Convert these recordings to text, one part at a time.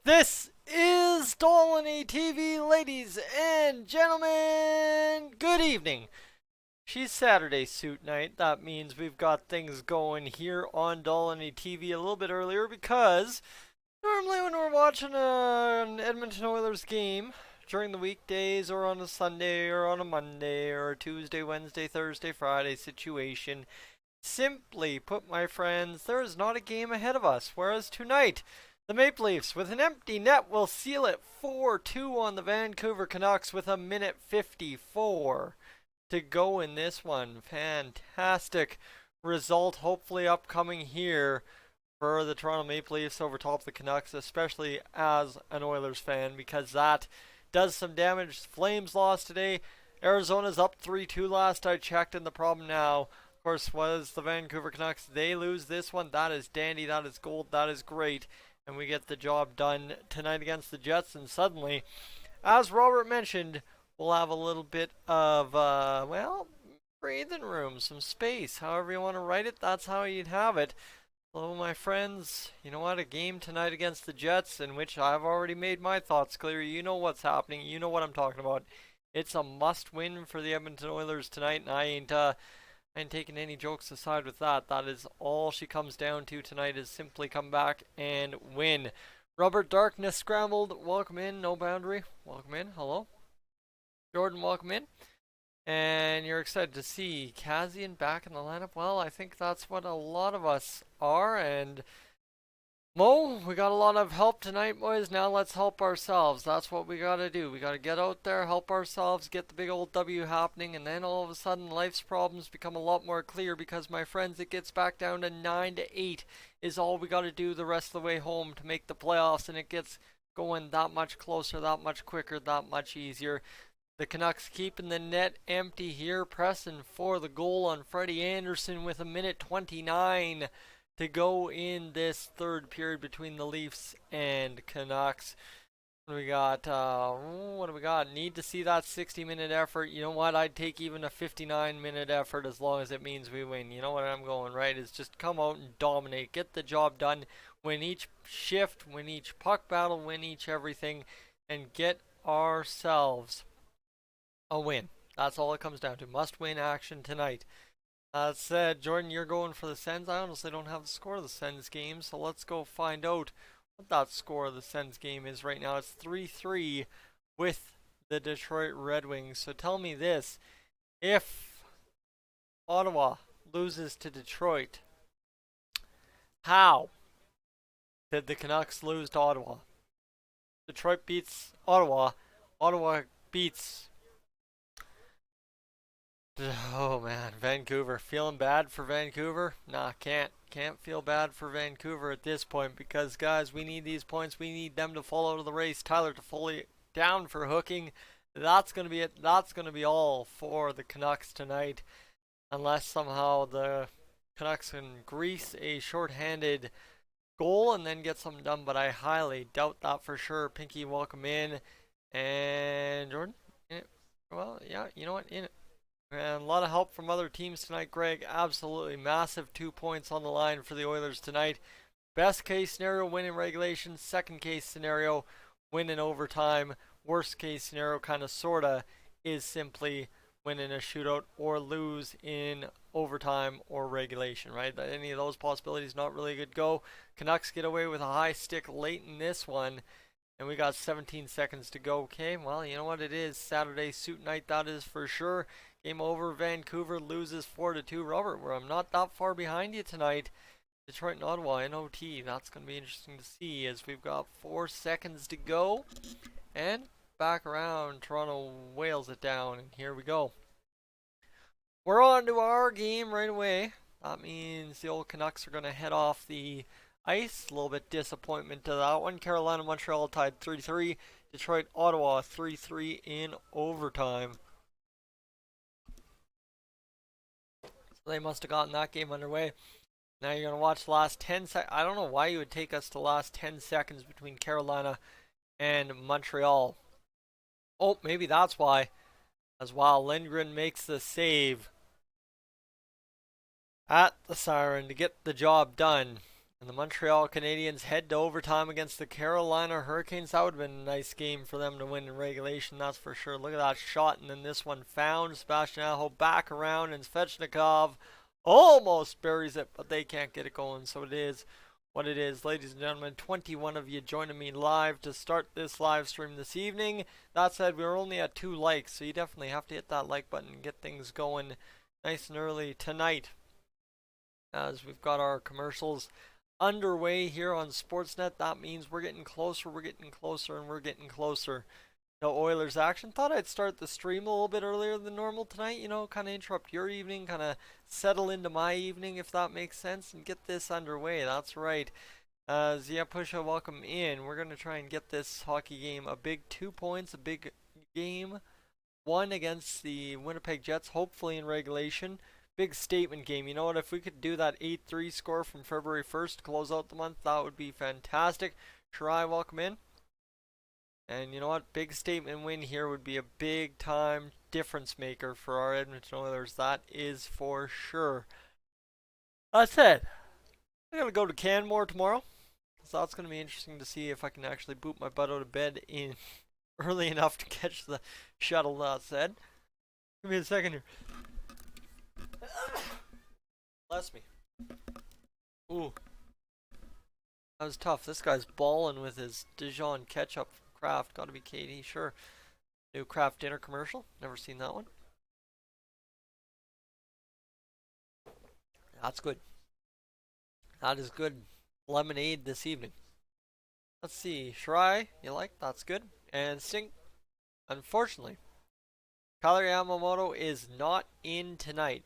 This is Dolynny TV, ladies and gentlemen. Good evening. She's Saturday suit night. That means we've got things going here on Dolynny TV a little bit earlier because normally when we're watching an Edmonton Oilers game during the weekdays or on a Sunday or on a Monday or a Tuesday, Wednesday, Thursday, Friday situation, simply put, my friends, there is not a game ahead of us. Whereas tonight, the Maple Leafs, with an empty net, will seal it 4-2 on the Vancouver Canucks with a minute 54 to go in this one. Fantastic result, hopefully upcoming here for the Toronto Maple Leafs over top the Canucks, especially as an Oilers fan, because that does some damage. Flames lost today. Arizona's up 3-2 last I checked, and the problem now, of course, was the Vancouver Canucks. They lose this one. That is dandy. That is gold. That is great. And we get the job done tonight against the Jets. And suddenly, as Robert mentioned, we'll have a little bit of, breathing room, some space. However you want to write it, that's how you'd have it. Hello, my friends. You know what? A game tonight against the Jets in which I've already made my thoughts clear. You know what's happening. You know what I'm talking about. It's a must-win for the Edmonton Oilers tonight, and I ain't taking any jokes aside with that. That is all she comes down to tonight, is simply come back and win. Robert Darkness scrambled. Welcome in. No boundary. Welcome in. Hello. Jordan, welcome in. And you're excited to see Kazian back in the lineup. Well, I think that's what a lot of us are. And Mo, we got a lot of help tonight, boys. Now let's help ourselves. That's what we got to do. We got to get out there, help ourselves, get the big old W happening, and then all of a sudden life's problems become a lot more clear because, my friends, it gets back down to 9-8 is all we got to do the rest of the way home to make the playoffs, and it gets going that much closer, that much quicker, that much easier. The Canucks keeping the net empty here, pressing for the goal on Freddie Anderson with a minute 29 to go in this third period between the Leafs and Canucks. What do we got? What do we got? Need to see that 60-minute effort. You know what? I'd take even a 59-minute effort as long as it means we win. You know what I'm going, right? Is just come out and dominate. Get the job done. Win each shift. Win each puck battle. Win each everything. And get ourselves a win. That's all it comes down to. Must-win action tonight. That said, Jordan, you're going for the Sens. I honestly don't have the score of the Sens game, so let's go find out what that score of the Sens game is right now. It's 3-3 with the Detroit Red Wings. So tell me this. If Ottawa loses to Detroit, how did the Canucks lose to Ottawa? Detroit beats Ottawa. Ottawa beats... Oh man, Vancouver. Feeling bad for Vancouver? Nah, can't feel bad for Vancouver at this point because, guys, we need these points. We need them to fall out of the race. Tyler Toffoli down for hooking. That's going to be it. That's going to be all for the Canucks tonight, unless somehow the Canucks can grease a shorthanded goal and then get something done, but I highly doubt that for sure. Pinky, welcome in. And Jordan? In it? Well, yeah, you know what? In it. And a lot of help from other teams tonight, Greg. Absolutely massive 2 points on the line for the Oilers tonight. Best case scenario, win in regulation. Second case scenario, win in overtime. Worst case scenario, kind of sorta, is simply win in a shootout or lose in overtime or regulation, right? Any of those possibilities, not really a good go. Canucks get away with a high stick late in this one. And we got 17 seconds to go. Okay, well, you know what it is. Saturday suit night, that is for sure. Game over. Vancouver loses 4-2. Robert, where I'm not that far behind you tonight. Detroit and Ottawa in OT. That's going to be interesting to see as we've got 4 seconds to go. And back around. Toronto whales it down. And here we go. We're on to our game right away. That means the old Canucks are going to head off the ice. A little bit disappointment to that one. Carolina, Montreal tied 3-3. Detroit, Ottawa 3-3 in overtime. So they must have gotten that game underway. Now you're going to watch the last 10 seconds. I don't know why you would take us to the last 10 seconds between Carolina and Montreal. Oh, maybe that's why. As while Lindgren makes the save at the siren to get the job done. And the Montreal Canadiens head to overtime against the Carolina Hurricanes. That would have been a nice game for them to win in regulation, that's for sure. Look at that shot, and then this one found. Sebastian Aho back around, and Svechnikov almost buries it, but they can't get it going, so it is what it is. Ladies and gentlemen, 21 of you joining me live to start this live stream this evening. That said, we're only at 2 likes, so you definitely have to hit that like button and get things going nice and early tonight, as we've got our commercials underway here on Sportsnet. That means we're getting closer, and we're getting closer to Oilers action. Thought I'd start the stream a little bit earlier than normal tonight, kind of interrupt your evening, kind of settle into my evening, if that makes sense, and get this underway. That's right. Zia Pusha, welcome in. We're going to try and get this hockey game a big 2 points, a big game, 1 against the Winnipeg Jets, hopefully in regulation. Big statement game. You know what? If we could do that 8-3 score from February 1st to close out the month, that would be fantastic. Shirai, welcome in. And you know what? Big statement win here would be a big time difference maker for our Edmonton Oilers. That is for sure. That's it. I'm going to go to Canmore tomorrow. So that's going to be interesting to see if I can actually boot my butt out of bed in early enough to catch the shuttle. That said. Give me a second here. Bless me. Ooh. That was tough. This guy's balling with his Dijon ketchup from Kraft. Gotta be KD, sure. New Kraft dinner commercial. Never seen that one. That's good. That is good lemonade this evening. Let's see. Shirai, you like? That's good. And Sink, unfortunately, Kyler Yamamoto is not in tonight.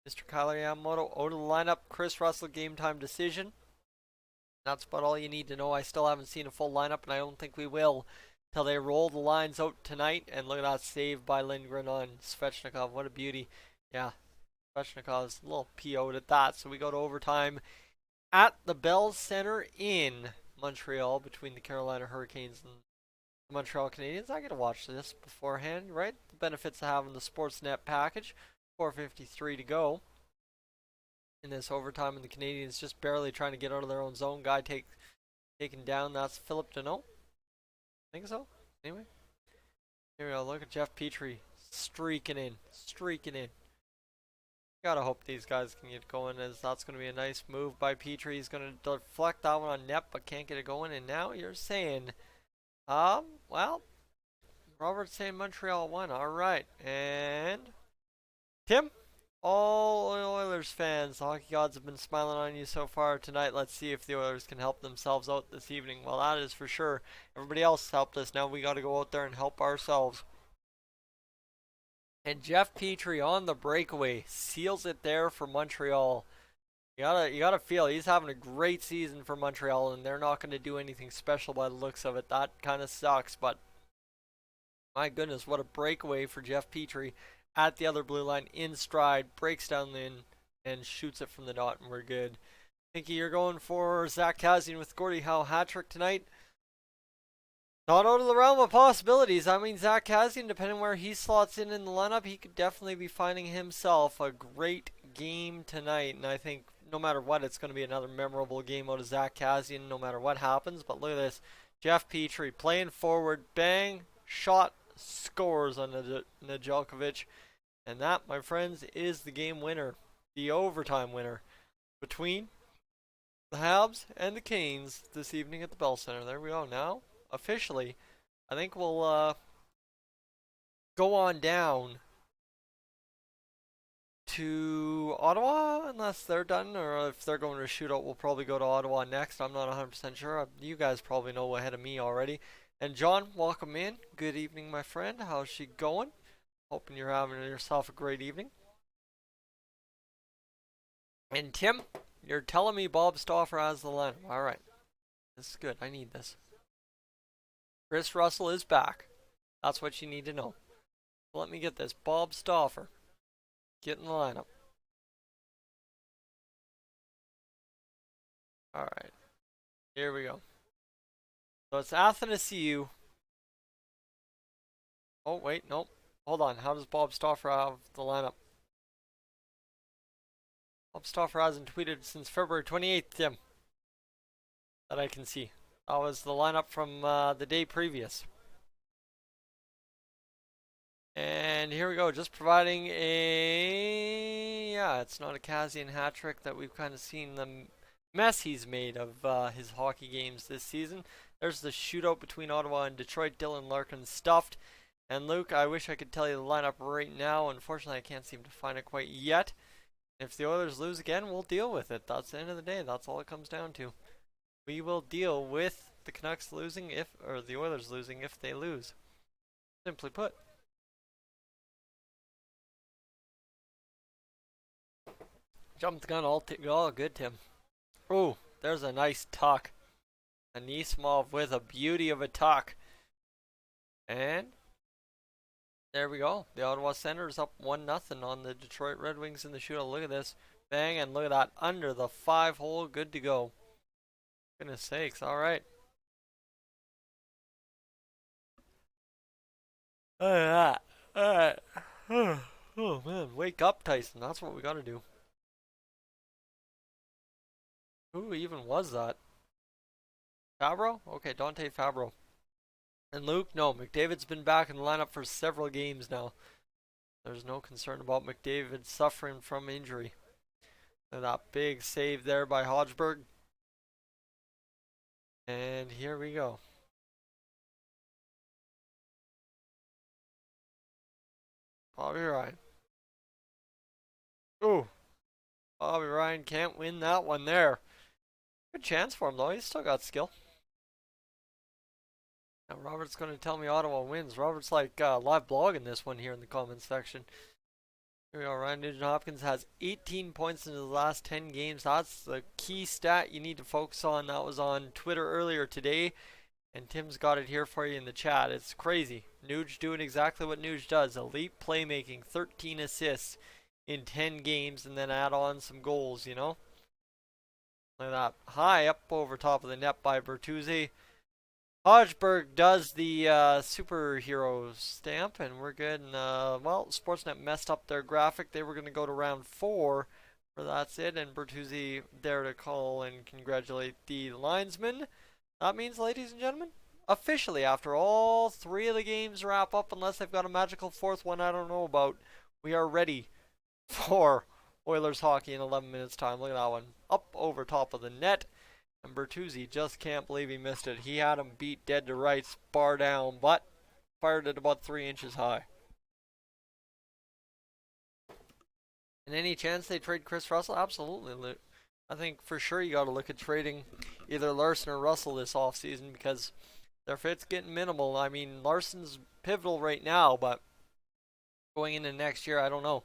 Mr. Kyler Yamamoto out of the lineup. Chris Russell game time decision. That's about all you need to know. I still haven't seen a full lineup, and I don't think we will till they roll the lines out tonight. And look at that save by Lindgren on Svechnikov. What a beauty. Yeah, Svechnikov's a little PO'd at that. So we go to overtime at the Bell Center in Montreal between the Carolina Hurricanes and the Montreal Canadiens. I get to watch this beforehand, right? The benefits of having the Sportsnet package. 4:53 to go in this overtime, and the Canadiens just barely trying to get out of their own zone. Guy taken down. That's Philip Deneau. I think so. Anyway, here we go. Look at Jeff Petrie streaking in. Gotta hope these guys can get going, as that's going to be a nice move by Petrie. He's going to deflect that one on net, but can't get it going. And now you're saying, well, Robert's saying Montreal won. All right, and Tim, all Oilers fans, the hockey gods have been smiling on you so far tonight. Let's see if the Oilers can help themselves out this evening. Well, that is for sure. Everybody else helped us. Now we got to go out there and help ourselves. And Jeff Petrie on the breakaway seals it there for Montreal. You gotta feel he's having a great season for Montreal, and they're not going to do anything special by the looks of it. That kind of sucks, but my goodness, what a breakaway for Jeff Petrie. At the other blue line, in stride, breaks down in, and shoots it from the dot, and we're good. Pinky, you're going for Zach Kassian with Gordie Howe hat-trick tonight. Not out of the realm of possibilities. I mean, Zach Kassian, depending where he slots in the lineup, he could definitely be finding himself a great game tonight. And I think no matter what, it's going to be another memorable game out of Zach Kassian, no matter what happens. But look at this. Jeff Petrie playing forward, bang, shot, scores on Nedeljkovic, and that, my friends, is the game winner, the overtime winner between the Habs and the Canes this evening at the Bell Center. There we go. Now, officially, I think we'll go on down to Ottawa, unless they're done, or if they're going to shootout, we'll probably go to Ottawa next. I'm not 100% sure. You guys probably know ahead of me already. And John, welcome in. Good evening, my friend. How's she going? Hoping you're having yourself a great evening. And Tim, you're telling me Bob Stauffer has the lineup. All right. This is good. I need this. Chris Russell is back. That's what you need to know. Let me get this. Bob Stauffer. Get in the lineup. All right. Here we go. So it's Athanasiou. Oh, wait, nope. Hold on. How does Bob Stauffer have the lineup? Bob Stauffer hasn't tweeted since February 28th, Tim. that I can see. That was the lineup from the day previous. And here we go, just providing a... Yeah, it's not a Kassian hat trick that we've kind of seen the mess he's made of his hockey games this season. There's the shootout between Ottawa and Detroit. Dylan Larkin stuffed. And Luke, I wish I could tell you the lineup right now. Unfortunately, I can't seem to find it quite yet. If the Oilers lose again, we'll deal with it. That's the end of the day. That's all it comes down to. We will deal with the Canucks losing or the Oilers losing if they lose. Simply put. Jumped the gun all good, Tim. Oh, there's a nice tuck. Anisimov with a beauty of a tuck. And there we go. The Ottawa Senators up 1-0 on the Detroit Red Wings in the shootout. Look at this. Bang, and look at that. Under the 5-hole. Good to go. Goodness sakes. All right. Look at that. All right. Oh, man. Wake up, Tyson. That's what we got to do. Who even was that? Fabro? Okay, Dante Fabro. And Luke, no, McDavid's been back in the lineup for several games now. There's no concern about McDavid suffering from injury. And that big save there by Hodgberg. And here we go. Bobby Ryan. Ooh. Bobby Ryan can't win that one there. Good chance for him though, he's still got skill. Now Robert's going to tell me Ottawa wins. Robert's like live blogging this one here in the comments section. Here we go, Ryan Nugent-Hopkins has 18 points in the last 10 games. That's the key stat you need to focus on. That was on Twitter earlier today. And Tim's got it here for you in the chat. It's crazy. Nuge doing exactly what Nuge does. Elite playmaking, 13 assists in 10 games, and then add on some goals, you know? Look at that. High up over top of the net by Bertuzzi. Hodgberg does the superhero stamp, and we're good. And, well, Sportsnet messed up their graphic. They were going to go to round 4, but that's it. And Bertuzzi there to call and congratulate the linesman. That means, ladies and gentlemen, officially, after all 3 of the games wrap up, unless they've got a magical 4th one I don't know about, we are ready for Oilers hockey in 11 minutes time. Look at that one. Up over top of the net. And Bertuzzi just can't believe he missed it. He had him beat dead to rights, bar down, but fired it about 3 inches high. And any chance they trade Chris Russell? Absolutely. I think for sure you got to look at trading either Larson or Russell this offseason because their fit's getting minimal. I mean, Larson's pivotal right now, but going into next year, I don't know.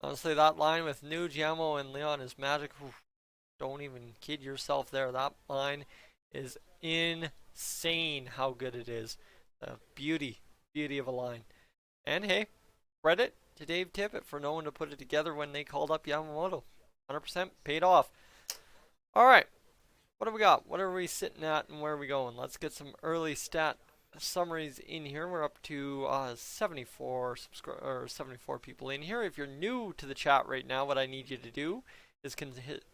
Honestly, that line with Nuge, Yamo, and Leon is magic. Oof, don't even kid yourself there. That line is insane how good it is. Beauty of a line. And hey, credit to Dave Tippett for knowing to put it together when they called up Yamamoto. 100% paid off. All right, what do we got? What are we sitting at and where are we going? Let's get some early stat summaries in here. We're up to 74 people in here. If you're new to the chat right now, what I need you to do is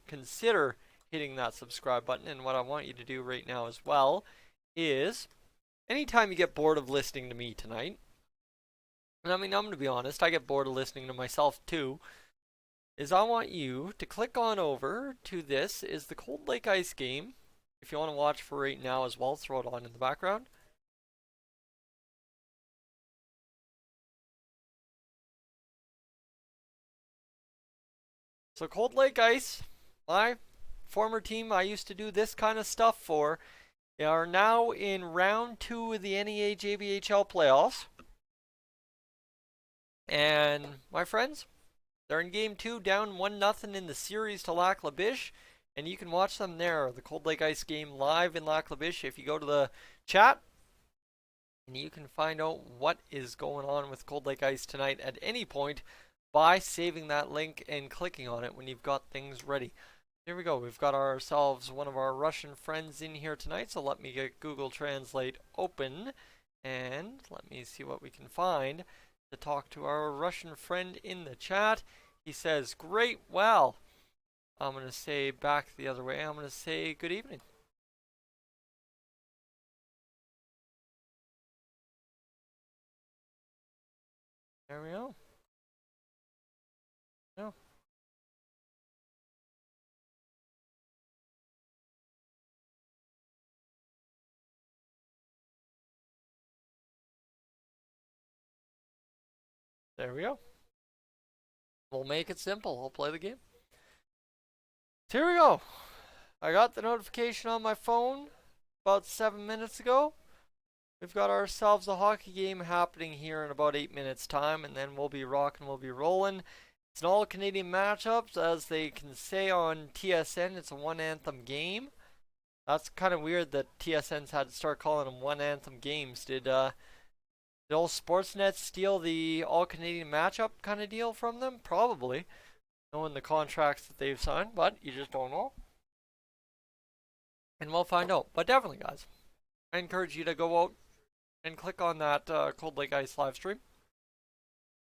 consider hitting that subscribe button. And what I want you to do right now as well is anytime you get bored of listening to me tonight, and I mean, I'm going to be honest, I get bored of listening to myself too, is I want you to click on over to this is the Cold Lake Ice game. If you want to watch for right now as well, throw it on in the background. So Cold Lake Ice, my former team I used to do this kind of stuff for, they are now in round 2 of the NEHJBHL playoffs. And my friends, they're in game 2, down 1-0 in the series to Lac La Biche. And you can watch them there, the Cold Lake Ice game live in Lac La Biche if you go to the chat. And you can find out what is going on with Cold Lake Ice tonight at any point by saving that link and clicking on it when you've got things ready. Here we go. We've got ourselves one of our Russian friends in here tonight. So let me get Google Translate open. And let me see what we can find to talk to our Russian friend in the chat. He says, great, well, I'm going to say back the other way. I'm going to say good evening. There we go. Yeah. There we go. We'll make it simple. I'll play the game. Here we go. I got the notification on my phone about 7 minutes ago. We've got ourselves a hockey game happening here in about 8 minutes time, and then we'll be rocking, we'll be rolling. It's an all-Canadian matchup, as they can say on TSN. It's a one-anthem game. That's kind of weird that TSN's had to start calling them one-anthem games. Did old Sportsnet steal the all-Canadian matchup kind of deal from them? Probably, knowing the contracts that they've signed, but you just don't know. And we'll find out. But definitely, guys, I encourage you to go out and click on that Cold Lake Ice live stream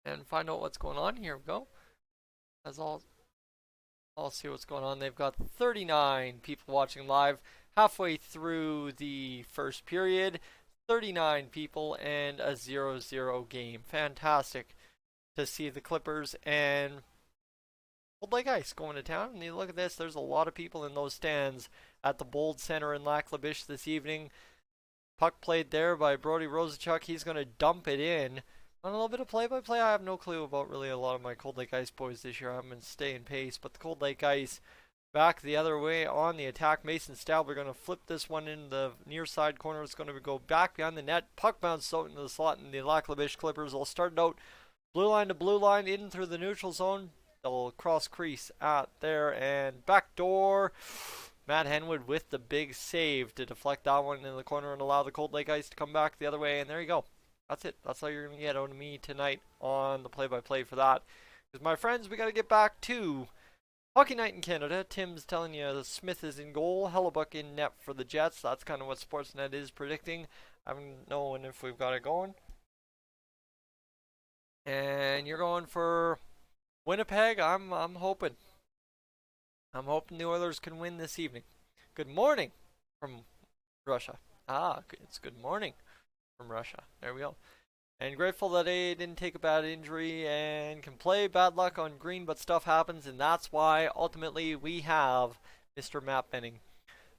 and find out what's going on. Here we go. As I'll see what's going on. They've got 39 people watching live halfway through the first period. 39 people and a 0-0 game. Fantastic to see the Clippers and Cold Lake Ice going to town. And you look at this, there's a lot of people in those stands at the Bold Center in Lac La Biche this evening. Puck played there by Brody Rosachuk. He's going to dump it in. On a little bit of play-by-play, I have no clue about really a lot of my Cold Lake Ice boys this year. I'm going to stay in pace. But the Cold Lake Ice back the other way on the attack. Mason Stabler going to flip this one in the near side corner. It's going to go back behind the net. Puck bounce out into the slot, and the Lac La Biche Clippers will start it out blue line to blue line in through the neutral zone. They'll cross crease out there and back door. Matt Henwood with the big save to deflect that one in the corner and allow the Cold Lake Ice to come back the other way. And there you go. That's it. That's all you're going to get out of me tonight on the play-by-play for that. Because, my friends, we got to get back to Hockey Night in Canada. Tim's telling you Smith is in goal. Hellebuck in net for the Jets. That's kind of what Sportsnet is predicting. I don't know if we've got it going. And you're going for Winnipeg. I'm hoping. I'm hoping the Oilers can win this evening. Good morning from Russia. It's good morning from Russia. There we go. And grateful that they didn't take a bad injury and can play. Bad luck on green, but stuff happens, and that's why ultimately we have Mr. Matt Benning.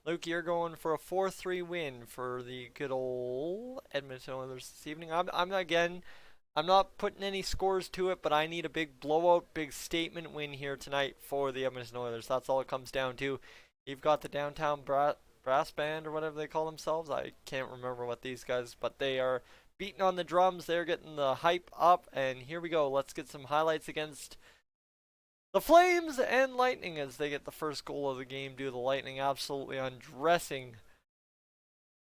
Luke, you're going for a 4-3 win for the good old Edmonton Oilers this evening. I'm not putting any scores to it, but I need a big blowout, big statement win here tonight for the Edmonton Oilers. That's all it comes down to. You've got the downtown brass band or whatever they call themselves. I can't remember what these guys, but they are beating on the drums. They're getting the hype up, and here we go. Let's get some highlights against the Flames and Lightning as they get the first goal of the game due to the Lightning absolutely undressing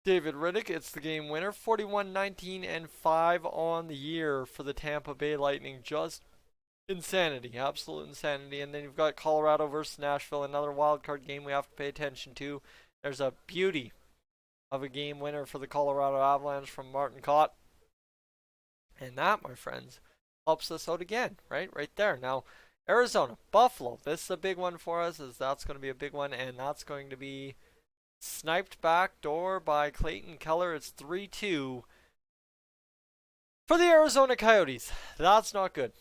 David Riddick. It's the game winner. 41-19 and 5 on the year for the Tampa Bay Lightning. Just insanity. Absolute insanity. And then you've got Colorado versus Nashville. Another wild card game we have to pay attention to. There's a beauty of a game winner for the Colorado Avalanche from Martin Kaut. And that, my friends, helps us out again. Right there. Now, Arizona, Buffalo. This is a big one for us, as that's going to be a big one. And that's going to be sniped back door by Clayton Keller. It's 3-2 for the Arizona Coyotes. That's not good.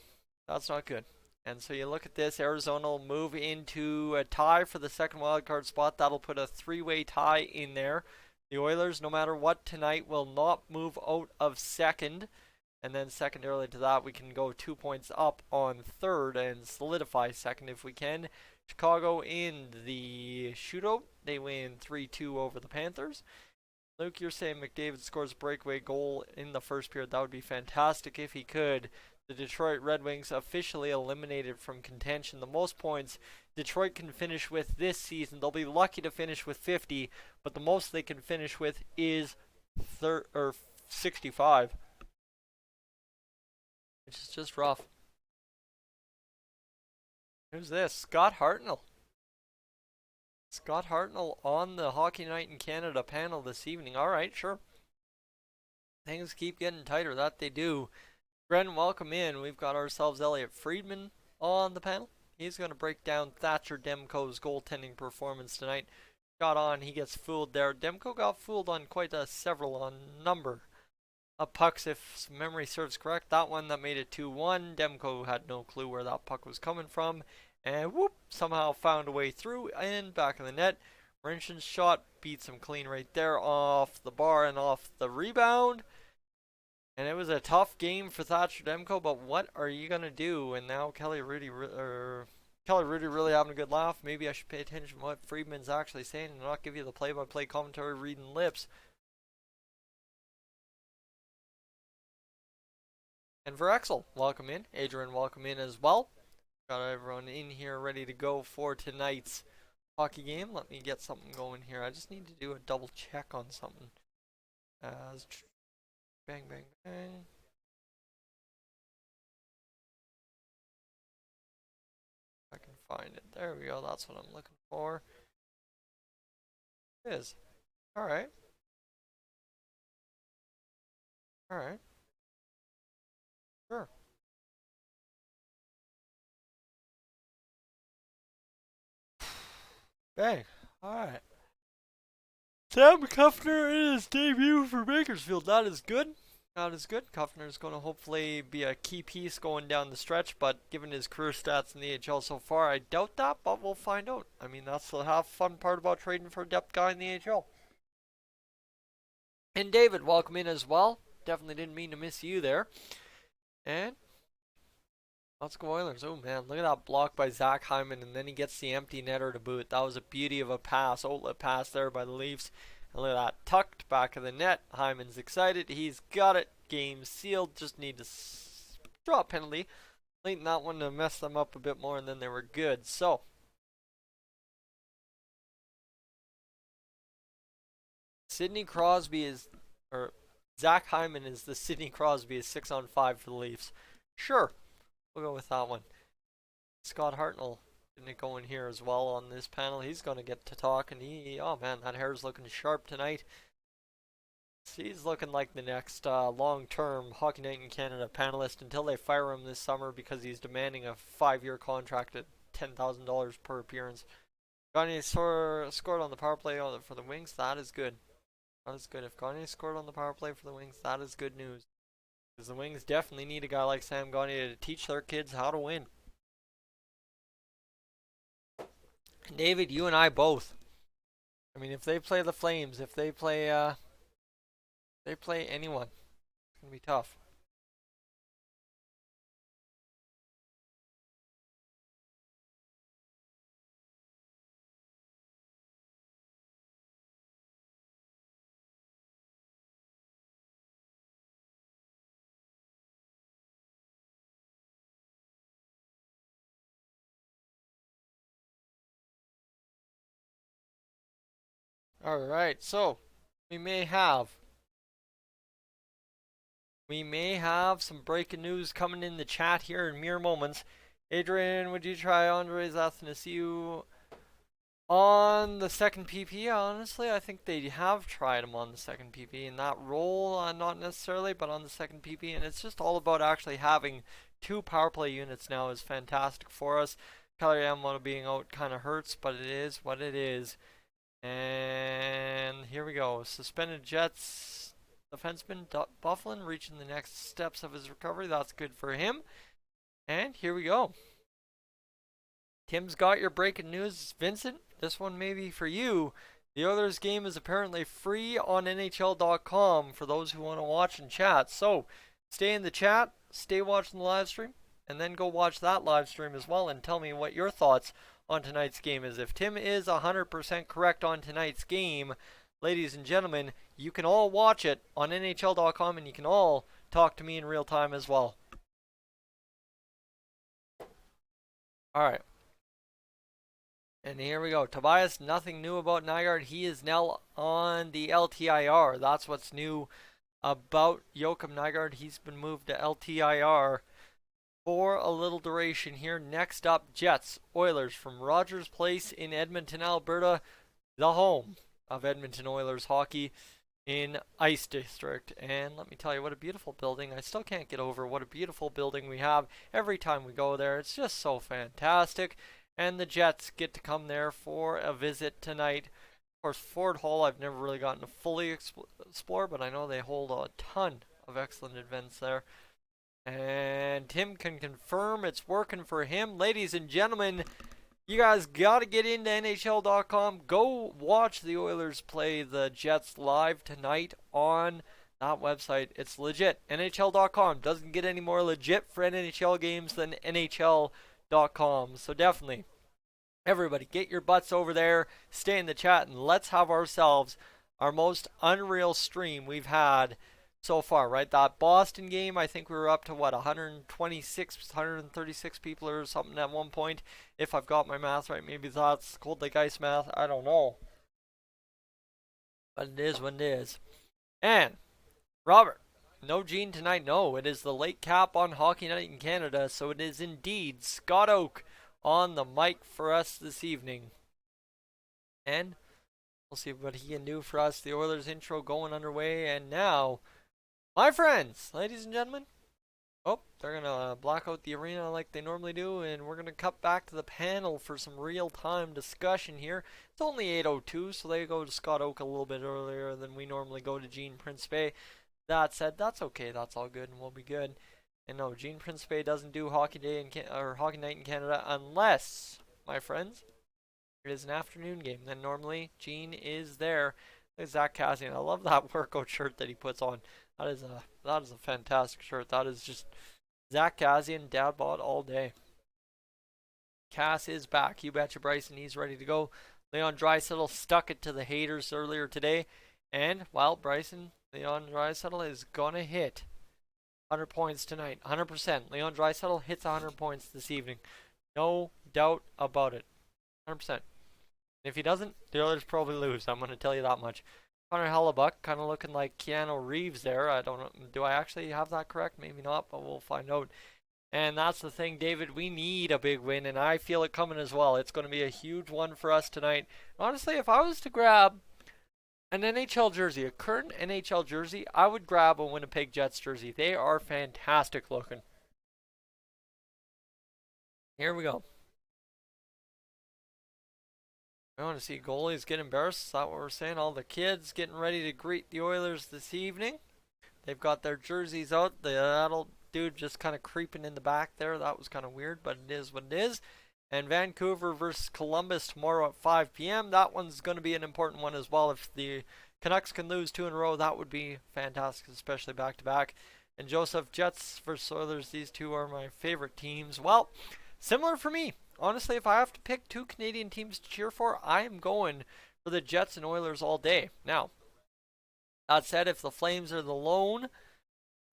That's not good. And so you look at this, Arizona will move into a tie for the second wildcard spot. That'll put a three-way tie in there. The Oilers, no matter what tonight, will not move out of second. And then secondarily to that, we can go 2 points up on third and solidify second if we can. Chicago in the shootout. They win 3-2 over the Panthers. Luke, you're saying McDavid scores a breakaway goal in the first period. That would be fantastic if he could. The Detroit Red Wings officially eliminated from contention. The most points Detroit can finish with this season. They'll be lucky to finish with 50, but the most they can finish with is 65, which is just rough. Who's this? Scott Hartnell. Scott Hartnell on the Hockey Night in Canada panel this evening. Alright, sure. Things keep getting tighter. That they do. Brendan, welcome in. We've got ourselves Elliot Friedman on the panel. He's going to break down Thatcher Demko's goaltending performance tonight. Got on, he gets fooled there. Demko got fooled on quite a number pucks, if memory serves correct. That one that made it 2-1. Demko had no clue where that puck was coming from. And whoop, somehow found a way through and back of the net. Marinchen's shot beats him clean right there off the bar and off the rebound. And it was a tough game for Thatcher Demko, but what are you going to do? And now Kelly Rudy really having a good laugh. Maybe I should pay attention to what Friedman's actually saying and not give you the play-by-play commentary reading lips. And Verexel, welcome in. Adrian, welcome in as well. Got everyone in here ready to go for tonight's hockey game. Let me get something going here. I just need to do a double check on something. Bang, bang, bang. I can find it. There we go. That's what I'm looking for. It is. Alright. Alright. Sure. Bang. Alright. Sam Kuffner in his debut for Bakersfield. That is good. That is good. Kuffner is going to hopefully be a key piece going down the stretch, but given his career stats in the AHL so far, I doubt that, but we'll find out. I mean, that's the half fun part about trading for a depth guy in the AHL. And David, welcome in as well. Definitely didn't mean to miss you there. And let's go Oilers. Oh man, look at that block by Zach Hyman, and then he gets the empty netter to boot. That was a beauty of a pass, outlet pass there by the Leafs. And look at that, tucked back of the net. Hyman's excited. He's got it. Game sealed. Just need to draw a penalty late in that one to mess them up a bit more, and then they were good. So Sidney Crosby is, or Zach Hyman is the Sidney Crosby is 6-on-5 for the Leafs. Sure, we'll go with that one. Scott Hartnell didn't go in here as well on this panel. He's going to get to talk, and oh man, that hair's looking sharp tonight. He's looking like the next long-term Hockey Night in Canada panelist until they fire him this summer because he's demanding a 5-year contract at $10,000 per appearance. Gagne scored on the power play for the Wings. That is good. That is good. If Gagne scored on the power play for the Wings, that is good news. Because the Wings definitely need a guy like Sam Gagne to teach their kids how to win. And David, you and I both. I mean, if they play the Flames, if they play anyone, it's gonna be tough. Alright, so we may have some breaking news coming in the chat here in mere moments. Adrian, would you try Andres Athanasiou on the second PP? Honestly, I think they have tried him on the second PP in that role, not necessarily, but on the second PP. And it's just all about actually having 2 power play units now is fantastic for us. Kelly Yamamoto being out kind of hurts, but it is what it is. And here we go. Suspended Jets defenseman Bufflin reaching the next steps of his recovery. That's good for him. And here we go. Tim's got your breaking news. Vincent, this one may be for you. The Oilers game is apparently free on NHL.com for those who want to watch and chat. So stay in the chat, stay watching the live stream, and then go watch that live stream as well and tell me what your thoughts on tonight's game is. If Tim is 100% correct on tonight's game, ladies and gentlemen, you can all watch it on NHL.com and you can all talk to me in real time as well. Alright. And here we go. Tobias, nothing new about Nygaard. He is now on the LTIR. That's what's new about Joakim Nygaard. He's been moved to LTIR for a little duration here. Next up, Jets, Oilers from Rogers Place in Edmonton, Alberta, the home of Edmonton Oilers hockey in Ice District. And let me tell you, what a beautiful building. I still can't get over what a beautiful building we have every time we go there. It's just so fantastic. And the Jets get to come there for a visit tonight. Of course, Ford Hall I've never really gotten to fully explore, but I know they hold a ton of excellent events there. And Tim can confirm it's working for him. Ladies and gentlemen, you guys got to get into NHL.com. Go watch the Oilers play the Jets live tonight on that website. It's legit. NHL.com doesn't get any more legit for NHL games than NHL.com. So definitely, everybody, get your butts over there, stay in the chat, and let's have ourselves our most unreal stream we've had so far, right? That Boston game, I think we were up to, what, 126, 136 people or something at one point. If I've got my math right, maybe that's cold like ice math. I don't know. But it is what it is. And, Robert, no Gene tonight. No, it is the late cap on Hockey Night in Canada. So it is indeed Scott Oak on the mic for us this evening. And we'll see what he can do for us. The Oilers intro going underway. And now, my friends, ladies and gentlemen, they're going to block out the arena like they normally do, and we're going to cut back to the panel for some real-time discussion here. It's only 8:02, so they go to Scott Oak a little bit earlier than we normally go to Gene Principe. That said, that's okay. That's all good, and we'll be good. And no, Gene Principe doesn't do Hockey Night in Canada unless, my friends, it is an afternoon game. Then normally Gene is there. There's Zach Cassian. I love that workout shirt that he puts on. That is a fantastic shirt. That is just Zach Kassian, dad bod all day. Cass is back. You betcha, Bryson. He's ready to go. Leon Draisaitl stuck it to the haters earlier today. And, well, Bryson, Leon Draisaitl is going to hit 100 points tonight. 100%. Leon Draisaitl hits 100 points this evening. No doubt about it. 100%. If he doesn't, the Oilers probably lose. I'm going to tell you that much. Connor Hellebuck, kind of looking like Keanu Reeves there. I don't know. Do I actually have that correct? Maybe not, but we'll find out. And that's the thing, David. We need a big win, and I feel it coming as well. It's going to be a huge one for us tonight. Honestly, if I was to grab an NHL jersey, a current NHL jersey, I would grab a Winnipeg Jets jersey. They are fantastic looking. Here we go. I want to see goalies get embarrassed. Is that what we're saying? All the kids getting ready to greet the Oilers this evening. They've got their jerseys out. The adult dude just kind of creeping in the back there. That was kind of weird, but it is what it is. And Vancouver versus Columbus tomorrow at 5 p.m. That one's going to be an important one as well. If the Canucks can lose 2 in a row, that would be fantastic, especially back-to-back. And Joseph, Jets versus Oilers, these two are my favorite teams. Well, similar for me. Honestly, if I have to pick 2 Canadian teams to cheer for, I am going for the Jets and Oilers all day. Now, that said, if the Flames are the lone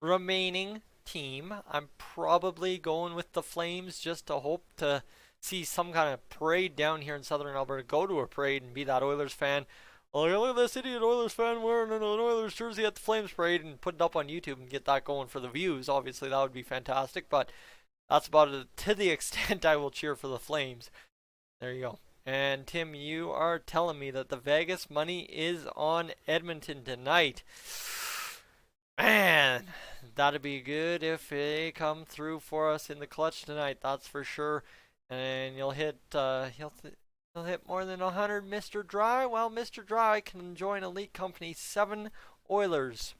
remaining team, I'm probably going with the Flames just to hope to see some kind of parade down here in Southern Alberta. Go to a parade and be that Oilers fan. Oh, look at this idiot Oilers fan wearing an Oilers jersey at the Flames parade and put it up on YouTube and get that going for the views. Obviously, that would be fantastic, but that's about it to the extent I will cheer for the Flames. There you go. And Tim, you are telling me that the Vegas money is on Edmonton tonight. Man, that'd be good if they come through for us in the clutch tonight. That's for sure. And you'll hit he'll hit more than 100, Mr. Dry. Well, Mr. Dry can join elite company. 7 Oilers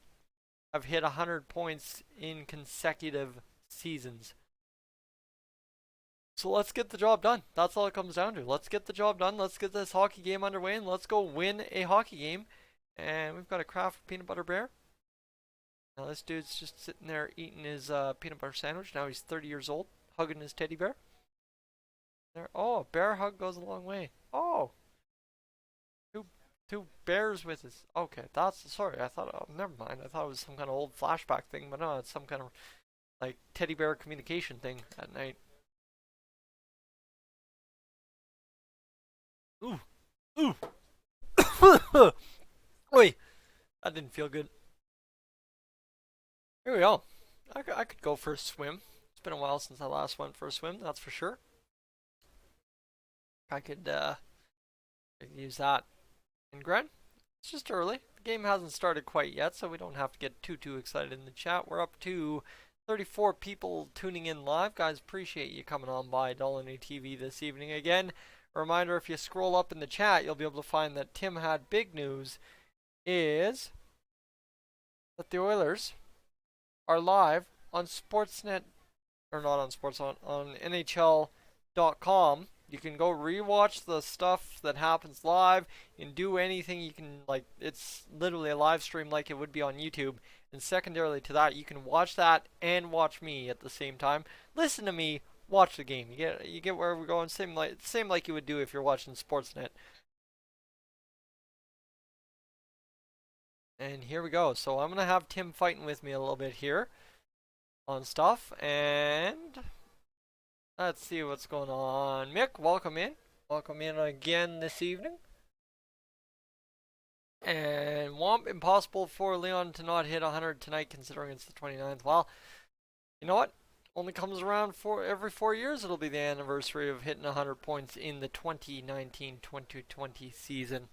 have hit 100 points in consecutive seasons. So let's get the job done. That's all it comes down to. Let's get the job done. Let's get this hockey game underway, and let's go win a hockey game. And we've got a Kraft peanut butter bear. Now this dude's just sitting there eating his peanut butter sandwich. Now he's 30 years old, hugging his teddy bear. There. Oh, a bear hug goes a long way. Oh, two bears with his. Okay, sorry. I thought. Oh, never mind. I thought it was some kind of old flashback thing, but no, it's some kind of like teddy bear communication thing at night. Ooh. Oi, that didn't feel good. Here we go. I could go for a swim. It's been a while since I last went for a swim, that's for sure. I could use that. And Gren, it's just early. The game hasn't started quite yet, so we don't have to get too excited in the chat. We're up to 34 people tuning in live. Guys, appreciate you coming on by Dolynny TV this evening. Again, a reminder, if you scroll up in the chat, you'll be able to find that Tim had big news is that the Oilers are live on Sportsnet, or not on Sports, on NHL.com. You can go rewatch the stuff that happens live and do anything you can, like, it's literally a live stream like it would be on YouTube. And secondarily to that, you can watch that and watch me at the same time. Listen to me, watch the game. You get where we're going. Same like you would do if you're watching Sportsnet. And here we go. So I'm gonna have Tim fighting with me a little bit here on stuff, and let's see what's going on. Mick, welcome in. Welcome in again this evening. And Womp, impossible for Leon to not hit 100 tonight considering it's the 29th. Well, you know what? Only comes around every 4 years. It'll be the anniversary of hitting 100 points in the 2019-2020 season.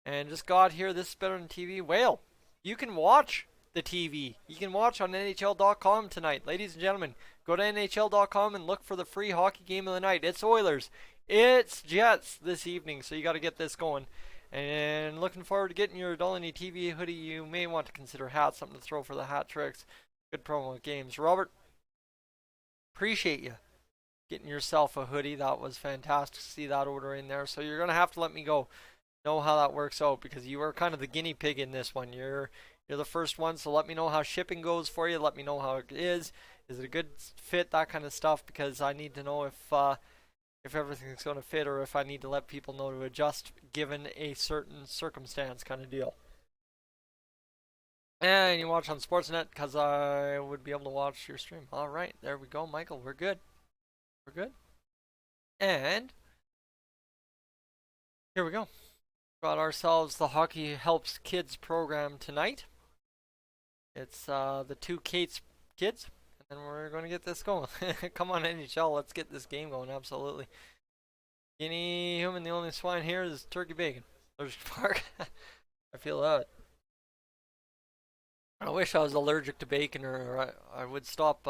And just got here, this is better than TV. Whale, you can watch the TV. You can watch on NHL.com tonight. Ladies and gentlemen, go to NHL.com and look for the free hockey game of the night. It's Oilers. It's Jets this evening, so you got to get this going. And looking forward to getting your Dolynny TV hoodie. You may want to consider hats, something to throw for the hat tricks. Good promo with games. Robert, appreciate you getting yourself a hoodie. That was fantastic to see that order in there. So you're going to have to let me know how that works out, because you are kind of the guinea pig in this one. You're the first one, so let me know how shipping goes for you. Let me know how it is. Is it a good fit? That kind of stuff, because I need to know if everything's going to fit, or if I need to let people know to adjust given a certain circumstance, kind of deal. And you watch on Sportsnet because I would be able to watch your stream. All right, there we go, Michael. We're good. We're good. And here we go. Got ourselves the Hockey Helps Kids program tonight. It's the two Kate's kids, and we're going to get this going. Come on, NHL, let's get this game going, absolutely. Guinea human, the only swine here is turkey bacon. Allergic to pork. I feel that. I wish I was allergic to bacon, or I would stop,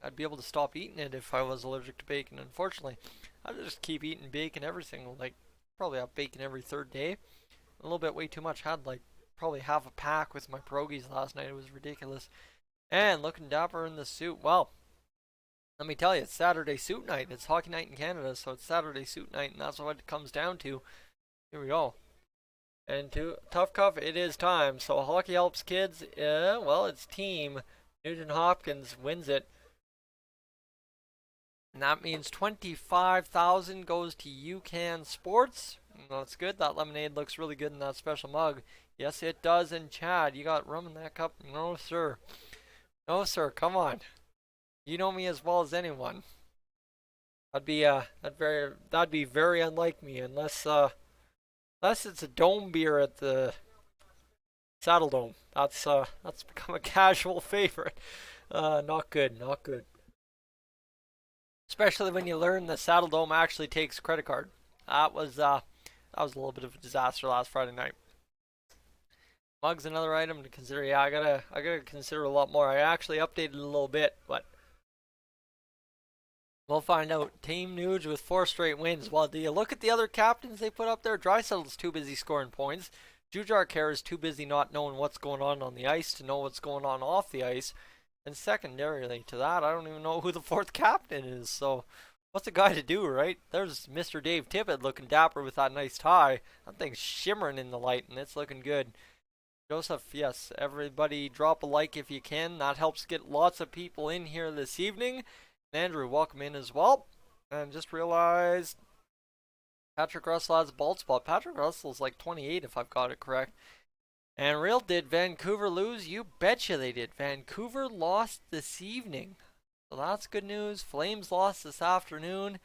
I'd be able to stop eating it if I was allergic to bacon. Unfortunately, I just keep eating bacon every single, like, probably have bacon every third day. A little bit way too much. Had like probably half a pack with my pierogies last night. It was ridiculous. And looking dapper in the suit. Well, let me tell you, it's Saturday suit night. It's hockey night in Canada, so it's Saturday suit night, and that's what it comes down to. Here we go. And to Tough Cuff, it is time. So Hockey Helps Kids, well, it's team Nugent Hopkins wins it. And that means 25,000 goes to UCAN Sports. That's good. That lemonade looks really good in that special mug. Yes, it does. And Chad, you got rum in that cup? No, sir. No, sir. Come on. You know me as well as anyone. That'd be very unlike me, unless it's a dome beer at the Saddle Dome. That's become a casual favorite. Not good. Not good. Especially when you learn the Saddle Dome actually takes credit card. That was a little bit of a disaster last Friday night. Mug's another item to consider. Yeah, I gotta consider a lot more. I actually updated a little bit, but we'll find out. Team Nuge with 4 straight wins. Well, do you look at the other captains they put up there? Draisaitl's too busy scoring points. Jujar Kerr is too busy not knowing what's going on the ice to know what's going on off the ice. And secondarily to that, I don't even know who the 4th captain is. So what's a guy to do, right? There's Mr. Dave Tippett looking dapper with that nice tie. That thing's shimmering in the light, and it's looking good. Joseph, yes, everybody drop a like if you can. That helps get lots of people in here this evening. And Andrew, welcome in as well. And just realized Patrick Russell has a bald spot. Patrick Russell's like 28 if I've got it correct. And real, did Vancouver lose? You betcha they did. Vancouver lost this evening. So that's good news. Flames lost this afternoon.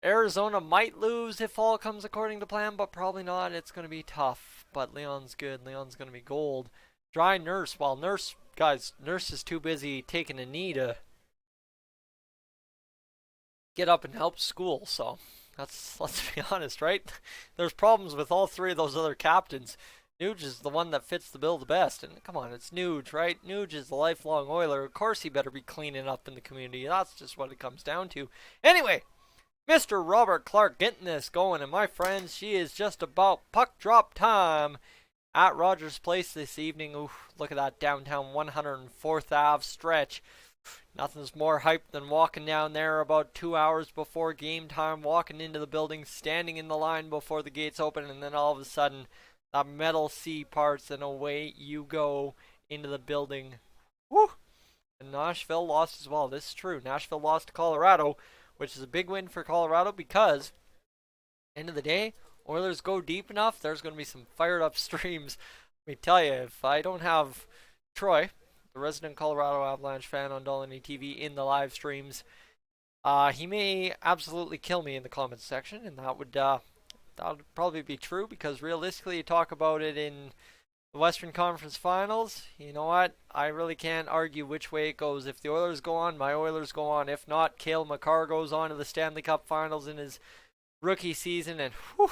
Arizona might lose if all comes according to plan, but probably not. It's going to be tough. But Leon's good. Leon's going to be gold. Dry Nurse. Well, Nurse is too busy taking a knee to get up and help school. So let's be honest, right? There's problems with all 3 of those other captains. Nuge is the one that fits the bill the best. And come on, it's Nuge, right? Nuge is the lifelong Oiler. Of course he better be cleaning up in the community. That's just what it comes down to. Anyway, Mr. Robert Clark getting this going. And my friends, she is just about puck drop time. at Rogers Place this evening. Ooh, look at that downtown 104th Ave stretch. Nothing's more hype than walking down there about 2 hours before game time, walking into the building, standing in the line before the gates open, and then all of a sudden that metal C parts and away you go into the building. Woo! And Nashville lost as well. This is true. Nashville lost to Colorado, which is a big win for Colorado because, end of the day, Oilers go deep enough, there's going to be some fired up streams. Let me tell you, if I don't have Troy, the resident Colorado Avalanche fan on Dolynny TV, in the live streams, he may absolutely kill me in the comments section, and that would probably be true because realistically, you talk about it in the Western Conference Finals. You know what? I really can't argue which way it goes. If the Oilers go on, my Oilers go on. If not, Cale Makar goes on to the Stanley Cup Finals in his rookie season, and whew,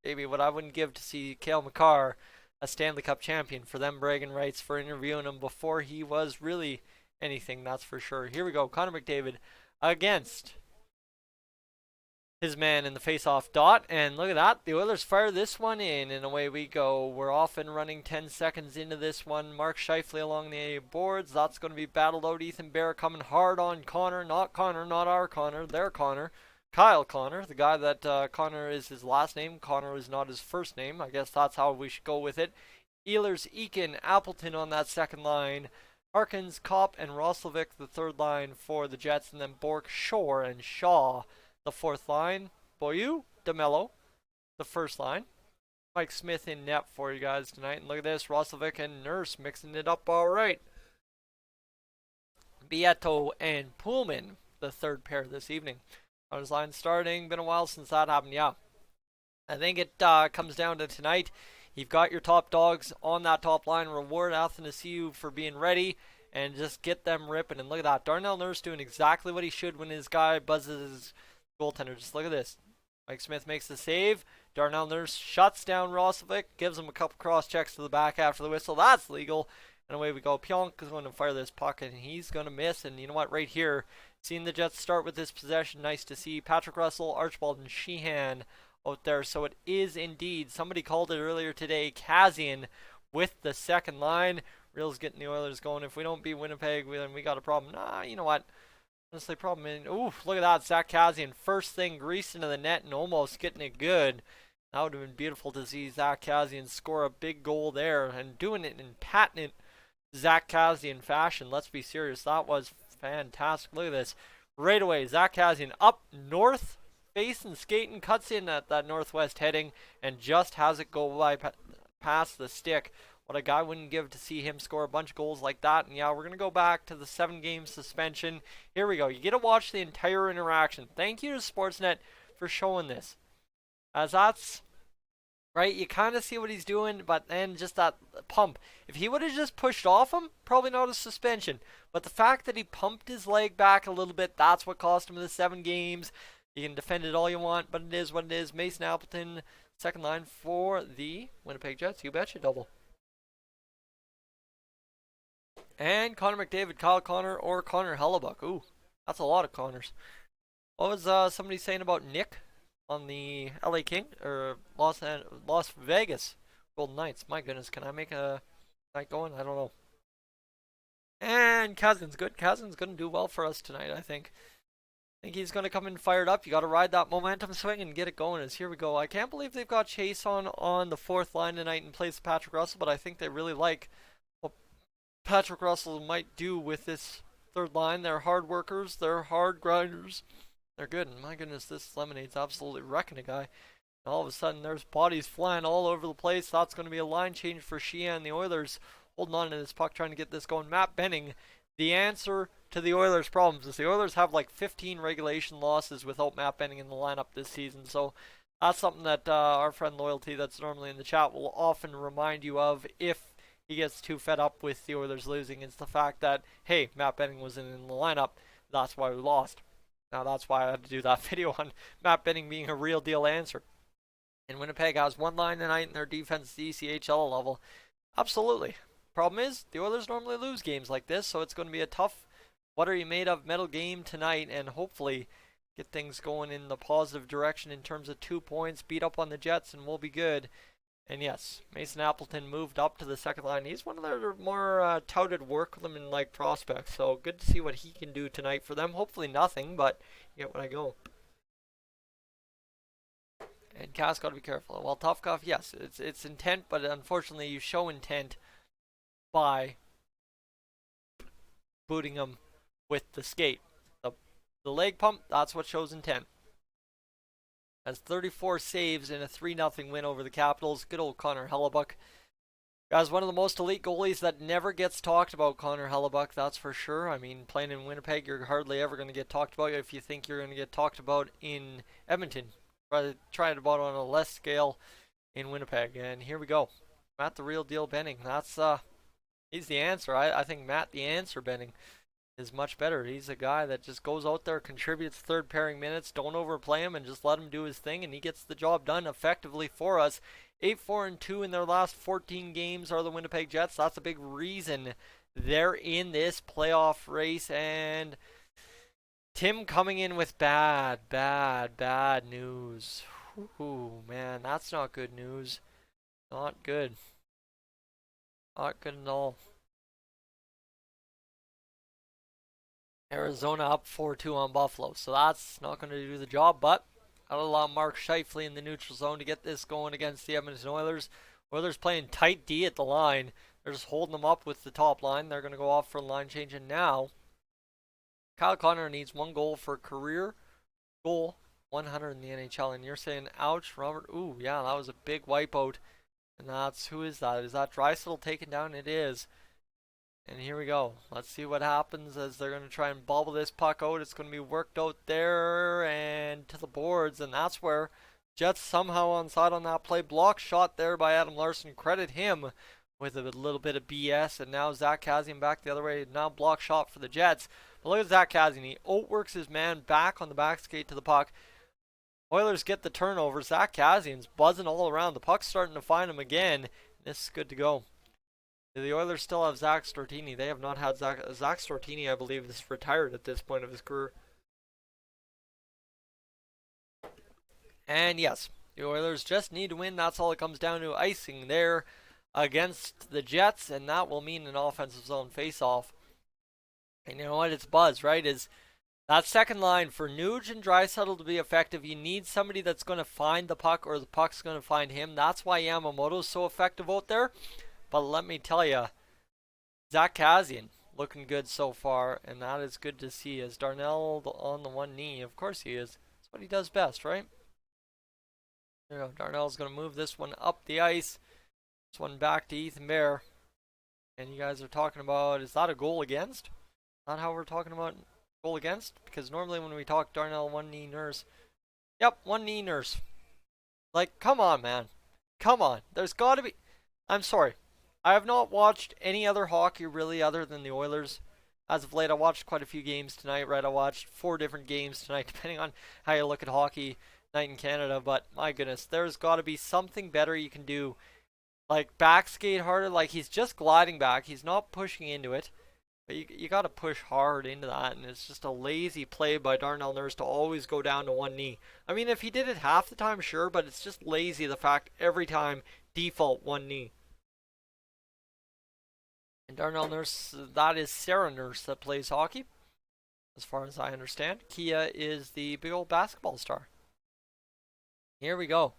baby, what I wouldn't give to see Cale Makar a Stanley Cup champion, for them bragging rights for interviewing him before he was really anything, that's for sure. Here we go, Connor McDavid against his man in the face-off dot, and look at that, the Oilers fire this one in, and away we go. We're off and running 10 seconds into this one. Mark Scheifele along the boards. That's going to be battled out. Ethan Bear coming hard on Connor, not our Connor, their Connor. Kyle Connor, the guy that Connor is his last name. Connor is not his first name. I guess that's how we should go with it. Ehlers, Eakin, Appleton on that second line. Harkins, Kopp, and Roslovic, the third line for the Jets. And then Bork, Shore, and Shaw, the fourth line. Boyu, DeMello, the first line. Mike Smith in net for you guys tonight. And look at this, Roslovic and Nurse mixing it up all right. Beato and Pullman, the third pair this evening. On his line starting, been a while since that happened, yeah. I think it comes down to tonight. You've got your top dogs on that top line. Reward Athanasiou for being ready and just get them ripping. And look at that, Darnell Nurse doing exactly what he should when his guy buzzes his goaltender. Just look at this. Mike Smith makes the save. Darnell Nurse shuts down Roslovic, gives him a couple cross checks to the back after the whistle. That's legal. And away we go. Pionk is going to fire this puck, and he's going to miss. And you know what? Right here, seeing the Jets start with this possession, nice to see Patrick Russell, Archibald, and Sheehan out there. So it is indeed, somebody called it earlier today, Kazian with the second line. Reel's getting the Oilers going. If we don't beat Winnipeg, then we got a problem. Nah, you know what? Honestly, problem in. Ooh, look at that. Zach Kazian, first thing, greased into the net and almost getting it good. That would have been beautiful to see Zach Kazian score a big goal there and doing it in patent Zach Kazian fashion. Let's be serious. That was fantastic. Look at this. Right away, Zach Kazian up north, facing, skating, cuts in at that northwest heading, and just has it go by past the stick. What a guy wouldn't give to see him score a bunch of goals like that. And yeah, we're going to go back to the 7-game suspension. Here we go. You get to watch the entire interaction. Thank you to Sportsnet for showing this. As that's right, you kind of see what he's doing, but then just that pump. If he would have just pushed off him, probably not a suspension. But the fact that he pumped his leg back a little bit, that's what cost him the 7 games. You can defend it all you want, but it is what it is. Mason Appleton, second line for the Winnipeg Jets. You betcha, double. And Connor McDavid, Kyle Connor, or Connor Hellebuck. Ooh, that's a lot of Connors. What was somebody saying about Nick on the LA King or Las Vegas Golden Knights? My goodness, can I make a night going? I don't know. And Kazin's good. Kazin's going to do well for us tonight, I think. I think he's going to come in fired up. You got to ride that momentum swing and get it going. As here we go. I can't believe they've got Chase on the fourth line tonight in place of Patrick Russell, but I think they really like what Patrick Russell might do with this third line. They're hard workers. They're hard grinders. They're good. And my goodness, this Lemonade's absolutely wrecking a guy. And all of a sudden, there's bodies flying all over the place. That's going to be a line change for Sheehan and the Oilers holding on to this puck, trying to get this going. Matt Benning, the answer to the Oilers' problems is the Oilers have like 15 regulation losses without Matt Benning in the lineup this season. So that's something that our friend Loyalty, that's normally in the chat, will often remind you of if he gets too fed up with the Oilers losing. It's the fact that, hey, Matt Benning wasn't in the lineup. That's why we lost. Now that's why I had to do that video on Matt Benning being a real deal answer. And Winnipeg has one line tonight in their defense, the ECHL level. Absolutely. Problem is, the Oilers normally lose games like this, so it's going to be a tough, what are you made of metal game tonight, and hopefully get things going in the positive direction in terms of 2 points, beat up on the Jets, and we'll be good. And yes, Mason Appleton moved up to the second line. He's one of their more touted workman-like prospects. So good to see what he can do tonight for them. Hopefully nothing, but you get what I go. And Cass got to be careful. Well, Tufkoff, yes, it's intent, but unfortunately you show intent by booting him with the skate. The leg pump, that's what shows intent. Has 34 saves in a 3-0 win over the Capitals. Good old Connor Hellebuyck. Guys, one of the most elite goalies that never gets talked about, Connor Hellebuyck, that's for sure. I mean, playing in Winnipeg, you're hardly ever going to get talked about if you think you're going to get talked about in Edmonton. Try it about on a less scale in Winnipeg. And here we go. Matt the Real Deal Benning. That's he's the answer. I think Matt the Answer Benning is much better. He's a guy that just goes out there, contributes third pairing minutes, don't overplay him, and just let him do his thing, and he gets the job done effectively for us. 8-4-2 in their last 14 games are the Winnipeg Jets. That's a big reason they're in this playoff race, and Tim coming in with bad news. Ooh, man, that's not good news. Not good. Not good at all. Arizona up 4-2 on Buffalo, so that's not going to do the job, but I'll allow Mark Scheifele in the neutral zone to get this going against the Edmonton Oilers. Oilers playing tight D at the line. They're just holding them up with the top line. They're going to go off for a line change, and now Kyle Connor needs 1 goal for career goal 100 in the NHL, and you're saying, ouch, Robert? Ooh, yeah, that was a big wipeout, and that's, who is that? Is that Draisaitl taken down? It is. And here we go. Let's see what happens as they're going to try and bobble this puck out. It's going to be worked out there and to the boards. And that's where Jets somehow onside on that play. Block shot there by Adam Larson. Credit him with a little bit of BS. And now Zach Kassian back the other way. Now block shot for the Jets. But look at Zach Kassian. He outworks his man back on the back skate to the puck. Oilers get the turnover. Zach Kassian's buzzing all around. The puck's starting to find him again. This is good to go. The Oilers still have Zach Stortini. They have not had Zach Stortini, I believe, is retired at this point of his career. And yes, the Oilers just need to win. That's all it comes down to. Icing there against the Jets, and that will mean an offensive zone face-off. And you know what? It's buzz, right? Is that second line for Nuge and Draisaitl to be effective, you need somebody that's going to find the puck or the puck's going to find him. That's why Yamamoto's so effective out there. But let me tell you, Zach Kassian looking good so far, and that is good to see. As Darnell on the one knee, of course he is. That's what he does best, right? There you go. Darnell's going to move this one up the ice. This one back to Ethan Bear. And you guys are talking about, is that a goal against? Not how we're talking about goal against? Because normally when we talk Darnell, one knee nurse. Yep, one knee nurse. Like, come on, man. Come on. There's got to be... I'm sorry. I have not watched any other hockey really other than the Oilers. As of late, I watched quite a few games tonight, right? I watched 4 different games tonight, depending on how you look at hockey night in Canada. But my goodness, there's got to be something better you can do. Like back skate harder, like he's just gliding back. He's not pushing into it. But you got to push hard into that, and it's just a lazy play by Darnell Nurse to always go down to one knee. I mean, if he did it half the time, sure, but it's just lazy the fact every time default one knee. And Darnell Nurse, that is Sarah Nurse that plays hockey, as far as I understand. Kia is the big old basketball star. Here we go.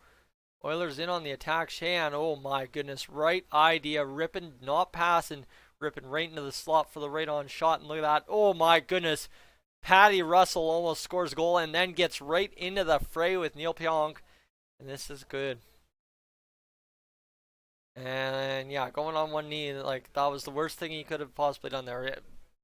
Oilers in on the attack. Sheahan, oh my goodness, right idea, ripping, not passing, ripping right into the slot for the right on shot, and look at that, oh my goodness. Patty Russell almost scores a goal and then gets right into the fray with Neil Pionk, and this is good. And yeah, going on one knee, like that was the worst thing he could have possibly done there.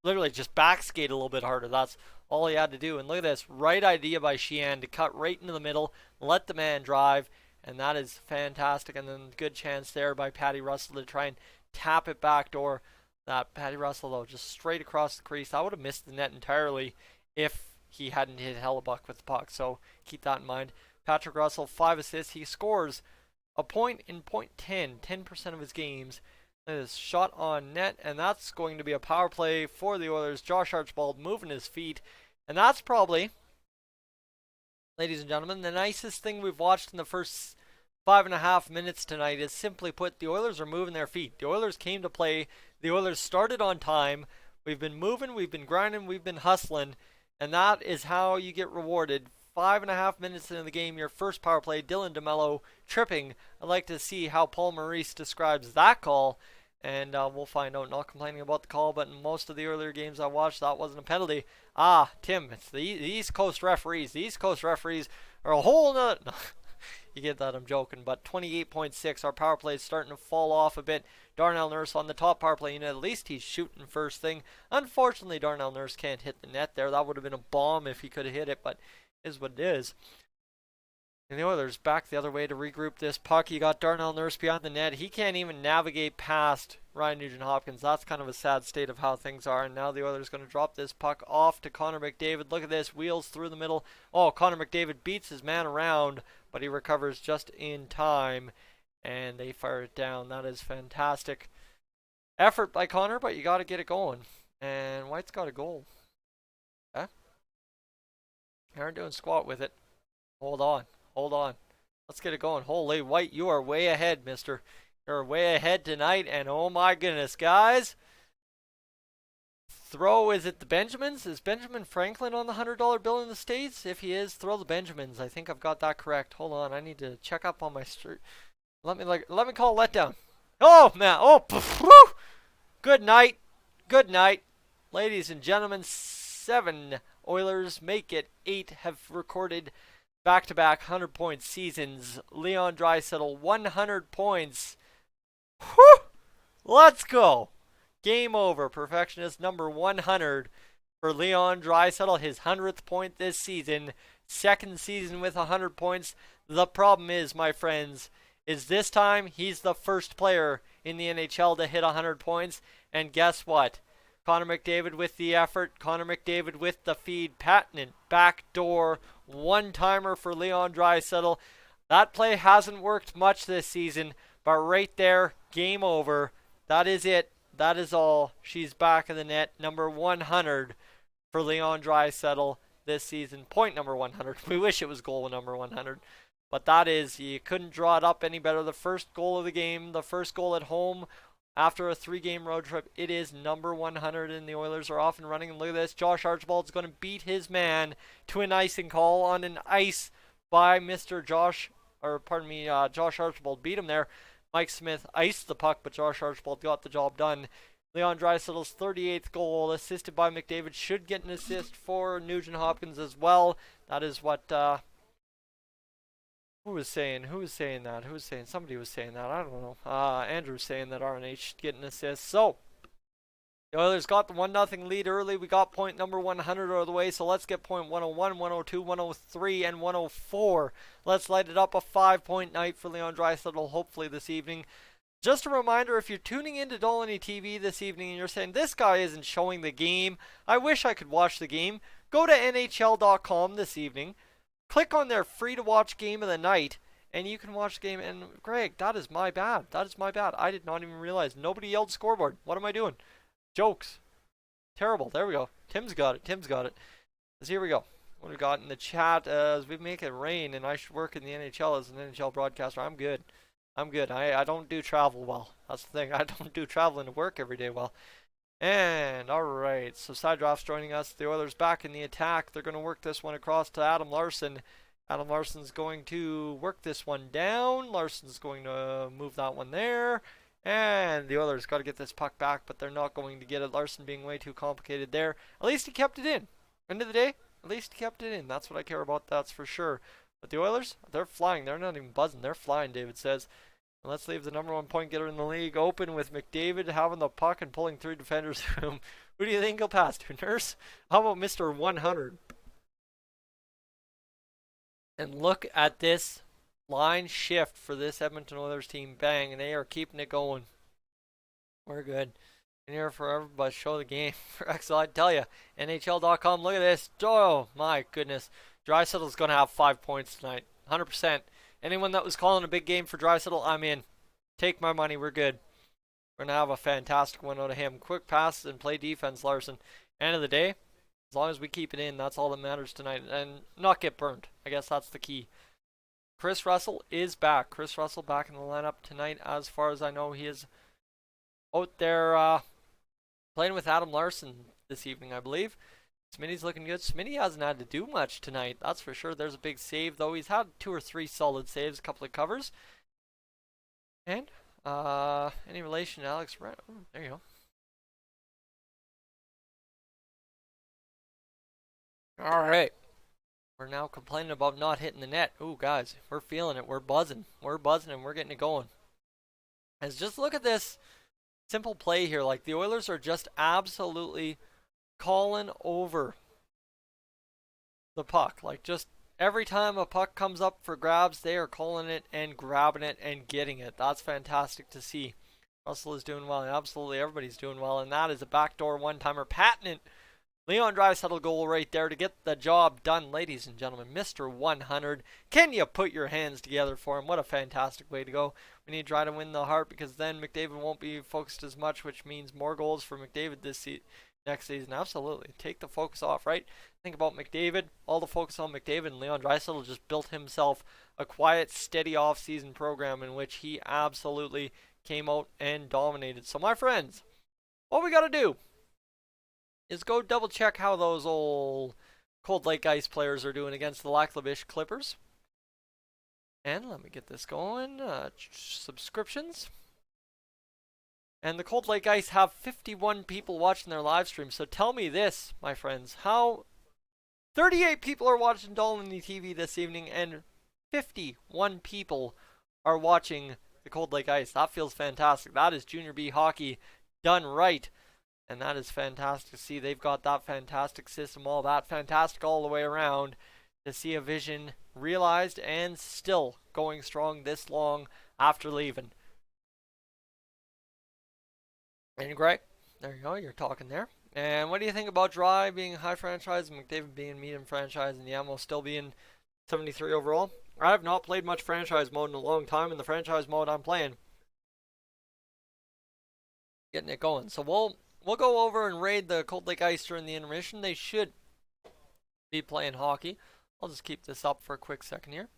Literally just back skate a little bit harder. That's all he had to do. And look at this, right idea by Sheahan to cut right into the middle, let the man drive, and that is fantastic. And then good chance there by Patty Russell to try and tap it back door. That Patty Russell though, just straight across the crease. I would have missed the net entirely if he hadn't hit Hellebuyck with the puck. So keep that in mind. Patrick Russell, 5 assists. He scores a point in point 10% of his games. That is shot on net, and that's going to be a power play for the Oilers. Josh Archibald moving his feet, and that's probably, ladies and gentlemen, the nicest thing we've watched in the first 5.5 minutes tonight is simply put, the Oilers are moving their feet. The Oilers came to play. The Oilers started on time. We've been moving, we've been grinding, we've been hustling, and that is how you get rewarded. 5.5 minutes into the game, your first power play, Dylan DeMello tripping. I'd like to see how Paul Maurice describes that call, and we'll find out. Not complaining about the call, but in most of the earlier games I watched, that wasn't a penalty. Tim, it's the East Coast referees. The East Coast referees are a whole nother... You get that, I'm joking, but 28.6, our power play is starting to fall off a bit. Darnell Nurse on the top power play unit, at least he's shooting first thing. Unfortunately, Darnell Nurse can't hit the net there. That would have been a bomb if he could have hit it, but it is what it is. And the Oilers back the other way to regroup this puck. You got Darnell Nurse behind the net. He can't even navigate past Ryan Nugent-Hopkins. That's kind of a sad state of how things are. And now the Oilers going to drop this puck off to Connor McDavid. Look at this. Wheels through the middle. Oh, Connor McDavid beats his man around, but he recovers just in time. And they fire it down. That is fantastic effort by Connor, but you got to get it going. And White's got a goal. Okay. You aren't doing squat with it. Hold on. Hold on. Let's get it going. Holy White, you are way ahead, mister. You're way ahead tonight, and oh my goodness, guys. Throw, is it the Benjamins? Is Benjamin Franklin on the $100 bill in the States? If he is, throw the Benjamins. I think I've got that correct. Hold on, I need to check up on my street. Let me call a letdown. Oh, man. Oh, whew. Good night. Good night. Ladies and gentlemen, 7 Oilers make it. 8 have recorded back-to-back 100-point seasons. Leon Draisaitl, 100 points. Whew! Let's go. Game over. Perfectionist number 100 for Leon Draisaitl. His 100th point this season. Second season with 100 points. The problem is, my friends, is this time he's the first player in the NHL to hit 100 points. And guess what? Connor McDavid with the effort. Connor McDavid with the feed. Patent backdoor one-timer for Leon Draisaitl. That play hasn't worked much this season, but right there, game over. That is it. That is all. She's back in the net. Number 100 for Leon Draisaitl this season. Point number 100. We wish it was goal number 100. But that is, you couldn't draw it up any better. The first goal of the game, the first goal at home after a 3-game road trip. It is number 100, and the Oilers are off and running. And look at this. Josh Archibald's going to beat his man to an icing call on an ice by Josh Archibald beat him there. Mike Smith iced the puck, but Josh Archibald got the job done. Leon Draisaitl's 38th goal, assisted by McDavid, should get an assist for Nugent-Hopkins as well. That is what... Who was saying that? Somebody was saying that. I don't know. Andrew was saying that RNH should get an assist. So, the Oilers got the 1-0 lead early. We got point number 100 out of the way. So let's get point 101, 102, 103, and 104. Let's light it up. A 5-point night for Leon Draisaitl, hopefully this evening. Just a reminder, if you're tuning into Dolynny TV this evening and you're saying, this guy isn't showing the game, I wish I could watch the game, go to NHL.com this evening. Click on their free-to-watch game of the night, and you can watch the game. And, Greg, that is my bad. That is my bad. I did not even realize. Nobody yelled scoreboard. What am I doing? Jokes. Terrible. There we go. Tim's got it. So here we go. What do we got in the chat? As we make it rain, and I should work in the NHL as an NHL broadcaster. I'm good. I don't do travel well. That's the thing. I don't do traveling to work every day well. And, alright, so Side Draft's joining us. The Oilers back in the attack. They're going to work this one across to Adam Larsson. Adam Larsson's going to work this one down. Larsson's going to move that one there. And the Oilers got to get this puck back, but they're not going to get it. Larsson being way too complicated there. At least he kept it in. End of the day, at least he kept it in. That's what I care about, that's for sure. But the Oilers, they're flying. They're not even buzzing. They're flying, David says. Let's leave the number 1 point getter in the league open with McDavid having the puck and pulling 3 defenders to him. Who do you think he'll pass to, Nurse? How about Mr. 100? And look at this line shift for this Edmonton Oilers team. Bang, and they are keeping it going. We're good. In here forever, but show the game for excellent. I tell you, NHL.com, look at this. Oh, my goodness. Draisaitl's going to have 5 points tonight. 100%. Anyone that was calling a big game for Draisaitl, I'm in. Take my money. We're good. We're going to have a fantastic one out of him. Quick passes and play defense, Larsson. End of the day, as long as we keep it in, that's all that matters tonight. And not get burned. I guess that's the key. Chris Russell is back. Chris Russell back in the lineup tonight. As far as I know, he is out there playing with Adam Larson this evening, I believe. Smitty's looking good. Smitty hasn't had to do much tonight, that's for sure. There's a big save, though. He's had 2 or 3 solid saves, a couple of covers. And, any relation to Alex Brett? Oh, there you go. Alright. We're now complaining about not hitting the net. Ooh, guys, we're feeling it. We're buzzing. We're buzzing and we're getting it going. As just look at this simple play here. Like, the Oilers are just absolutely calling over the puck. Like, just every time a puck comes up for grabs, they are calling it and grabbing it and getting it. That's fantastic to see. Russell is doing well. Absolutely everybody's doing well. And that is a backdoor one-timer. Patent Leon Draisaitl goal right there to get the job done, ladies and gentlemen. Mr. 100. Can you put your hands together for him? What a fantastic way to go. We need to try to win the heart because then McDavid won't be focused as much, which means more goals for McDavid next season. Absolutely. Take the focus off, right? Think about McDavid. All the focus on McDavid, and Leon Draisaitl just built himself a quiet, steady off-season program in which he absolutely came out and dominated. So, my friends, what we got to do is go double check how those old Cold Lake Ice players are doing against the Laklabish Clippers. And let me get this going. Subscriptions. And the Cold Lake Ice have 51 people watching their live stream. So tell me this, my friends. How 38 people are watching Dolynny TV this evening and 51 people are watching the Cold Lake Ice. That feels fantastic. That is Junior B hockey done right. And that is fantastic to see. They've got that fantastic system, all that fantastic all the way around to see a vision realized and still going strong this long after leaving. And Greg, there you go, you're talking there. And what do you think about Dry being high franchise and McDavid being medium franchise and Yamo still being 73 overall? I have not played much franchise mode in a long time, and the franchise mode I'm playing, getting it going. So we'll go over and raid the Cold Lake Ice during the intermission. They should be playing hockey. I'll just keep this up for a quick second here.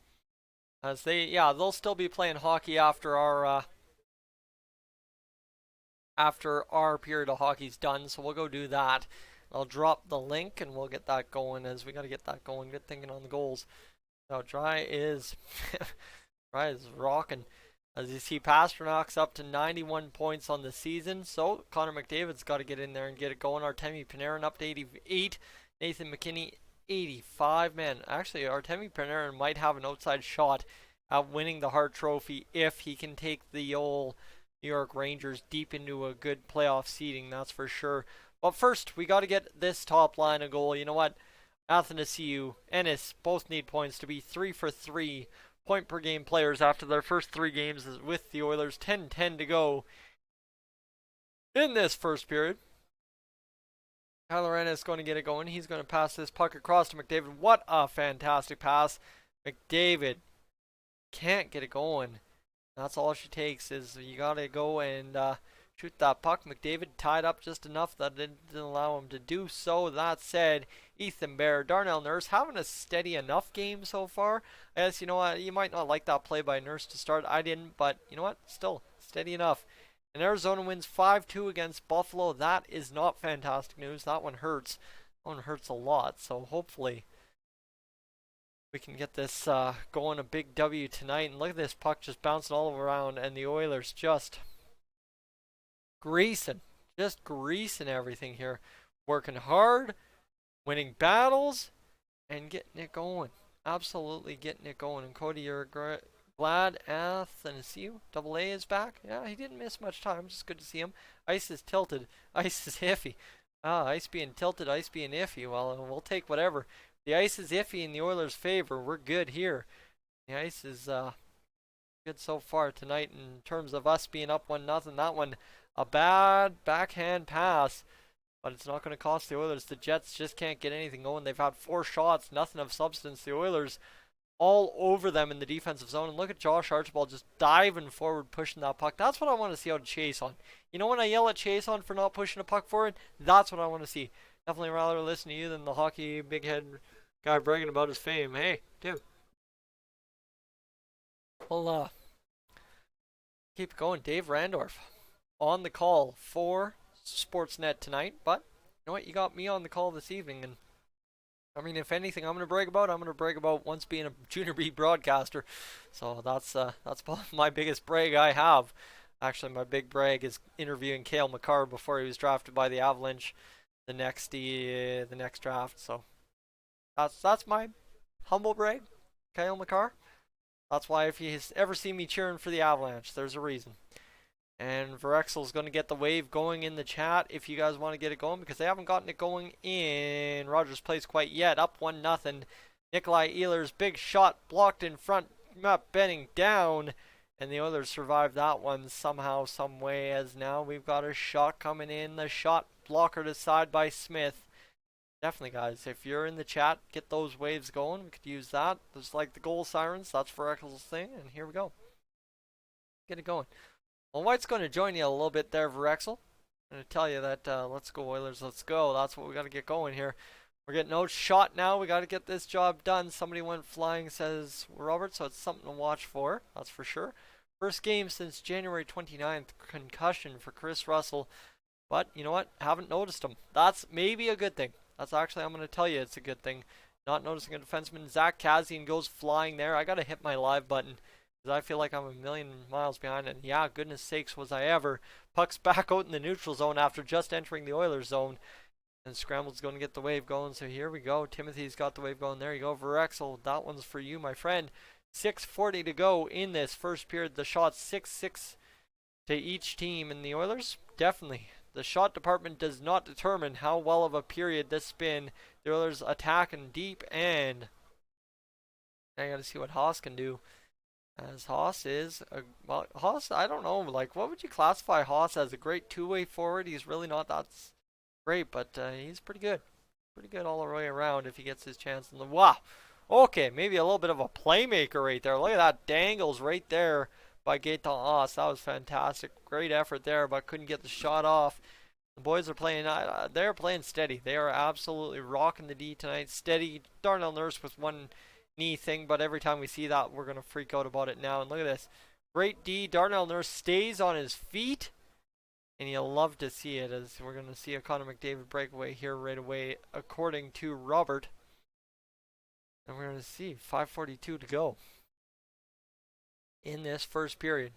As they'll still be playing hockey after our period of hockey's done. So we'll go do that. I'll drop the link and we'll get that going, as we got to get that going. Good thinking on the goals. So Dry is rocking. As you see, Pasternak's up to 91 points on the season. So Connor McDavid's got to get in there and get it going. Artemi Panarin up to 88. Nathan McKinney 85. Man, actually, Artemi Panarin might have an outside shot at winning the Hart Trophy if he can take the old New York Rangers deep into a good playoff seeding. That's for sure. But first, we got to get this top line a goal. You know what? Athanasiou, Ennis both need points to be 3 for 3 point per game players after their first 3 games with the Oilers. 10-10 to go in this first period. Tyler Ennis going to get it going. He's going to pass this puck across to McDavid. What a fantastic pass. McDavid can't get it going. That's all she takes, is you got to go and shoot that puck. McDavid tied up just enough that it didn't allow him to do so. That said, Ethan Bear, Darnell Nurse having a steady enough game so far. I guess, you know what, you might not like that play by Nurse to start. I didn't, but you know what, still steady enough. And Arizona wins 5-2 against Buffalo. That is not fantastic news. That one hurts. That one hurts a lot. So hopefully we can get this going, a big W tonight. And look at this puck just bouncing all around, and the Oilers just greasing everything here. Working hard, winning battles, and getting it going. Absolutely getting it going. And Cody, you're glad Athanasiou AA is back? Yeah, he didn't miss much time. Just good to see him. Ice is tilted. Ice is iffy. Ice being tilted, ice being iffy. Well, we'll take whatever. The ice is iffy in the Oilers' favor. We're good here. The ice is good so far tonight in terms of us being up 1-0. That one, a bad backhand pass, but it's not going to cost the Oilers. The Jets just can't get anything going. They've had 4 shots, nothing of substance. The Oilers all over them in the defensive zone. And look at Josh Archibald just diving forward, pushing that puck. That's what I want to see out of Chase on. You know when I yell at Chase on for not pushing a puck forward? That's what I want to see. Definitely rather listen to you than the hockey big head guy bragging about his fame. Hey, dude. Well, keep it going. Dave Randorf on the call for Sportsnet tonight. But you know what? You got me on the call this evening, and I mean, if anything, I'm going to brag about once being a junior B broadcaster. So that's my biggest brag I have. Actually, my big brag is interviewing Cale Makar before he was drafted by the Avalanche the next draft. So that's my humble brag, Cale Makar. That's why if you ever see me cheering for the Avalanche, there's a reason. And Verexel's going to get the wave going in the chat if you guys want to get it going, because they haven't gotten it going in Rogers Place quite yet. Up 1-0. Nikolai Ehlers, big shot blocked in front. Matt Benning down. And the Oilers survived that one somehow, some way, as now we've got a shot coming in. The shot blocker to side by Smith. Definitely, guys, if you're in the chat, get those waves going. We could use that. Just like the goal sirens. That's Verexel's thing. And here we go. Get it going. Well, White's going to join you a little bit there, Verexel. I'm going to tell you that let's go Oilers, let's go. That's what we got to get going here. We're getting no shot now. We got to get this job done. Somebody went flying, says Robert, so it's something to watch for. That's for sure. First game since January 29th. Concussion for Chris Russell. But you know what? Haven't noticed him. That's maybe a good thing. That's actually, I'm going to tell you it's a good thing. Not noticing a defenseman. Zach Kassian goes flying there. I got to hit my live button, because I feel like I'm a million miles behind. And yeah, goodness sakes was I ever. Puck's back out in the neutral zone after just entering the Oilers zone. And Scramble's going to get the wave going. So here we go. Timothy's got the wave going. There you go. Verexel, that one's for you, my friend. 6:40 to go in this first period. The shots 6-6 to each team. And the Oilers, definitely. The shot department does not determine how well of a period this has been. The Oilers attacking deep, and I got to see what Haas can do. As Haas is, well, Haas, I don't know, like, what would you classify Haas as? A great two-way forward? He's really not that great, but he's pretty good. Pretty good all the way around if he gets his chance. Wow. Okay, maybe a little bit of a playmaker right there. Look at that dangles right there by Gaetan Haas. That was fantastic. Great effort there, but couldn't get the shot off. The boys are playing, they're playing steady. They are absolutely rocking the D tonight. Steady. Darnell Nurse with one knee thing, but every time we see that, we're going to freak out about it now. And look at this. Great D. Darnell Nurse stays on his feet, and you'll love to see it, as we're going to see a Connor McDavid breakaway here right away, according to Robert. And we're going to see 5:42 to go in this first period.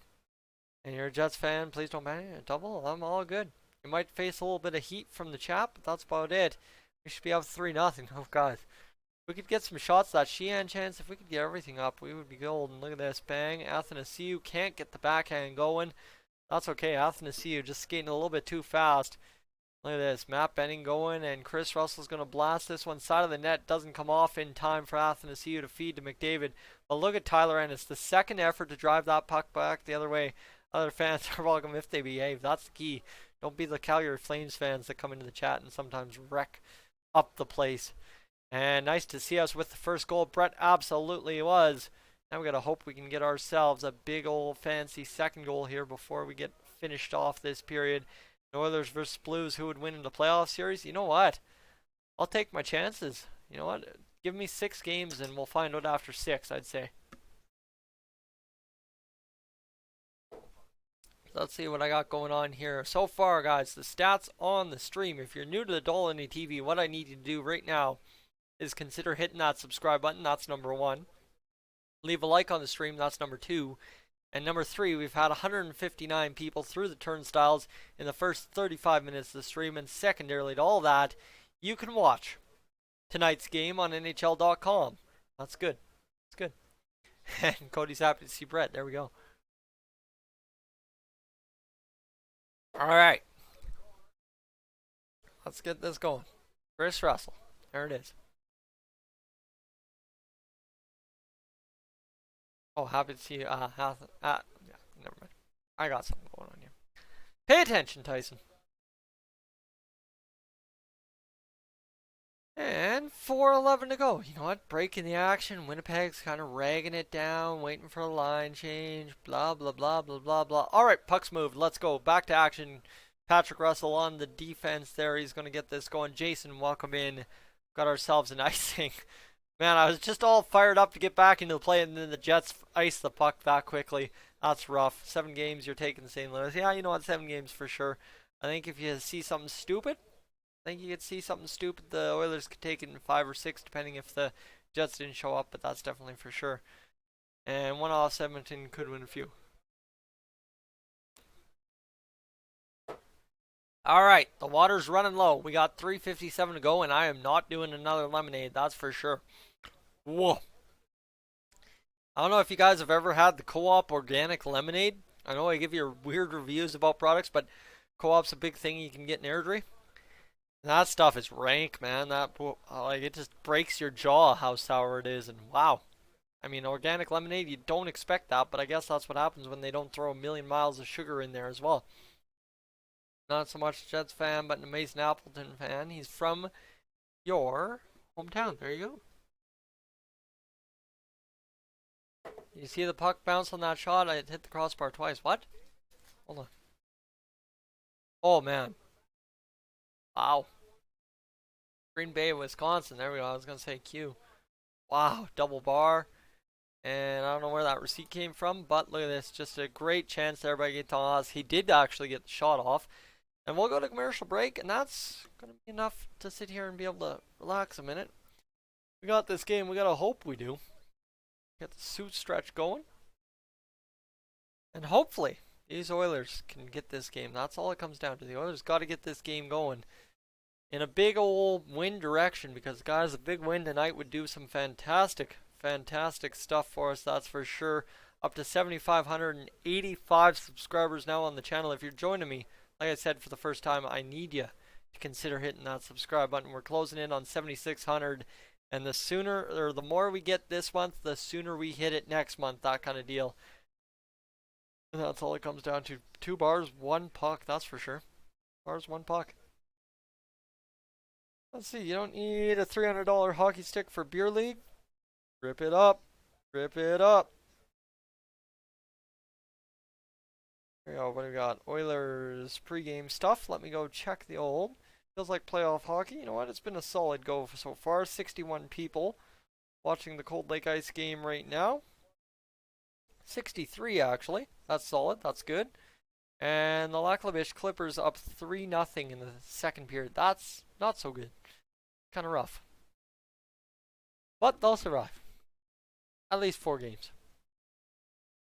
And you're a Jets fan, please don't ban it. Double, I'm all good. You might face a little bit of heat from the chat, but that's about it. We should be up 3-0. Oh, God. We could get some shots. That Sheehan chance, if we could get everything up, we would be golden. Look at this. Bang. Athanasiou can't get the backhand going. That's okay. Athanasiou just skating a little bit too fast. Look at this. Matt Benning going, and Chris Russell's going to blast this one. Side of the net doesn't come off in time for Athanasiou to feed to McDavid. But look at Tyler Ennis. The second effort to drive that puck back the other way. Other fans are welcome if they behave. That's the key. Don't be the Calgary Flames fans that come into the chat and sometimes wreck up the place. And nice to see us with the first goal. Brett absolutely was. Now we got to hope we can get ourselves a big old fancy second goal here before we get finished off this period. Oilers versus Blues, who would win in the playoff series? You know what? I'll take my chances. You know what? Give me 6 games and we'll find out after 6, I'd say. Let's see what I got going on here. So far, guys, the stats on the stream. If you're new to the Dolynny TV, what I need you to do right now is consider hitting that subscribe button. That's number 1. Leave a like on the stream. That's number 2. And number 3, we've had 159 people through the turnstiles in the first 35 minutes of the stream. And secondarily to all that, you can watch tonight's game on NHL.com. That's good. That's good. And Cody's happy to see Brett. There we go. All right. Let's get this going. Chris Russell. There it is. Oh, happy to see you. Yeah, never mind. I got something going on here. Pay attention, Tyson. And 4:11 to go. You know what? Breaking the action. Winnipeg's kind of ragging it down, waiting for a line change. Blah, blah, blah, blah, blah, blah. All right, puck's moved. Let's go. Back to action. Patrick Russell on the defense there. He's going to get this going. Jason, welcome in. Got ourselves an icing. Man, I was just all fired up to get back into the play, and then the Jets iced the puck that quickly. That's rough. 7 games, you're taking St. Louis. Yeah, you know what? 7 games for sure. I think if you see something stupid, I think you could see something stupid. The Oilers could take it in 5 or 6, depending if the Jets didn't show up, but that's definitely for sure. And one off Edmonton could win a few. All right, the water's running low. We got 3:57 to go, and I am not doing another lemonade. That's for sure. Whoa. I don't know if you guys have ever had the Co-op organic lemonade. I know I give you weird reviews about products, but Co-op's a big thing you can get in Airdrie. That stuff is rank, man. That like it just breaks your jaw how sour it is, and wow. I mean, organic lemonade, you don't expect that, but I guess that's what happens when they don't throw a million miles of sugar in there as well. Not so much a Jets fan, but an amazing Appleton fan. He's from your hometown. There you go. You see the puck bounce on that shot? I hit the crossbar twice. What? Hold on. Oh, man. Wow. Green Bay, Wisconsin. There we go. I was going to say Q. Wow. Double bar. And I don't know where that receipt came from, but look at this. Just a great chance there by Gaetan. He did actually get the shot off. And we'll go to commercial break, and that's going to be enough to sit here and be able to relax a minute. We got this game. We got to hope we do. Get the suit stretch going. And hopefully, these Oilers can get this game. That's all it comes down to. The Oilers got to get this game going in a big old win direction, because, guys, a big win tonight would do some fantastic stuff for us, that's for sure. Up to 7,585 subscribers now on the channel. If you're joining me, like I said, for the first time, I need you to consider hitting that subscribe button. We're closing in on 7,600, and the sooner, or the more we get this month, the sooner we hit it next month, that kind of deal. And that's all it comes down to. 2 bars, 1 puck, that's for sure. Bars, 1 puck. Let's see, you don't need a $300 hockey stick for Beer League. Rip it up. Rip it up. There we go. What do we got? Oilers pregame stuff. Let me go check the old. Feels like playoff hockey. You know what? It's been a solid go so far. 61 people watching the Cold Lake Ice game right now. 63 actually. That's solid. That's good. And the Laklabish Clippers up 3-0 in the second period. That's not so good. Kind of rough. But they'll survive. At least 4 games.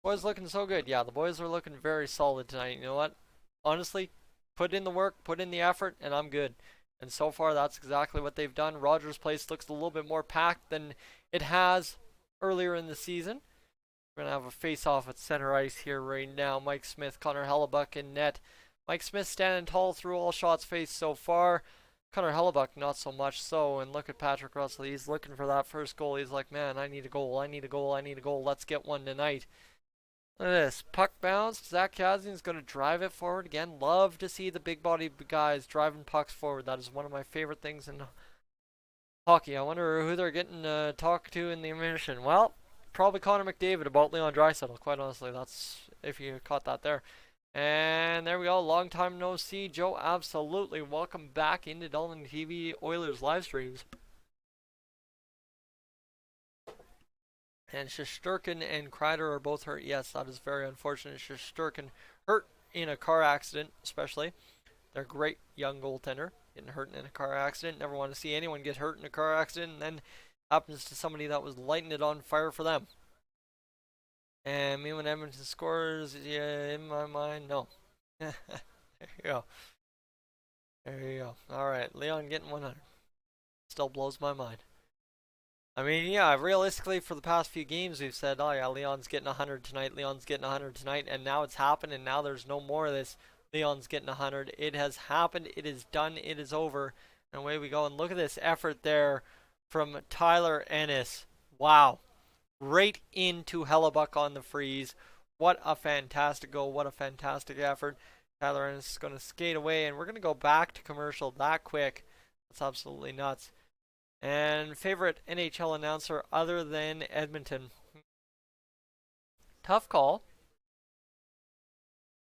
Boys looking so good. Yeah, the boys are looking very solid tonight. You know what? Honestly, put in the work, put in the effort, and I'm good. And so far, that's exactly what they've done. Rogers Place looks a little bit more packed than it has earlier in the season. We're going to have a face-off at center ice here right now. Mike Smith, Connor Hellebuck in net. Mike Smith standing tall through all shots faced so far. Connor Hellebuck, not so much so. And look at Patrick Russell. He's looking for that first goal. He's like, man, I need a goal. I need a goal. I need a goal. Let's get one tonight. Look at this. Puck bounced. Zach Kassian's going to drive it forward again. Love to see the big body guys driving pucks forward. That is one of my favorite things in hockey. I wonder who they're getting to talk to in the intermission. Well, probably Connor McDavid about Leon Draisaitl. Quite honestly, that's if you caught that there. And there we go. Long time no see, Joe. Absolutely. Welcome back into Dolynny TV Oilers live streams. And Shesterkin and Kreider are both hurt. Yes, that is very unfortunate. Shesterkin hurt in a car accident, especially. They're a great young goaltender. Getting hurt in a car accident. Never want to see anyone get hurt in a car accident, and then happens to somebody that was lighting it on fire for them. And me when Edmonton scores, yeah, in my mind, no. There you go. There you go. Alright, Leon getting 100. Still blows my mind. I mean, yeah, realistically, for the past few games, we've said, oh yeah, Leon's getting 100 tonight, Leon's getting 100 tonight, and now it's happened, and now there's no more of this. Leon's getting 100. It has happened. It is done. It is over. And away we go. And look at this effort there from Tyler Ennis. Wow. Right into Hellebuck on the freeze. What a fantastic goal. What a fantastic effort. Tyler Ennis is going to skate away, and we're going to go back to commercial that quick. That's absolutely nuts. And favorite NHL announcer other than Edmonton? Tough call.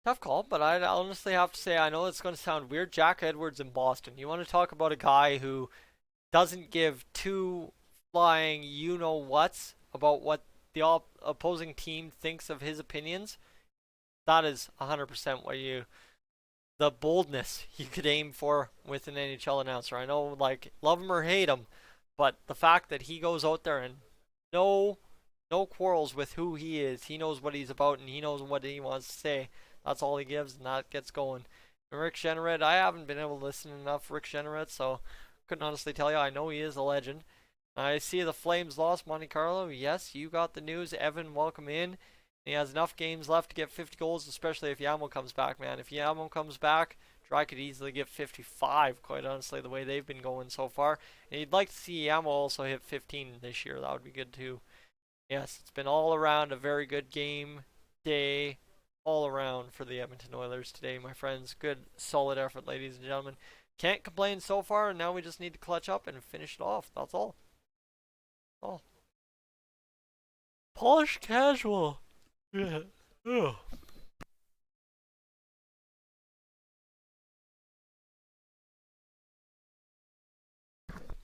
Tough call, but I honestly have to say, I know it's going to sound weird. Jack Edwards in Boston. You want to talk about a guy who doesn't give two flying you-know-whats about what the opposing team thinks of his opinions, that is 100% what the boldness you could aim for with an NHL announcer. I know, like, love him or hate him, but the fact that he goes out there and no quarrels with who he is. He knows what he's about and he knows what he wants to say. That's all he gives, and that gets going. And Rick Jeanneret, I haven't been able to listen enough Rick Jeanneret, so couldn't honestly tell you. I know he is a legend. I see the Flames lost Monte Carlo. Yes, you got the news. Evan, welcome in. He has enough games left to get 50 goals, especially if Yamo comes back, man. If Yamo comes back, Dry could easily get 55, quite honestly, the way they've been going so far. And you'd like to see Yamo also hit 15 this year. That would be good, too. Yes, it's been all around a very good game day all around for the Edmonton Oilers today, my friends. Good, solid effort, ladies and gentlemen. Can't complain so far, and now we just need to clutch up and finish it off. That's all. Oh. Polished casual. Yeah. Ugh.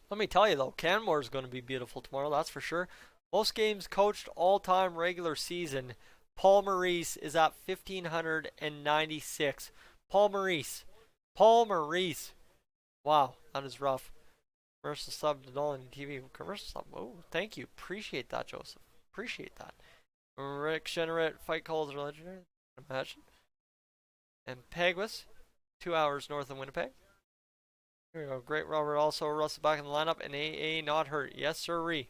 Let me tell you though, Canmore is going to be beautiful tomorrow, that's for sure. Most games coached all-time regular season. Paul Maurice is at 1,596. Paul Maurice. Paul Maurice. Wow, that is rough. Commercial sub to Dolynny TV. Commercial sub. Oh, thank you. Appreciate that, Joseph. Appreciate that. Rick Jeanneret, fight calls are legendary. Imagine. And Peguis, 2 hours north of Winnipeg. Here we go. Great Robert also. Russell back in the lineup. And AA not hurt. Yes, sirree.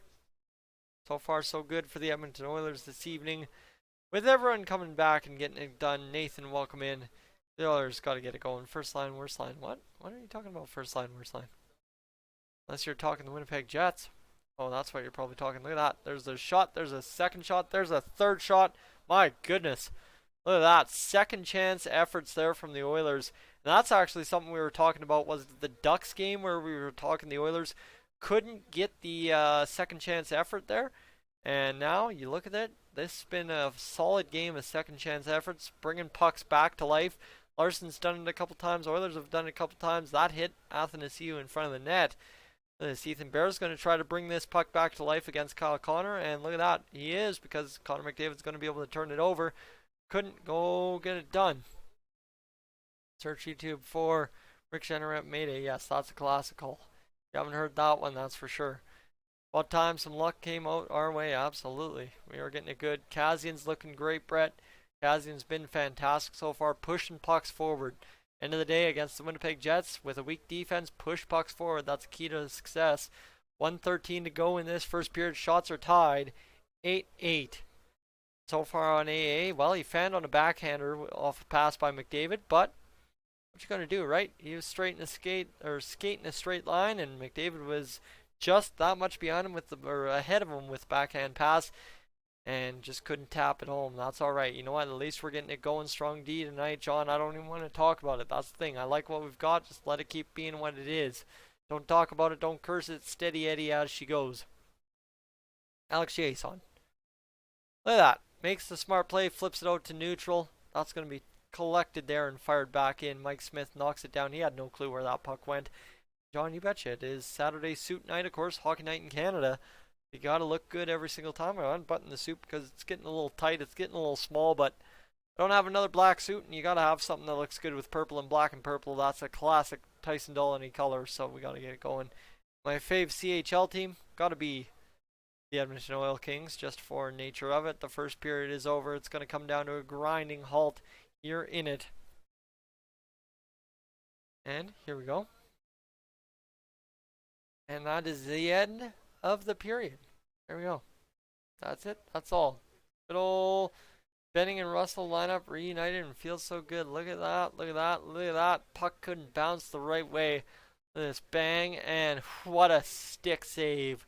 So far, so good for the Edmonton Oilers this evening. With everyone coming back and getting it done, Nathan, welcome in. The Oilers got to get it going. First line, worst line. What? What are you talking about? First line, worst line. Unless you're talking the Winnipeg Jets. Oh, that's what you're probably talking. Look at that. There's a shot. There's a second shot. There's a third shot. My goodness. Look at that. Second chance efforts there from the Oilers. And that's actually something we were talking about. Was the Ducks game where we were talking the Oilers couldn't get the second chance effort there. And now you look at it. This has been a solid game of second chance efforts. Bringing pucks back to life. Larson's done it a couple times. Oilers have done it a couple times. That hit Athanasiou in front of the net. This Ethan Bear's going to try to bring this puck back to life against Kyle Connor, and look at that. He is, because Connor McDavid's going to be able to turn it over. Couldn't go get it done. Search YouTube for Rick Jeanneret Mayday. Yes, that's a classical. You haven't heard that one, that's for sure. What time some luck came out our way? Absolutely. We are getting it good. Kazian's looking great, Brett. Kazian's been fantastic so far, pushing pucks forward. End of the day against the Winnipeg Jets with a weak defense, push pucks forward. That's key to success. 1:13 to go in this first period. Shots are tied. 8-8. So far on AA. Well, he fanned on a backhander off a pass by McDavid, but what you gonna do, right? He was skating a straight line, and McDavid was just that much behind him ahead of him with backhand pass. And just couldn't tap it home. That's alright. You know what? At least we're getting it going strong D tonight, John. I don't even want to talk about it. That's the thing. I like what we've got. Just let it keep being what it is. Don't talk about it. Don't curse it. Steady Eddie as she goes. Alex Jason. Look at that. Makes the smart play. Flips it out to neutral. That's going to be collected there and fired back in. Mike Smith knocks it down. He had no clue where that puck went. John, you betcha. It is Saturday suit night, of course. Hockey night in Canada. You gotta look good every single time. I unbutton the suit because it's getting a little tight. It's getting a little small, but I don't have another black suit, and you gotta have something that looks good with purple and black and purple. That's a classic Tyson Dolynny color, so we gotta get it going. My fave CHL team gotta be the Edmonton Oil Kings, just for nature of it. The first period is over. It's gonna come down to a grinding halt here in it. And here we go. And that is the end of the period. There we go. That's it. That's all. Good old Benning and Russell lineup reunited and feels so good. Look at that. Look at that. Look at that. Puck couldn't bounce the right way. Look at this bang, and what a stick save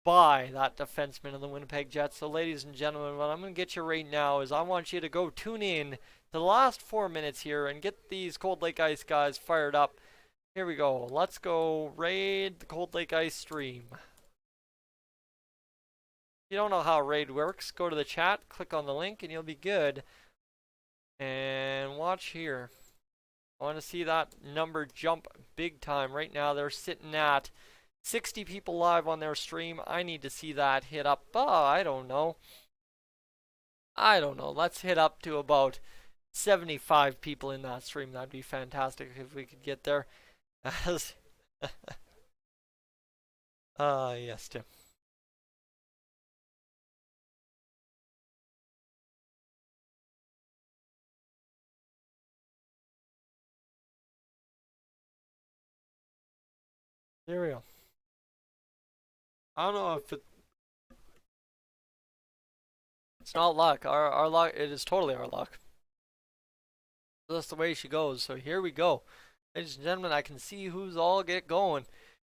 by that defenseman of the Winnipeg Jets. So ladies and gentlemen, what I'm going to get you right now is I want you to go tune in to the last 4 minutes here and get these Cold Lake Ice guys fired up. Here we go. Let's go raid the Cold Lake Ice stream. If you don't know how raid works, go to the chat, click on the link, and you'll be good. And watch here. I want to see that number jump big time. Right now they're sitting at 60 people live on their stream. I need to see that hit up. I don't know. Let's hit up to about 75 people in that stream. That'd be fantastic if we could get there. As yes, Tim. There we go. I don't know if it's not luck. Our luck. It is totally our luck. That's the way she goes. So here we go. Ladies and gentlemen, I can see who's all get going.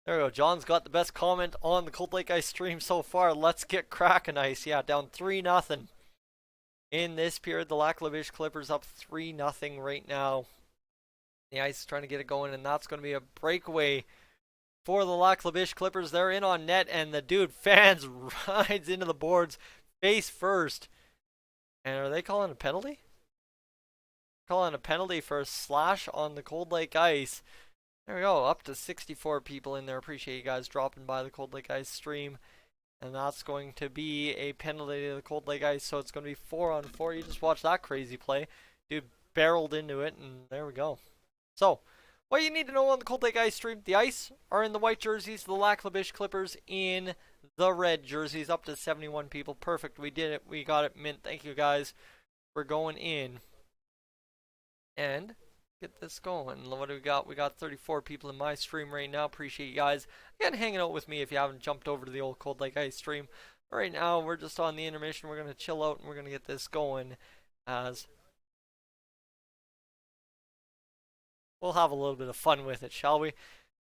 There we go. John's got the best comment on the Cold Lake Ice stream so far. Let's get cracking, Ice. Yeah, down 3-0. In this period, the Lac-La-Biche Clippers up 3-0 right now. The Ice is trying to get it going, and that's going to be a breakaway for the Lac-La-Biche Clippers. They're in on net, and the dude fans rides into the boards face first. And are they calling a penalty? Calling a penalty for a slash on the Cold Lake Ice. There we go, up to 64 people in there. Appreciate you guys dropping by the Cold Lake Ice stream. And that's going to be a penalty to the Cold Lake Ice, so it's going to be 4-on-4. You just watch that crazy play. Dude barreled into it, and there we go. So, what you need to know on the Cold Lake Ice stream, the Ice are in the white jerseys, the Lac-La-Biche Clippers in the red jerseys, up to 71 people. Perfect, we did it, we got it, mint. Thank you guys for going in. And get this going. What do we got? We got 34 people in my stream right now. Appreciate you guys again hanging out with me if you haven't jumped over to the old Cold Lake Ice stream. Right now, we're just on the intermission. We're going to chill out and we're going to get this going as we'll have a little bit of fun with it, shall we?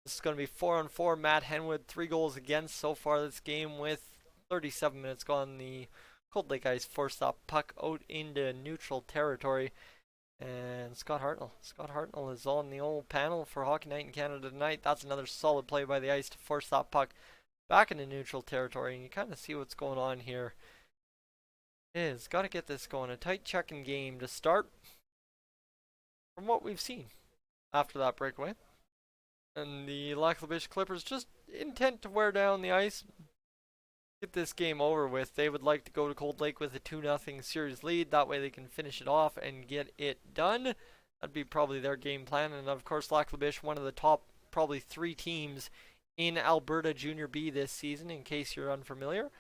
This is going to be 4-on-4. Matt Henwood, 3 goals against so far this game with 37 minutes gone. The Cold Lake Ice forced that puck out into neutral territory. And Scott Hartnell is on the old panel for Hockey Night in Canada tonight. That's another solid play by the Ice to force that puck back into neutral territory. And you kind of see what's going on here. Got to get this going. A tight checking game to start from what we've seen after that breakaway. And the Lac-La-Biche Clippers just intent to wear down the Ice. Get this game over with. They would like to go to Cold Lake with a 2-0 series lead. That way they can finish it off and get it done. That'd be probably their game plan. And of course, Lac-La-Biche, one of the top probably 3 teams in Alberta Junior B this season, in case you're unfamiliar.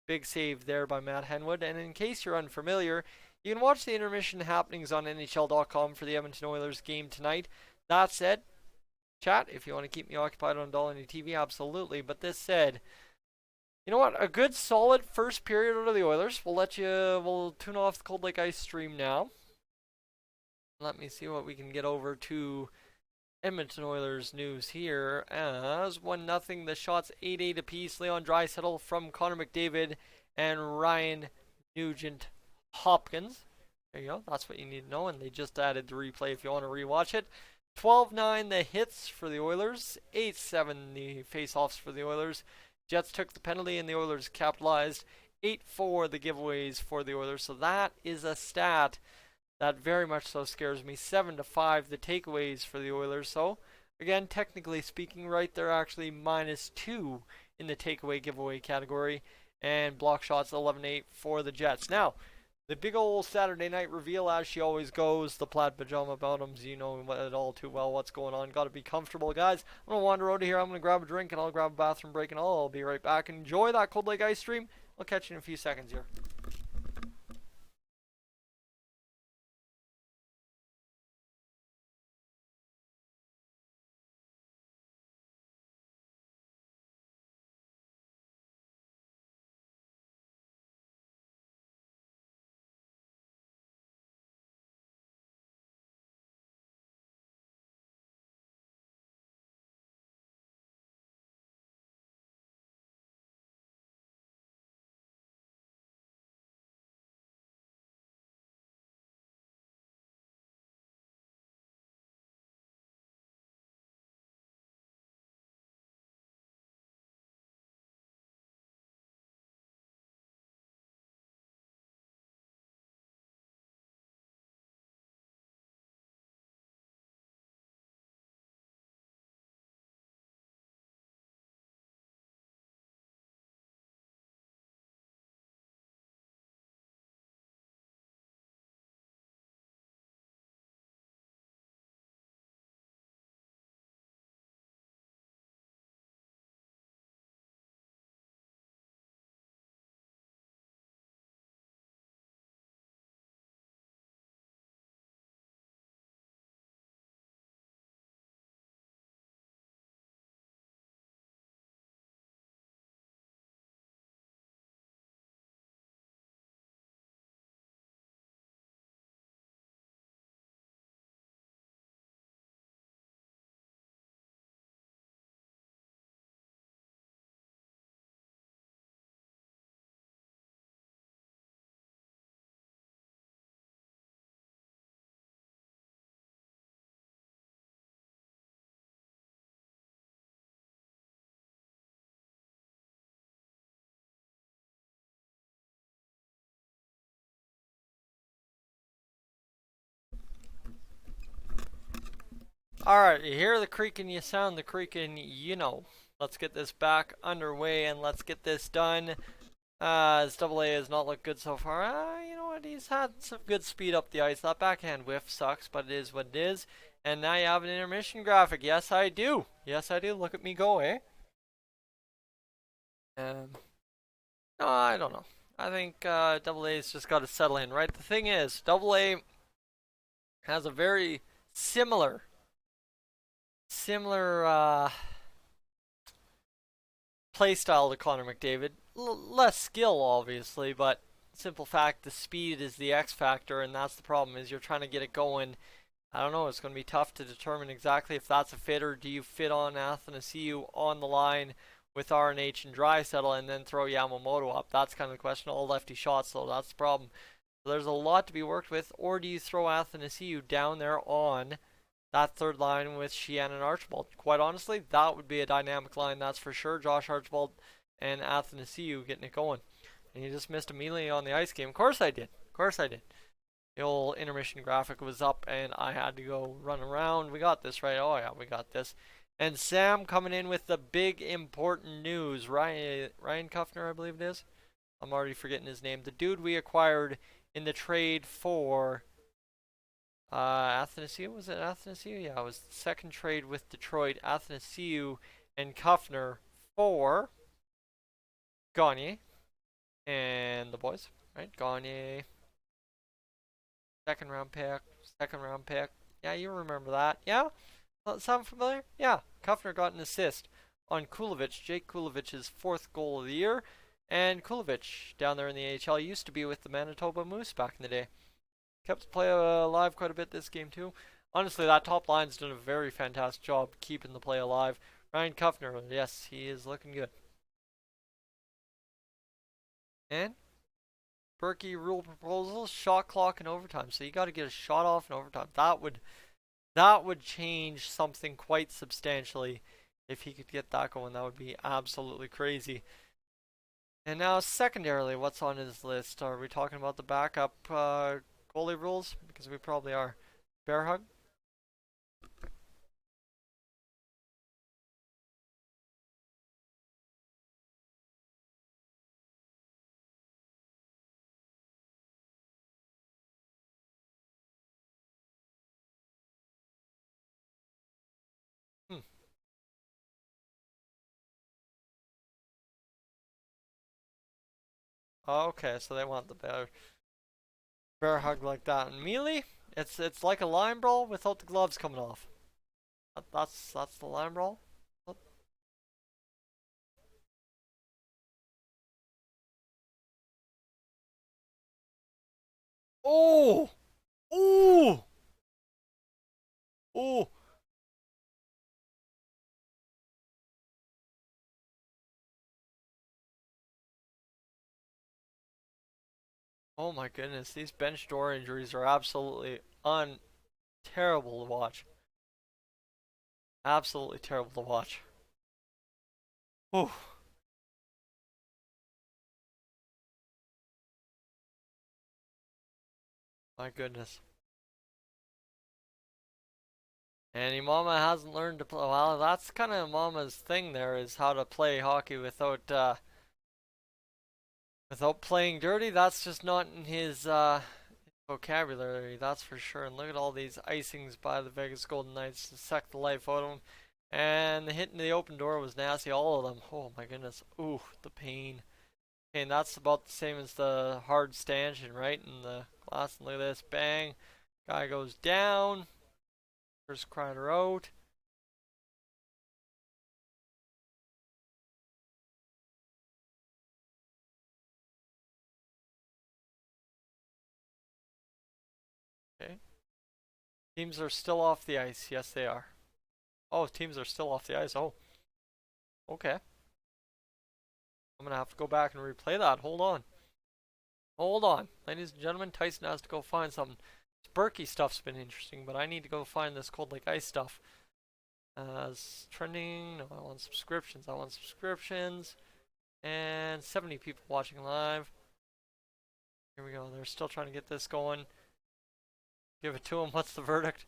Big save there by Matt Henwood. And in case you're unfamiliar, you can watch the intermission happenings on NHL.com for the Edmonton Oilers game tonight. That said, chat, if you want to keep me occupied on Dolynny TV, absolutely. But this said, you know what? A good solid first period out of the Oilers. We'll tune off the Cold Lake Ice stream now. Let me see what we can get over to Edmonton Oilers news here. As 1-0, the shots 8-8 apiece. Leon Draisaitl from Connor McDavid and Ryan Nugent Hopkins. There you go. That's what you need to know. And they just added the replay if you want to rewatch it. 12-9 the hits for the Oilers. 8-7 the face-offs for the Oilers. Jets took the penalty and the Oilers capitalized. 8-4 the giveaways for the Oilers. So that is a stat that very much so scares me. 7-5 the takeaways for the Oilers. So again, technically speaking, right, they're actually -2 in the takeaway giveaway category. And block shots 11-8 for the Jets. Now, the big old Saturday night reveal, as she always goes, the plaid pajama bottoms, you know it all too well what's going on. Got to be comfortable, guys. I'm going to wander out of here. I'm going to grab a drink, and I'll grab a bathroom break, and I'll be right back. Enjoy that Cold Lake Ice stream. I'll catch you in a few seconds here. Alright, you hear the creaking, you sound the creaking, you know. Let's get this back underway and let's get this done. As Double A has not looked good so far. You know what? He's had some good speed up the ice. That backhand whiff sucks, but it is what it is. And now you have an intermission graphic. Yes, I do. Yes, I do. Look at me go, eh? No, I don't know. I think Double A's just got to settle in, right? The thing is, Double A has a very similar play style to Connor McDavid. Less skill, obviously, but simple fact, the speed is the X factor, and that's the problem. Is you're trying to get it going. I don't know. It's going to be tough to determine exactly if that's a fit, or do you fit on Athanasiou on the line with RNH and Draisaitl and then throw Yamamoto up? That's kind of the question. All lefty shots, though. That's the problem. So there's a lot to be worked with. Or do you throw Athanasiou down there on that third line with Sheehan and Archibald? Quite honestly, that would be a dynamic line, that's for sure. Josh Archibald and Athanasiou getting it going. And you just missed immediately on the ice game. Of course I did. Of course I did. The old intermission graphic was up and I had to go run around. We got this, right? Oh yeah, we got this. And Sam coming in with the big important news. Ryan Kuffner, I believe it is. I'm already forgetting his name. The dude we acquired in the trade for Athanasiou, was it Athanasiou? Yeah, it was the second trade with Detroit. Athanasiou and Kuffner for Gagne and the boys, right? Gagne, second round pick. Yeah, you remember that. Yeah? Sound familiar? Yeah. Kuffner got an assist on Kulovich, Jake Kulovich's fourth goal of the year. And Kulovich, down there in the AHL, used to be with the Manitoba Moose back in the day. Kept the play alive quite a bit this game too. Honestly, that top line's done a very fantastic job keeping the play alive. Ryan Kuffner, yes, he is looking good. And Berkey rule proposal, shot clock in overtime. So you got to get a shot off in overtime. That would change something quite substantially if he could get that going. That would be absolutely crazy. And now, secondarily, what's on his list? Are we talking about the backup goalie rules? Because we probably are. Bear hug? Hmm. Oh, okay, so they want the bear hug like that. And melee? It's like a line brawl without the gloves coming off. That's the line brawl. Oh! Oh! Oh! Oh my goodness, these bench door injuries are absolutely terrible to watch. Absolutely terrible to watch. Oh my goodness. And Mama hasn't learned to play. Well, that's kind of Mama's thing. There is how to play hockey without playing dirty. That's just not in his vocabulary. That's for sure. And look at all these icings by the Vegas Golden Knights to suck the life out of him. And the hit in the open door was nasty. All of them. Oh my goodness. Ooh, the pain. Okay, and that's about the same as the hard stanchion, right? In the glass. And look at this. Bang. Guy goes down. First Kreider out. Okay. Teams are still off the ice. Yes, they are. Oh, teams are still off the ice. Oh, okay. I'm going to have to go back and replay that. Hold on. Hold on. Ladies and gentlemen, Tyson has to go find something. This Berkey stuff's been interesting, but I need to go find this Cold Lake Ice stuff. It's trending. No, I want subscriptions. I want subscriptions. And 70 people watching live. Here we go. They're still trying to get this going. Give it to them. What's the verdict?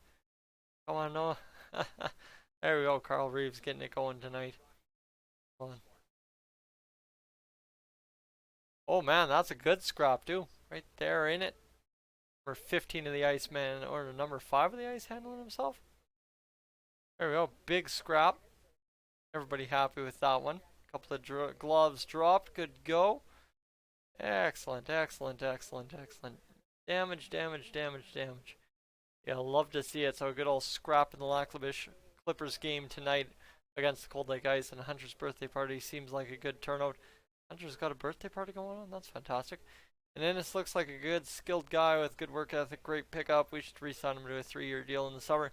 Come on, Noah. There we go. Carl Reeves getting it going tonight. Hold on. Oh man, that's a good scrap too. Right there in it. Number 15 of the Iceman, or number 5 of the Ice handling himself. There we go. Big scrap. Everybody happy with that one. Couple of gloves dropped. Good go. Excellent, excellent, excellent, excellent. Damage, damage, damage, damage. Yeah, love to see it. So a good old scrap in the Laklabish Clippers game tonight against the Cold Lake Ice, and Hunter's birthday party seems like a good turnout. Hunter's got a birthday party going on? That's fantastic. And Ennis looks like a good, skilled guy with good work ethic, great pickup. We should re-sign him to a 3-year deal in the summer.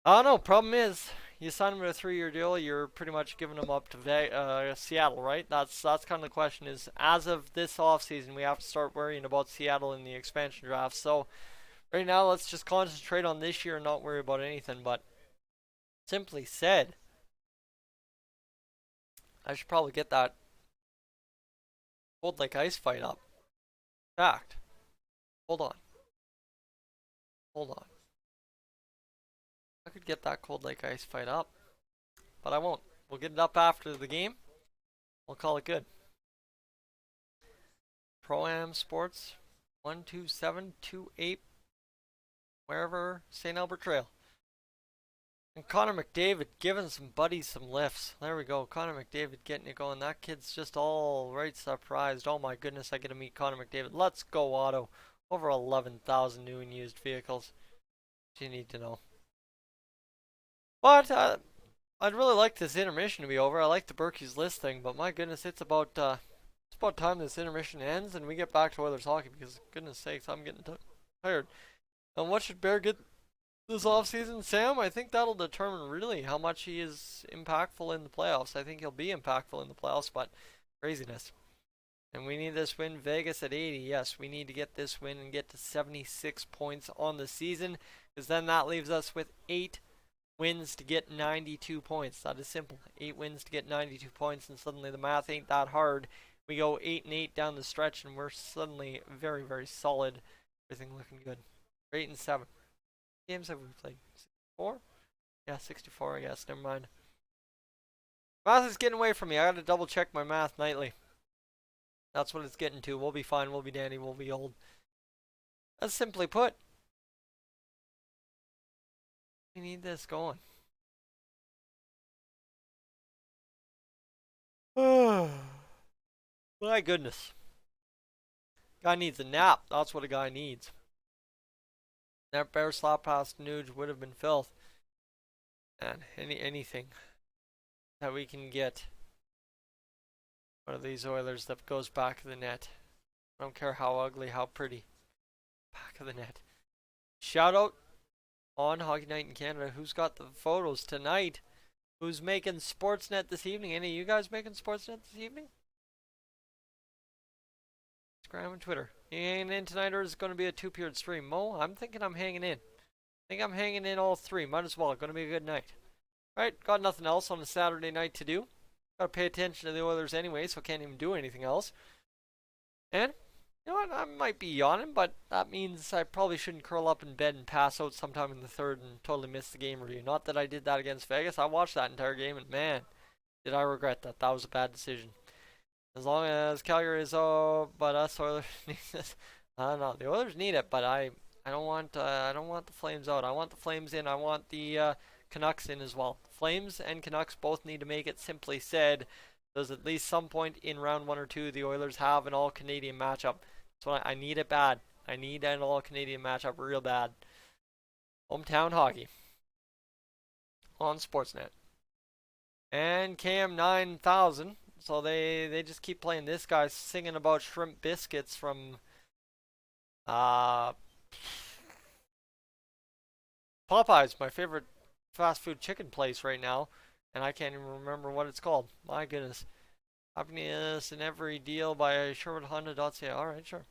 I don't know. Problem is, you sign him to a 3-year deal, you're pretty much giving him up to Seattle, right? That's kind of the question. Is as of this offseason, we have to start worrying about Seattle in the expansion draft. So right now, let's just concentrate on this year and not worry about anything. But simply said, I should probably get that Cold Lake Ice fight up. Fact. Hold on. Hold on. I could get that Cold Lake Ice fight up, but I won't. We'll get it up after the game. We'll call it good. Pro-Am Sports 12728, wherever, St. Albert Trail. And Connor McDavid giving some buddies some lifts. There we go. Connor McDavid getting it going. That kid's just all right surprised. Oh my goodness, I get to meet Connor McDavid. Let's go, Otto. Over 11,000 new and used vehicles. What you need to know. But I'd really like this intermission to be over. I like the Berkey's List thing, but my goodness, it's about time this intermission ends and we get back to Oilers hockey, because goodness sakes, I'm getting tired. And what should Bear get this offseason, Sam? I think that'll determine really how much he is impactful in the playoffs. I think he'll be impactful in the playoffs, but craziness. And we need this win. Vegas at 80. Yes, we need to get this win and get to 76 points on the season, because then that leaves us with 8 wins to get 92 points. That is simple. 8 wins to get 92 points, and suddenly the math ain't that hard. We go 8-8 down the stretch, and we're suddenly very, very solid. Everything looking good. 8-7. Games have we played? 64? Yeah, 64, I guess. Never mind. Math is getting away from me. I gotta double check my math nightly. That's what it's getting to. We'll be fine. We'll be dandy. We'll be old. That's simply put. We need this going. My goodness. Guy needs a nap. That's what a guy needs. That bear slap past Nuge would have been filth. And anything that we can get one of these Oilers that goes back of the net. I don't care how ugly, how pretty. Back of the net. Shout out on Hockey Night in Canada. Who's got the photos tonight? Who's making Sportsnet this evening? Any of you guys making Sportsnet this evening? Instagram and Twitter. You hanging in tonight, or is it going to be a 2-period stream? Mo, I'm thinking I'm hanging in. I think I'm hanging in all 3. Might as well. Going to be a good night. Alright, got nothing else on a Saturday night to do. Got to pay attention to the Oilers anyway, so can't even do anything else. And you know what? I might be yawning, but that means I probably shouldn't curl up in bed and pass out sometime in the third and totally miss the game review. Not that I did that against Vegas. I watched that entire game, and man, did I regret that. That was a bad decision. As long as Calgary is, but us Oilers need this. I don't know. The Oilers need it, but I don't want the Flames out. I want the Flames in. I want the Canucks in as well. Flames and Canucks both need to make it. Simply said, there's at least some point in round 1 or 2 the Oilers have an all-Canadian matchup. So I need it bad. I need an all-Canadian matchup real bad. Hometown hockey on Sportsnet. And KM 9000. So they just keep playing this guy singing about shrimp biscuits from Popeyes, my favorite fast food chicken place right now, and I can't even remember what it's called. My goodness. Happiness in every deal by SherwoodHonda.ca. Alright, sure.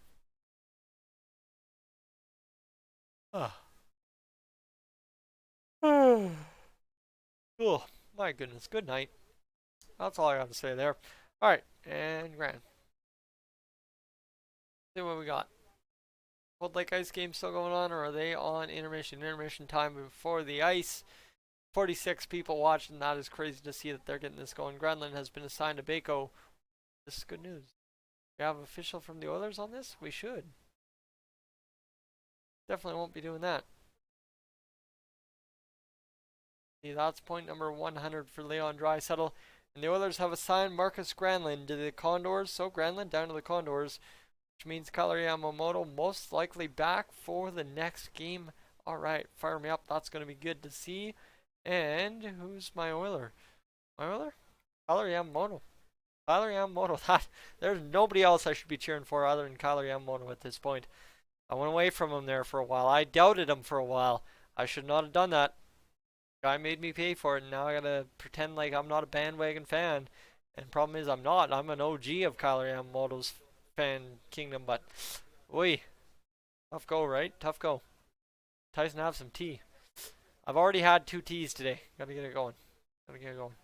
Cool. My goodness. Good night. That's all I got to say there. Alright, and Grant. See what we got. Cold Lake Ice game still going on, or are they on intermission? Intermission time before the ice. 46 people watching. That is crazy to see that they're getting this going. Granlund has been assigned to Bako. This is good news. We have official from the Oilers on this? We should. Definitely won't be doing that. See, that's point number 100 for Leon Draisaitl. And the Oilers have assigned Marcus Granlund to the Condors. So Granlund down to the Condors, which means Kailer Yamamoto most likely back for the next game. Alright, fire me up. That's going to be good to see. And who's my Oiler? My Oiler? Kailer Yamamoto. Kailer Yamamoto. There's nobody else I should be cheering for other than Kailer Yamamoto at this point. I went away from him there for a while. I doubted him for a while. I should not have done that. Guy made me pay for it, and now I gotta pretend like I'm not a bandwagon fan. And problem is, I'm not. I'm an OG of Kailer Yamamoto's fan kingdom, but oi, tough go, right? Tough go. Tyson, have some tea. I've already had 2 teas today. Gotta get it going. Gotta get it going.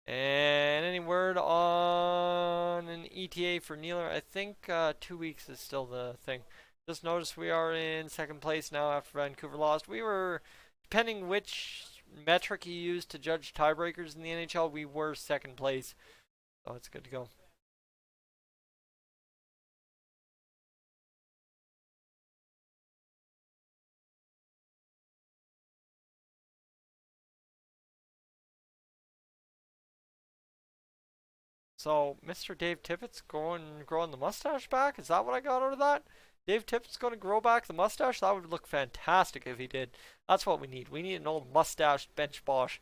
And any word on an ETA for Nealer? I think 2 weeks is still the thing. Just notice we are in second place now after Vancouver lost. We were, depending which metric you use to judge tiebreakers in the NHL, we were second place. So it's good to go. So Mr. Dave Tippett's growing the mustache back? Is that what I got out of that? Dave Tippett's going to grow back the mustache? That would look fantastic if he did. That's what we need. We need an old mustached bench boss.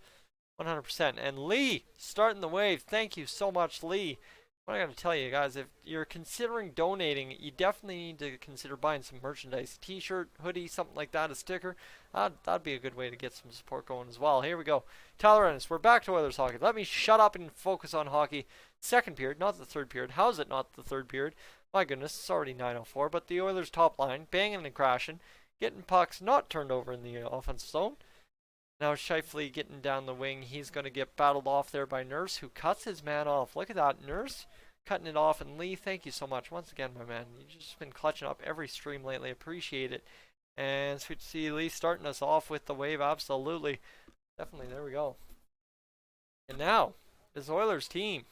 100%. And Lee, starting the wave. Thank you so much, Lee. What I got to tell you guys, if you're considering donating, you definitely need to consider buying some merchandise. T-shirt, hoodie, something like that, a sticker. That'd be a good way to get some support going as well. Here we go. Tyler Ennis, we're back to Oilers hockey. Let me shut up and focus on hockey. Second period, not the third period. How is it not the third period? My goodness, it's already 9:04, but the Oilers' top line, banging and crashing, getting pucks not turned over in the offensive zone. Now Scheifele getting down the wing. He's going to get battled off there by Nurse, who cuts his man off. Look at that, Nurse cutting it off. And Lee, thank you so much. Once again, my man, you've just been clutching up every stream lately. Appreciate it. And sweet to see Lee starting us off with the wave. Absolutely. Definitely, there we go. And now, this Oilers team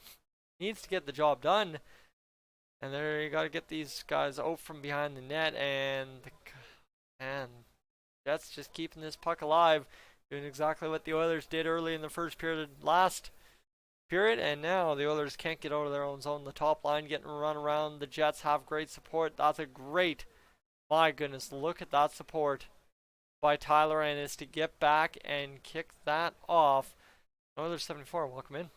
needs to get the job done. And there you got to get these guys out from behind the net, and Jets just keeping this puck alive, doing exactly what the Oilers did early in the first period last period, and now the Oilers can't get out of their own zone. The top line getting run around. The Jets have great support. That's a great, my goodness, look at that support by Tyler Ennis to get back and kick that off. Oilers 74, welcome in.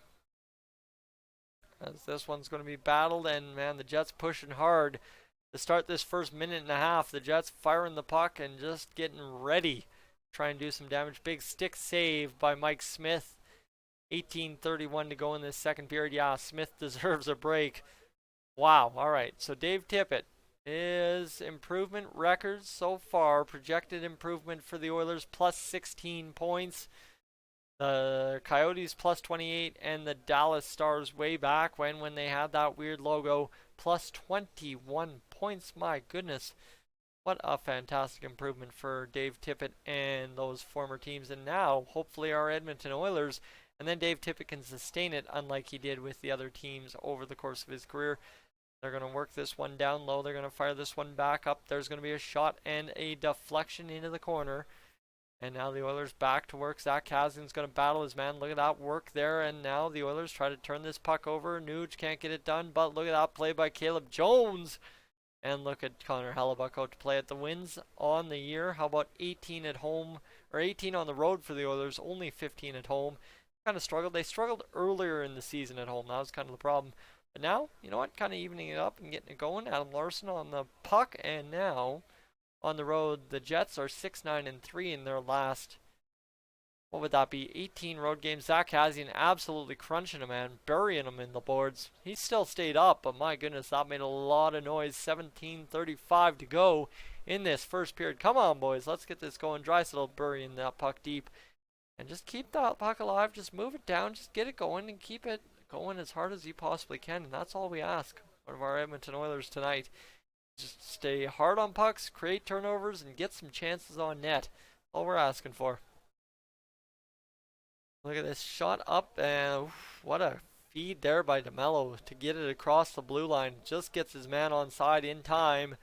As this one's going to be battled, and man, the Jets pushing hard to start this first minute and a half. The Jets firing the puck and just getting ready to try and do some damage. Big stick save by Mike Smith. 18:31 to go in this second period. Yeah, Smith deserves a break. Wow. All right. So Dave Tippett, his improvement records so far, projected improvement for the Oilers plus 16 points. The Coyotes plus 28, and the Dallas Stars way back when they had that weird logo plus 21 points. My goodness, what a fantastic improvement for Dave Tippett and those former teams. And now, hopefully, our Edmonton Oilers, and then Dave Tippett can sustain it unlike he did with the other teams over the course of his career. They're going to work this one down low. They're going to fire this one back up. There's going to be a shot and a deflection into the corner. And now the Oilers back to work. Zach Kassian's going to battle his man. Look at that work there. And now the Oilers try to turn this puck over. Nuge can't get it done. But look at that play by Caleb Jones. And look at Connor Hellebuck out to play at the wins on the year. How about 18 at home, or 18 on the road for the Oilers, only 15 at home. Kind of struggled. They struggled earlier in the season at home. That was kind of the problem. But now, you know what, kind of evening it up and getting it going. Adam Larson on the puck, and now on the road, the Jets are 6-9-3 in their last, what would that be, 18 road games. Zach Kassian absolutely crunching him, man, burying him in the boards. He still stayed up, but my goodness, that made a lot of noise. 17:35 to go in this first period. Come on, boys, let's get this going. Draisaitl burying that puck deep. And just keep that puck alive. Just move it down. Just get it going and keep it going as hard as you possibly can. And that's all we ask of our Edmonton Oilers tonight. Just stay hard on pucks, create turnovers, and get some chances on net. All we're asking for. Look at this shot up, and what a feed there by DeMello to get it across the blue line. Just gets his man on side in time.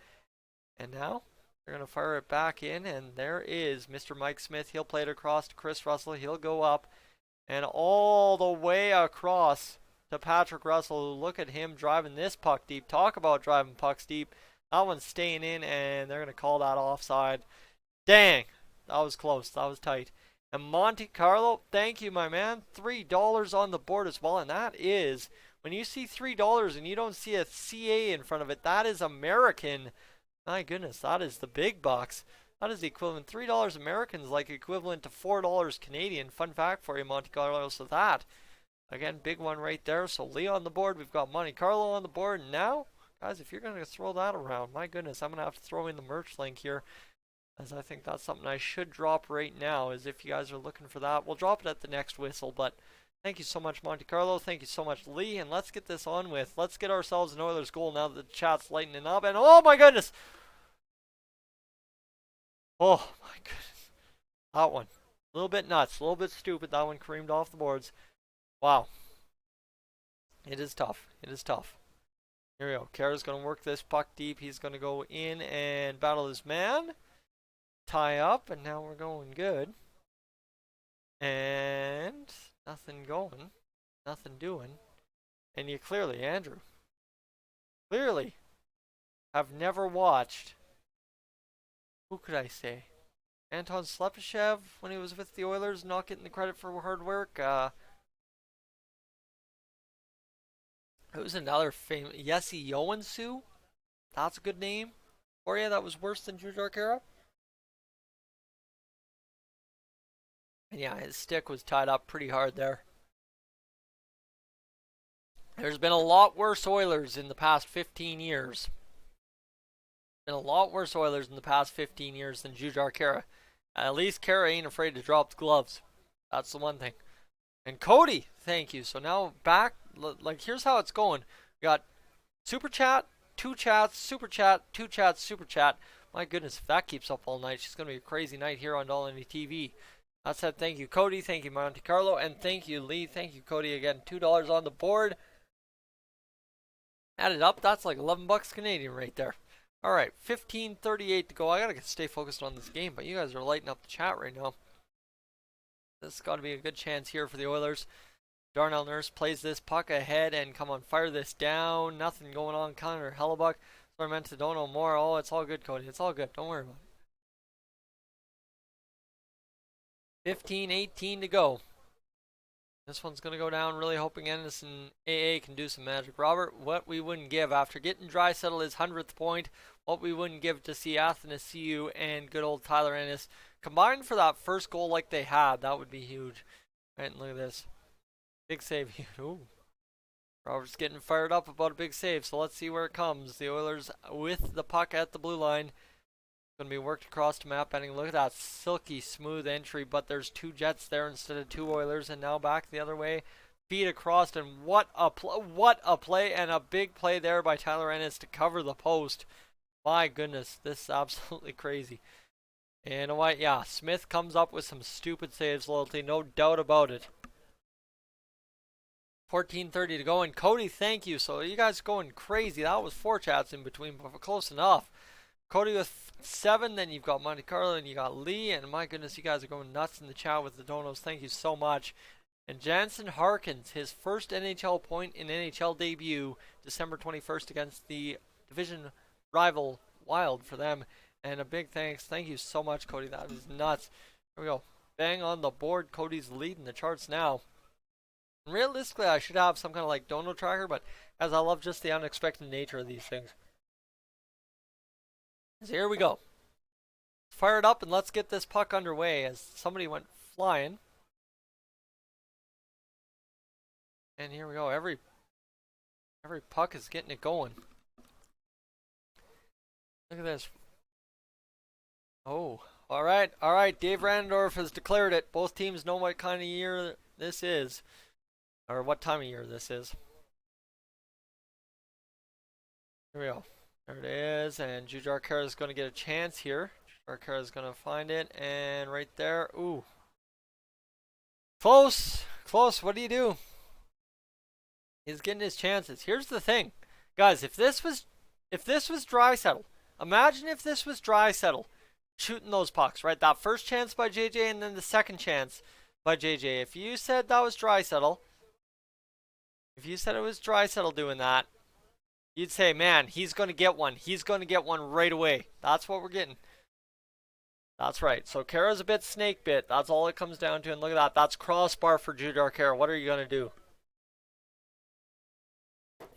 And now they're going to fire it back in, and there is Mr. Mike Smith. He'll play it across to Chris Russell. He'll go up and all the way across to Patrick Russell. Look at him driving this puck deep. Talk about driving pucks deep. That one's staying in, and they're going to call that offside. Dang, that was close. That was tight. And Monte Carlo, thank you, my man. $3 on the board as well. And that is, when you see $3 and you don't see a CA in front of it, that is American. My goodness, that is the big bucks. That is the equivalent. $3 American is like equivalent to $4 Canadian. Fun fact for you, Monte Carlo. So that, again, big one right there. So Lee on the board. We've got Monte Carlo on the board. And now, guys, if you're going to throw that around, my goodness, I'm going to have to throw in the merch link here, as I think that's something I should drop right now, is if you guys are looking for that. We'll drop it at the next whistle, but thank you so much, Monte Carlo. Thank you so much, Lee, and let's get this on with. Let's get ourselves an Oilers goal now that the chat's lightening up, and oh my goodness! Oh my goodness. That one. A little bit nuts, a little bit stupid. That one creamed off the boards. Wow. It is tough. It is tough. Here we go. Kara's going to work this puck deep. He's going to go in and battle his man. Tie up, and now we're going good. And nothing going. Nothing doing. And you clearly, Andrew, clearly have never watched, who could I say? Anton Slepyshev when he was with the Oilers, not getting the credit for hard work. Who's another famous? Jesse Joensuu? That's a good name for you. That was worse than Jujhar Khaira. And yeah, his stick was tied up pretty hard there. There's been a lot worse Oilers in the past 15 years. Been a lot worse Oilers in the past 15 years than Jujhar Khaira. At least Khaira ain't afraid to drop the gloves. That's the one thing. And Cody, thank you. So now back, like here's how it's going. We got Super Chat, 2 chats, Super Chat, 2 chats, Super Chat. My goodness, if that keeps up all night, it's going to be a crazy night here on Dolynny TV. That said, thank you, Cody. Thank you, Monte Carlo. And thank you, Lee. Thank you, Cody. Again, $2 on the board. Add it up. That's like 11 bucks Canadian right there. All right, 15:38 to go. I got to stay focused on this game, but you guys are lighting up the chat right now. This has got to be a good chance here for the Oilers. Darnell Nurse plays this puck ahead and come on, fire this down. Nothing going on. Connor Hellebuck. So I meant to don't know more. Oh, it's all good, Cody. It's all good. Don't worry about it. 15:18 to go. This one's going to go down. Really hoping Anderson AA can do some magic. Robert, what we wouldn't give after getting Draisaitl his 100th point, what we wouldn't give to see Athanasiou and good old Tyler Ennis combined for that first goal like they had. That would be huge. Right, and look at this. Big save. Ooh. Robert's getting fired up about a big save, so let's see where it comes. The Oilers with the puck at the blue line. Going to be worked across to map ending. Look at that silky smooth entry, but there's 2 Jets there instead of 2 Oilers, and now back the other way. Feed across, and what a play, and a big play there by Tyler Ennis to cover the post. My goodness, this is absolutely crazy. And you know what? Yeah, Smith comes up with some stupid saves, loyalty, no doubt about it. 14:30 to go, and Cody, thank you. So you guys going crazy. That was 4 chats in between, but close enough. Cody with 7, then you've got Monte Carlo, and you got Lee, and my goodness, you guys are going nuts in the chat with the donos. Thank you so much. And Jansen Harkins, his first NHL point in NHL debut, December 21st against the division rival Wild for them. And a big thanks. Thank you so much, Cody. That is nuts. Here we go. Bang on the board. Cody's leading the charts now. And realistically, I should have some kind of like dono tracker, but as I love just the unexpected nature of these things. So here we go. Fire it up and let's get this puck underway as somebody went flying. And here we go. Every puck is getting it going. Look at this. Oh, all right. Dave Randorf has declared it. Both teams know what kind of year this is, or what time of year this is. Here we go. There it is, and Jujhar Khaira is going to get a chance here. Jujhar Khaira is going to find it, and right there, ooh. Close, close, what do you do? He's getting his chances. Here's the thing. Guys, if this was Draisaitl, imagine if this was Draisaitl shooting those pucks, right? That first chance by JJ and then the second chance by JJ. If you said that was Draisaitl, if you said it was Draisaitl doing that, you'd say, man, he's going to get one. He's going to get one right away. That's what we're getting. That's right. So Khaira's a bit snake bit. That's all it comes down to. And look at that. That's crossbar for Jujhar Khaira. What are you going to do?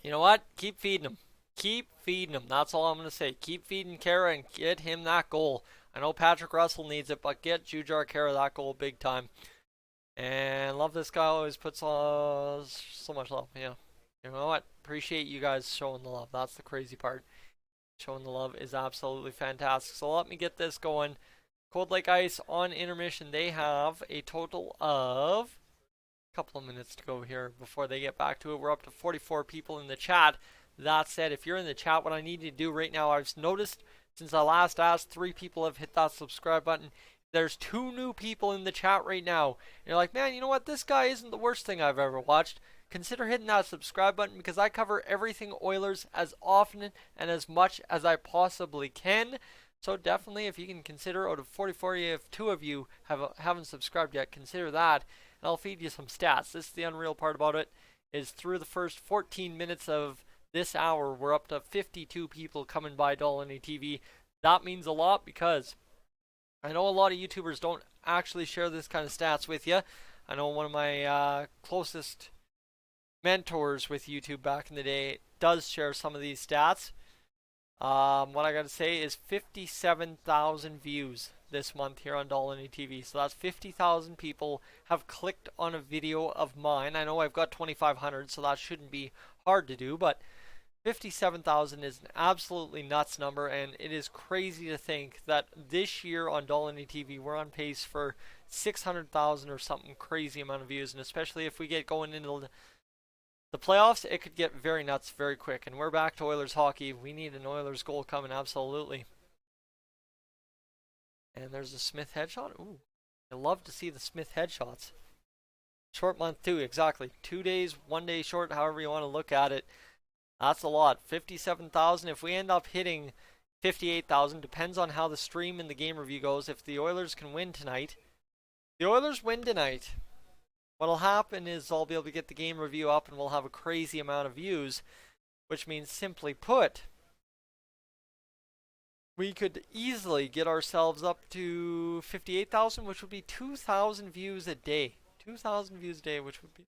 You know what? Keep feeding him. Keep feeding him. That's all I'm going to say. Keep feeding Khaira and get him that goal. I know Patrick Russell needs it, but get Jujhar Khaira that goal big time. And love this guy. Always puts so much love. Yeah. You know what? Appreciate you guys showing the love. That's the crazy part. Showing the love is absolutely fantastic. So let me get this going. Cold Lake Ice on intermission. They have a total of couple of minutes to go here before they get back to it. We're up to 44 people in the chat. That said, if you're in the chat, what I need you to do right now, I've noticed since I last asked, 3 people have hit that subscribe button. There's 2 new people in the chat right now. And you're like, man, you know what? This guy isn't the worst thing I've ever watched. Consider hitting that subscribe button because I cover everything Oilers as often and as much as I possibly can. So definitely, if you can consider, out of 44, if 2 of you haven't subscribed yet, consider that. And I'll feed you some stats. This is the unreal part about it, is through the first 14 minutes of this hour, we're up to 52 people coming by Dolynny TV. That means a lot because I know a lot of YouTubers don't actually share this kind of stats with you. I know one of my closest mentors with YouTube back in the day does share some of these stats. What I gotta say is 57,000 views this month here on Dolynny TV. So that's 50,000 people have clicked on a video of mine. I know I've got 2,500, so that shouldn't be hard to do, but 57,000 is an absolutely nuts number, and it is crazy to think that this year on Dolynny TV we're on pace for 600,000 or something crazy amount of views, and especially if we get going into the playoffs, it could get very nuts very quick. And we're back to Oilers hockey. We need an Oilers goal coming, absolutely. And there's a Smith headshot. Ooh, I love to see the Smith headshots. Short month too, exactly. 2 days, 1 day short, however you want to look at it. That's a lot. 57,000. If we end up hitting 58,000, depends on how the stream and the game review goes. If the Oilers can win tonight, what'll happen is I'll be able to get the game review up and we'll have a crazy amount of views, which means, simply put, we could easily get ourselves up to 58,000, which would be 2,000 views a day. 2,000 views a day, which would be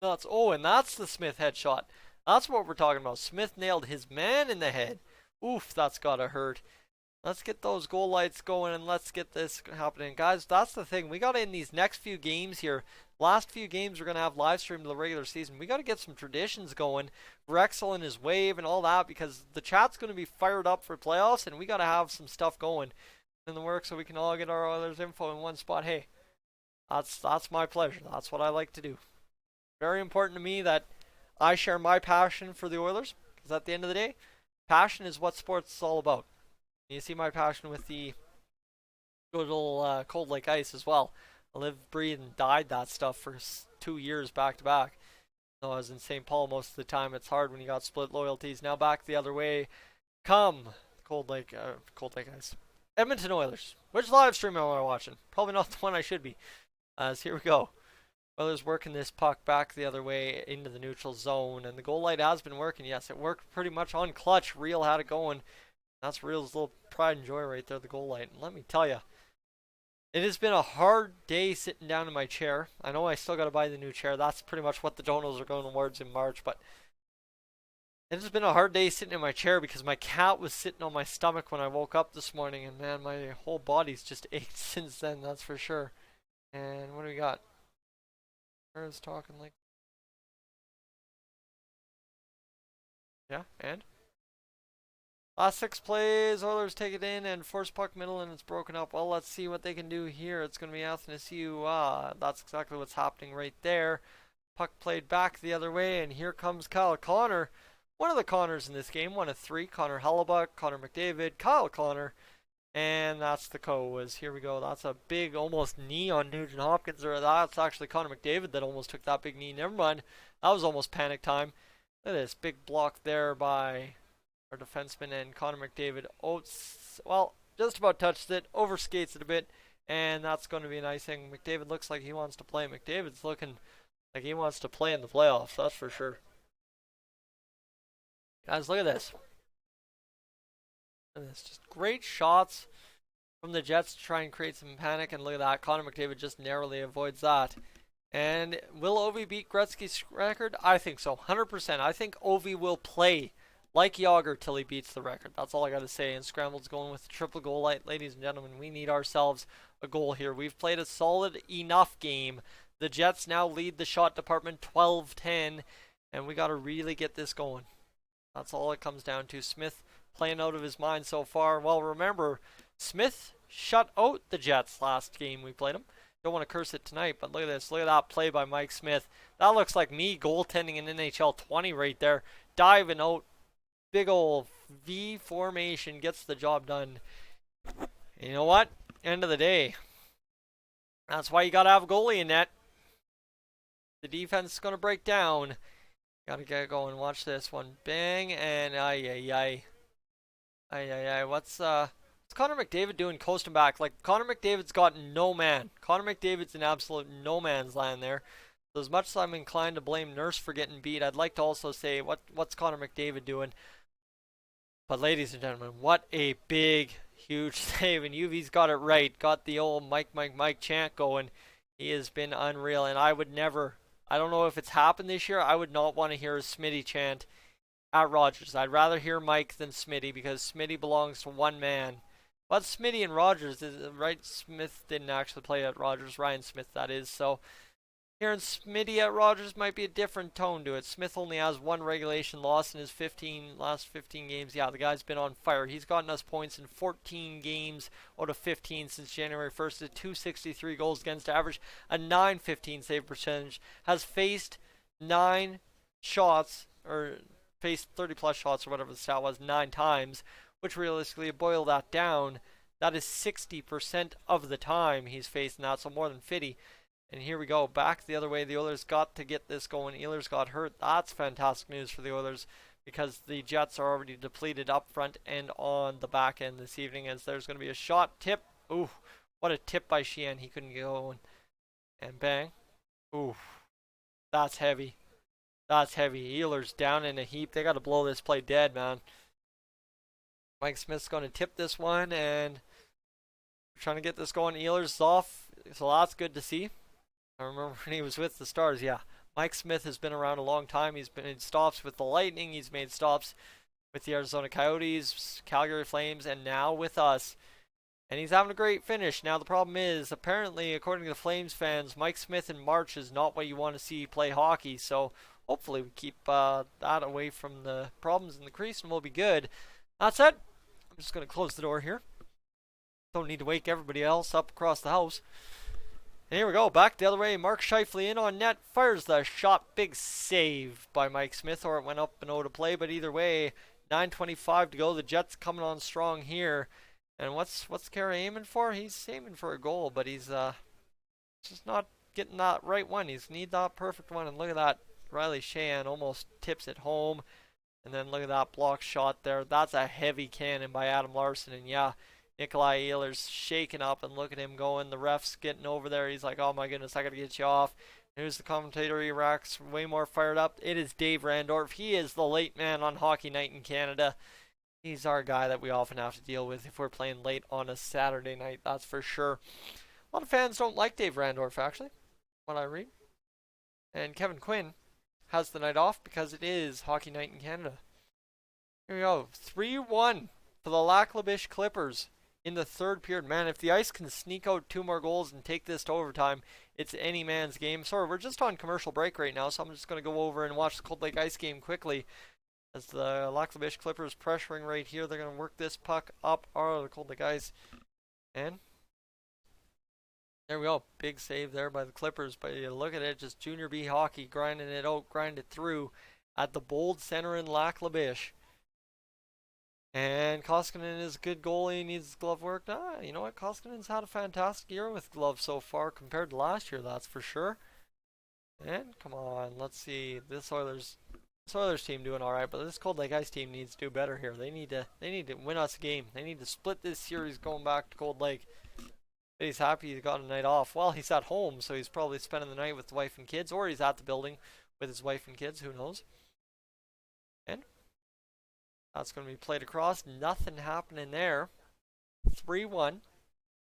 nuts. Oh, and that's the Smith headshot. That's what we're talking about. Smith nailed his man in the head. Oof, that's gotta hurt. Let's get those goal lights going and let's get this happening. Guys, that's the thing. We got in these next few games here. Last few games we're going to have live stream to the regular season. We got to get some traditions going. Rexel and his wave and all that, because the chat's going to be fired up for playoffs and we got to have some stuff going in the work so we can all get our Oilers info in one spot. Hey, that's my pleasure. That's what I like to do. Very important to me that I share my passion for the Oilers, because at the end of the day, passion is what sports is all about. You see my passion with the good old Cold Lake Ice as well. I lived, breathed, and died that stuff for 2 years back to back. So I was in St. Paul most of the time. It's hard when you got split loyalties. Now back the other way. Come, Cold Lake Ice. Edmonton Oilers. Which live stream am I watching? Probably not the one I should be. So here we go. Oilers working this puck back the other way into the neutral zone. And the goal light has been working. Yes, it worked pretty much on clutch. Real had it going. That's Real's little pride and joy right there, the goal light. And let me tell you, it has been a hard day sitting down in my chair. I know I still got to buy the new chair. That's pretty much what the donos are going towards in March. But it has been a hard day sitting in my chair because my cat was sitting on my stomach when I woke up this morning. And man, my whole body's just ached since then, that's for sure. And what do we got? Where's talking like... Yeah, and? Last 6 plays, Oilers take it in and force puck middle and it's broken up. Well, let's see what they can do here. It's going to be Athanasiou. That's exactly what's happening right there. Puck played back the other way and here comes Kyle Connor. one of the Connors in this game, one of three. Connor Hellebuck, Connor McDavid, Kyle Connor, and that's the co-was. Here we go. That's a big almost knee on Nugent Hopkins. Or that's actually Connor McDavid that almost took that big knee. Never mind. That was almost panic time. Look at this big block there by our defenseman and Connor McDavid. Oh, well, just about touched it. Overskates it a bit. And that's going to be a nice thing. McDavid looks like he wants to play. McDavid's looking like he wants to play in the playoffs. That's for sure. Guys, look at this. And it's just great shots from the Jets to try and create some panic. And look at that. Connor McDavid just narrowly avoids that. And will Ovi beat Gretzky's record? I think so. 100%. I think Ovi will play like Yager till he beats the record. That's all I got to say. And Scrambled's going with the triple goal light. Ladies and gentlemen, we need ourselves a goal here. We've played a solid enough game. The Jets now lead the shot department 12-10. And we got to really get this going. That's all it comes down to. Smith playing out of his mind so far. Well, remember, Smith shut out the Jets last game we played them. Don't want to curse it tonight, but look at this. Look at that play by Mike Smith. That looks like me goaltending in NHL 20 right there. Diving out. Big old V formation. Gets the job done. You know what? End of the day. That's why you got to have a goalie in net. The defense is going to break down. Got to get going. Watch this one. Bang. And what's Connor McDavid doing coasting back? Like, Connor McDavid's got no man. Connor McDavid's in absolute no man's land there. So as much as I'm inclined to blame Nurse for getting beat, I'd like to also say, what's Connor McDavid doing? But ladies and gentlemen, what a big, huge save. And UV's got it right. Got the old Mike chant going. He has been unreal. And I would never, I don't know if it's happened this year, I would not want to hear a Smitty chant at Rogers. I'd rather hear Mike than Smitty because Smitty belongs to one man. But Smitty and Rogers, right? Smith didn't actually play at Rogers. Ryan Smith, that is. So hearing Smitty at Rogers might be a different tone to it. Smith only has one regulation loss in his last 15 games. Yeah, the guy's been on fire. He's gotten us points in 14 games out of 15 since January 1st. At 263 goals against average, a .915 save percentage. Has faced 9 shots, or faced 30 plus shots or whatever the stat was 9 times, which realistically, boil that down, that is 60% of the time he's facing that, so more than 50. And here we go, back the other way. The Oilers got to get this going. Oilers got hurt. That's fantastic news for the Oilers because the Jets are already depleted up front and on the back end this evening, as there's going to be a shot tip. Ooh, what a tip by Sheehan. He couldn't go. And bang. Ooh, that's heavy. That's heavy. Oilers down in a heap. They got to blow this play dead, man. Mike Smith's going to tip this one, and we're trying to get this going. Oilers off, so that's good to see. I remember when he was with the Stars, yeah. Mike Smith has been around a long time. He's made stops with the Lightning. He's made stops with the Arizona Coyotes, Calgary Flames, and now with us. And he's having a great finish. Now the problem is, apparently, according to the Flames fans, Mike Smith in March is not what you want to see play hockey. So hopefully we keep that away from the problems in the crease and we'll be good. That's it. I'm just going to close the door here. Don't need to wake everybody else up across the house. And here we go. Back the other way. Mark Scheifele in on net. Fires the shot. Big save by Mike Smith, or it went up and out of play. But either way, 9:25 to go. The Jets coming on strong here. And what's Kara aiming for? He's aiming for a goal, but he's just not getting that right one. He's need that perfect one. And look at that. Riley Sheahan almost tips it home. And then look at that block shot there. That's a heavy cannon by Adam Larson. And yeah, Nikolai Ehlers shaking up, and look at him going. The ref's getting over there. He's like, oh my goodness, I got to get you off. Here's the commentator. He racks way more fired up. It is Dave Randorf. He is the late man on Hockey Night in Canada. He's our guy that we often have to deal with if we're playing late on a Saturday night. That's for sure. A lot of fans don't like Dave Randorf, actually, what I read. And Kevin Quinn has the night off because it is Hockey Night in Canada. Here we go. 3-1 for the Laklabish Clippers in the third period. Man, if the Ice can sneak out 2 more goals and take this to overtime, it's any man's game. Sorry, we're just on commercial break right now, so I'm just going to go over and watch the Cold Lake Ice game quickly. As the Laklabish Clippers pressuring right here, they're going to work this puck up out of the Cold Lake Ice. And there we go. Big save there by the Clippers. But you look at it, just Junior B hockey, grinding it out, grind it through. at the Bold Center in Lac La Biche. And Koskinen is a good goalie, needs glove work. You know what? Koskinen's had a fantastic year with gloves so far compared to last year, that's for sure. And come on, let's see. This Oilers team doing all right, but this Cold Lake Ice team needs to do better here. They need to win us a game. They need to split this series going back to Cold Lake. But he's happy he's got a night off. Well, he's at home, so he's probably spending the night with the wife and kids, or he's at the building with his wife and kids. Who knows? And that's going to be played across. Nothing happening there. 3-1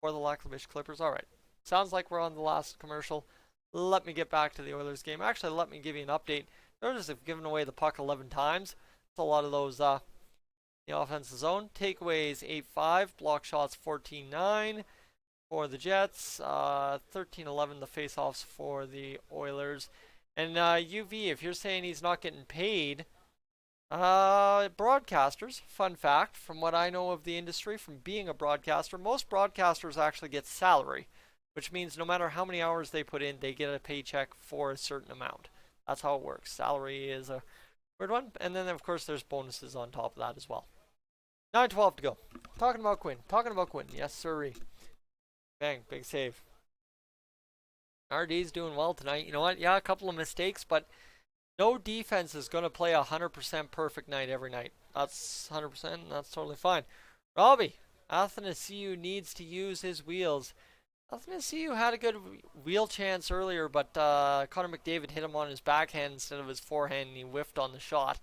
for the Lac La Biche Clippers. All right. Sounds like we're on the last commercial. Let me get back to the Oilers game. Actually, let me give you an update. The Oilers have given away the puck 11 times. That's a lot of those the offensive zone. Takeaways 8-5. Block shots 14-9 for the Jets. 13-11 the faceoffs for the Oilers. And UV, if you're saying he's not getting paid, broadcasters, fun fact, from what I know of the industry, from being a broadcaster, most broadcasters actually get salary, which means no matter how many hours they put in, they get a paycheck for a certain amount. That's how it works. Salary is a weird one. And then, of course, there's bonuses on top of that as well. 9:12 to go. Talking about Quinn. Yes, sirree. Bang. Big save. RD's doing well tonight. You know what? Yeah, a couple of mistakes, but no defense is going to play a 100% perfect night every night. That's 100%. That's totally fine. Robbie, Athanasiou needs to use his wheels. Athanasiou had a good wheel chance earlier, but Connor McDavid hit him on his backhand instead of his forehand, and he whiffed on the shot.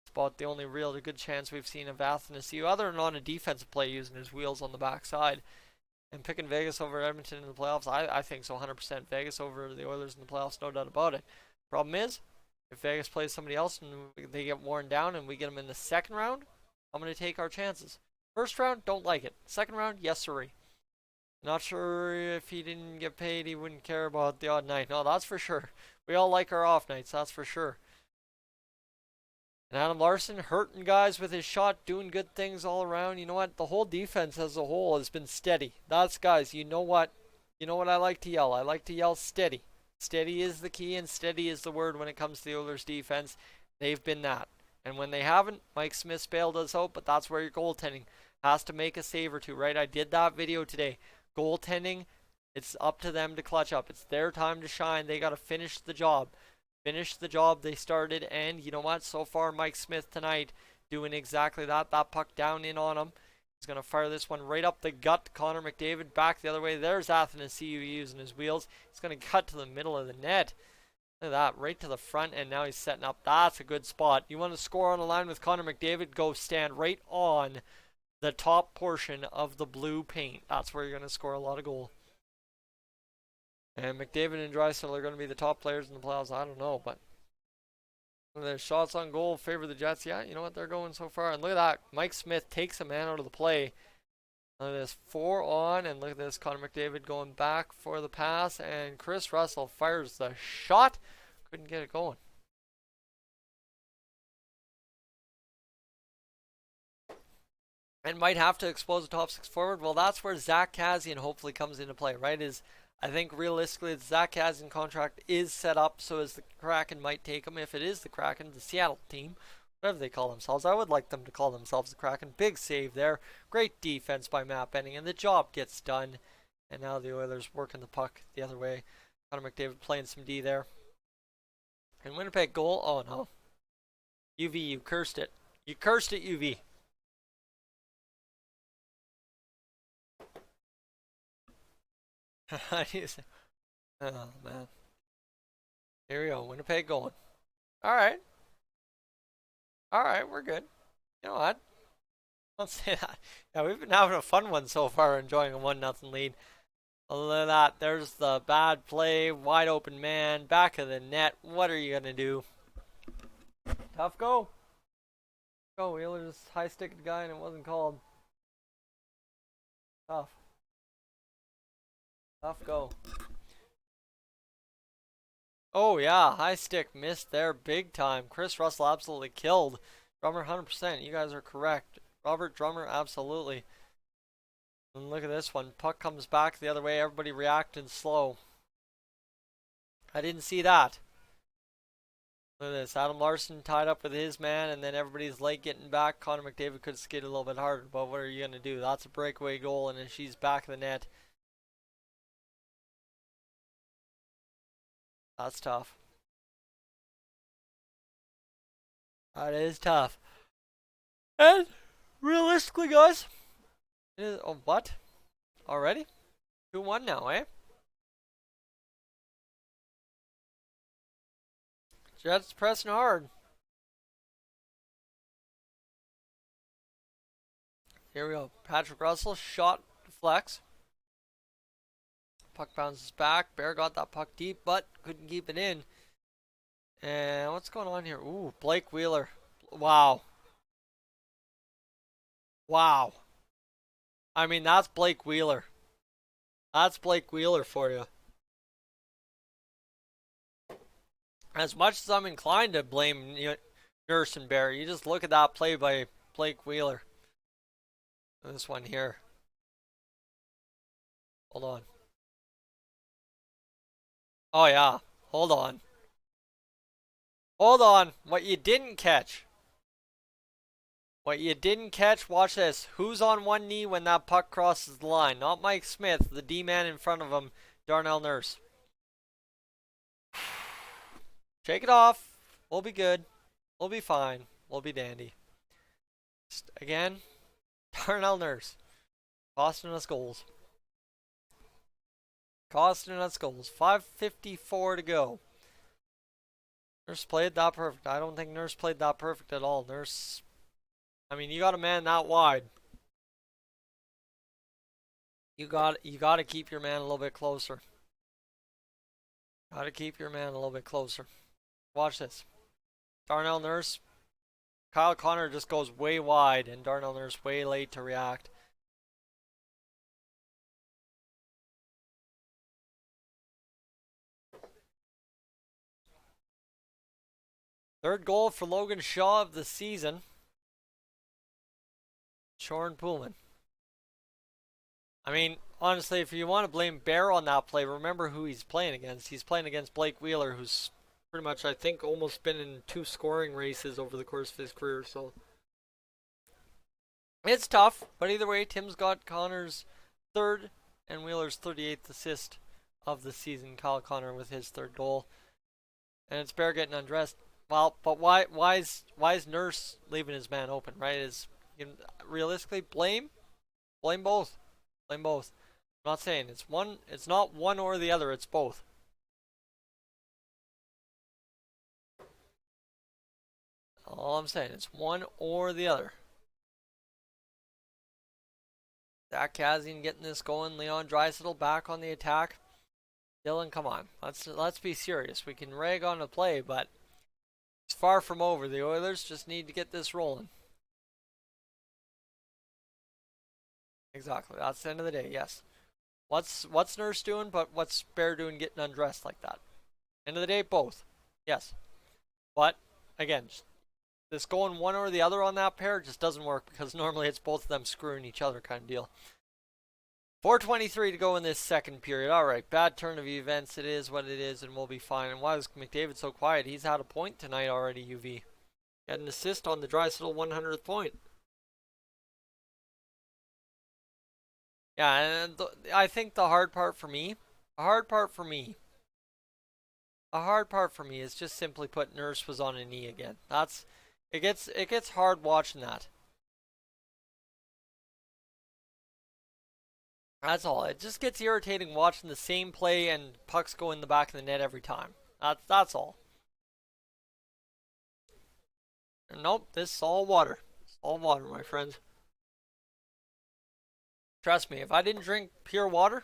It's about the only real good chance we've seen of Athanasiou, other than on a defensive play using his wheels on the backside. And picking Vegas over Edmonton in the playoffs, I think so, 100%. Vegas over the Oilers in the playoffs, no doubt about it. Problem is, if Vegas plays somebody else and they get worn down and we get them in the second round, I'm going to take our chances. First round, don't like it. Second round, yes sirree. Not sure if he didn't get paid, he wouldn't care about the odd night. No, that's for sure. We all like our off nights, that's for sure. And Adam Larson hurting guys with his shot, doing good things all around. You know what? The whole defense as a whole has been steady. That's, guys, you know what? You know what I like to yell? I like to yell steady. Steady is the key, and steady is the word when it comes to the Oilers defense. They've been that. And when they haven't, Mike Smith's bailed us out, but that's where your goaltending has to make a save or two, right? I did that video today. Goaltending, it's up to them to clutch up. It's their time to shine. They got to finish the job. Finish the job they started, and you know what? So far, Mike Smith tonight doing exactly that. That puck down in on him. He's going to fire this one right up the gut to Connor McDavid. Back the other way. There's Athanasiou using his wheels. He's going to cut to the middle of the net. Look at that. Right to the front, and now he's setting up. That's a good spot. You want to score on a line with Connor McDavid? Go stand right on the top portion of the blue paint. That's where you're going to score a lot of goal. And McDavid and Draisaitl are going to be the top players in the playoffs. I don't know, but their shots on goal favor the Jets. Yeah, you know what? They're going so far. And look at that. Mike Smith takes a man out of the play. Look at this. 4 on. And look at this. Connor McDavid going back for the pass. And Chris Russell fires the shot. Couldn't get it going. And might have to expose the top 6 forward. Well, that's where Zach Kassian hopefully comes into play, right? I think realistically the Zach Kassian contract is set up so as the Kraken might take him. If it is the Kraken, the Seattle team, whatever they call themselves. I would like them to call themselves the Kraken. Big save there. Great defense by Matt Benning, and the job gets done. And now the Oilers working the puck the other way. Connor McDavid playing some D there. And Winnipeg goal. Oh no. UV, you cursed it. You cursed it, UV. Oh man. Here we go. Winnipeg going. Alright. Alright, we're good. You know what? Don't say that. Yeah, we've been having a fun one so far, enjoying a 1-0 lead. Look at that. There's the bad play. Wide open man. Back of the net. What are you going to do? Tough go. Go. Wheeler's high-sticked guy and it wasn't called. Tough. Tough go. Oh yeah, high stick missed there big time. Chris Russell absolutely killed. Drummer 100%. You guys are correct. Robert Drummer absolutely. And look at this one. Puck comes back the other way. Everybody reacting slow. I didn't see that. Look at this. Adam Larson tied up with his man, and then everybody's late getting back. Connor McDavid could skate a little bit harder, but what are you going to do? That's a breakaway goal, and then she's back of the net. That's tough. That is tough. And realistically, guys, oh, what? Already? 2-1 now, eh? Jets pressing hard. Here we go. Patrick Russell shot deflects. Puck bounces back. Bear got that puck deep, but couldn't keep it in. And what's going on here? Ooh, Blake Wheeler. Wow. Wow. I mean, that's Blake Wheeler. That's Blake Wheeler for you. As much as I'm inclined to blame Nurse and Bear, you just look at that play by Blake Wheeler. This one here. Hold on. Oh yeah. Hold on. Hold on. What you didn't catch. What you didn't catch, watch this. Who's on one knee when that puck crosses the line? Not Mike Smith, the D-man in front of him, Darnell Nurse. Shake it off. We'll be good. We'll be fine. We'll be dandy. Just, again, Darnell Nurse. Costing us goals. Costing us goals. 5:54 to go. Nurse played that perfect. I don't think Nurse played that perfect at all. Nurse, I mean, you got a man that wide. You got to keep your man a little bit closer. Got to keep your man a little bit closer. Watch this. Darnell Nurse. Kyle Connor just goes way wide, and Darnell Nurse way late to react. Third goal for Logan Shaw of the season. Shoren Pullman. I mean, honestly, if you want to blame Bear on that play, remember who he's playing against. He's playing against Blake Wheeler, who's pretty much, I think, almost been in 2 scoring races over the course of his career. So it's tough, but either way, Tim's got Connor's 3rd and Wheeler's 38th assist of the season. Kyle Connor with his 3rd goal, and it's Bear getting undressed. Well, but why is Nurse leaving his man open? Right? Is realistically blame both. Blame both. I'm not saying it's one. It's not one or the other. It's both. All I'm saying, it's one or the other. Zach Kassian getting this going. Leon Draisaitl back on the attack. Dylan, come on. Let's be serious. We can rag on the play, but it's far from over. The Oilers just need to get this rolling. Exactly. That's the end of the day. Yes. What's Nurse doing? But what's Bear doing getting undressed like that? End of the day, both. Yes. But again, this going one or the other on that pair just doesn't work, because normally it's both of them screwing each other kind of deal. 4:23 to go in this second period. All right, bad turn of events. It is what it is, and we'll be fine. And why is McDavid so quiet? He's had a point tonight already, UV. Had an assist on the Draisaitl 100th point. Yeah, and I think the hard part for me is just simply put, Nurse was on a knee again. It gets hard watching that. That's all. It just gets irritating watching the same play and pucks go in the back of the net every time. That's all. Nope, this is all water. It's all water, my friends. Trust me, if I didn't drink pure water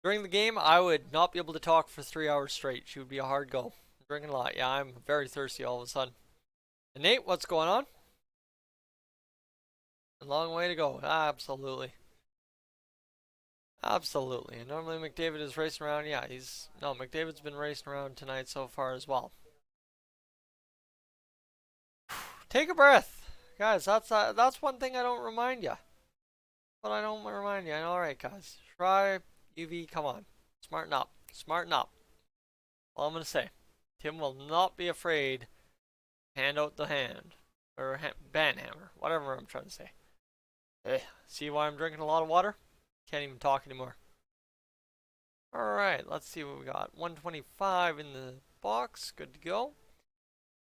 during the game, I would not be able to talk for 3 hours straight. She would be a hard go. I'm drinking a lot. Yeah, I'm very thirsty all of a sudden. And Nate, what's going on? A long way to go. Absolutely. Absolutely. And normally McDavid is racing around. Yeah, McDavid's been racing around tonight so far as well. Take a breath. Guys, that's one thing I don't remind you. But I don't remind you. Alright, guys. Try UV, come on. Smarten up. Smarten up. All I'm going to say. Tim will not be afraid. Hand out the hand. Or banhammer. Whatever I'm trying to say. See why I'm drinking a lot of water? Can't even talk anymore. Alright, let's see what we got. 125 in the box. Good to go.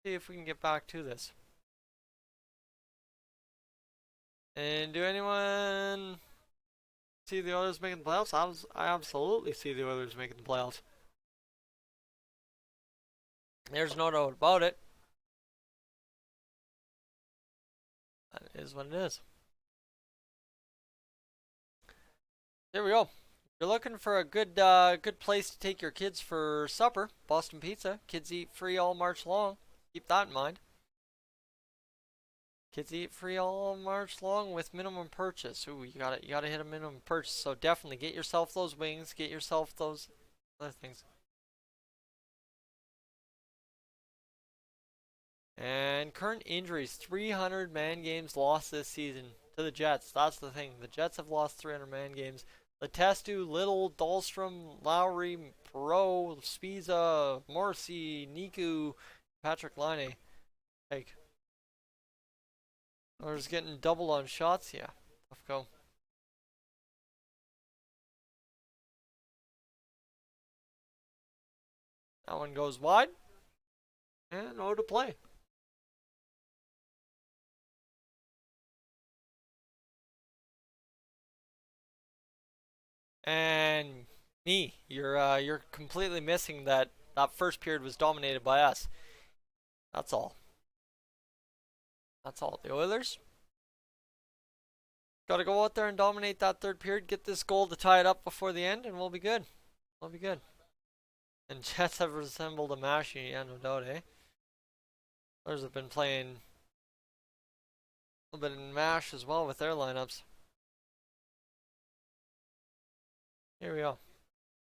See if we can get back to this. And do anyone see the Oilers making the playoffs? I absolutely see the Oilers making the playoffs. There's no doubt about it. That is what it is. There we go. If you're looking for a good place to take your kids for supper, Boston Pizza. Kids eat free all March long. Keep that in mind. Kids eat free all March long with minimum purchase. Ooh, you gotta hit a minimum purchase. So definitely get yourself those wings. Get yourself those other things. And current injuries: 300 man games lost this season to the Jets. That's the thing. The Jets have lost 300 man games. Letestu, Little, Dahlstrom, Lowry, Perreault, Spiza, Morrissey, Niku, Patrick Laine. Like, Oilers getting double on shots. Yeah, tough go. That one goes wide. And no to play. And you're completely missing that first period was dominated by us. That's all. That's all. The Oilers got to go out there and dominate that third period, get this goal to tie it up before the end, and we'll be good. We'll be good. And Jets have resembled a mashie, yeah, no doubt, eh? Oilers have been playing a little bit in mash as well with their lineups. Here we go.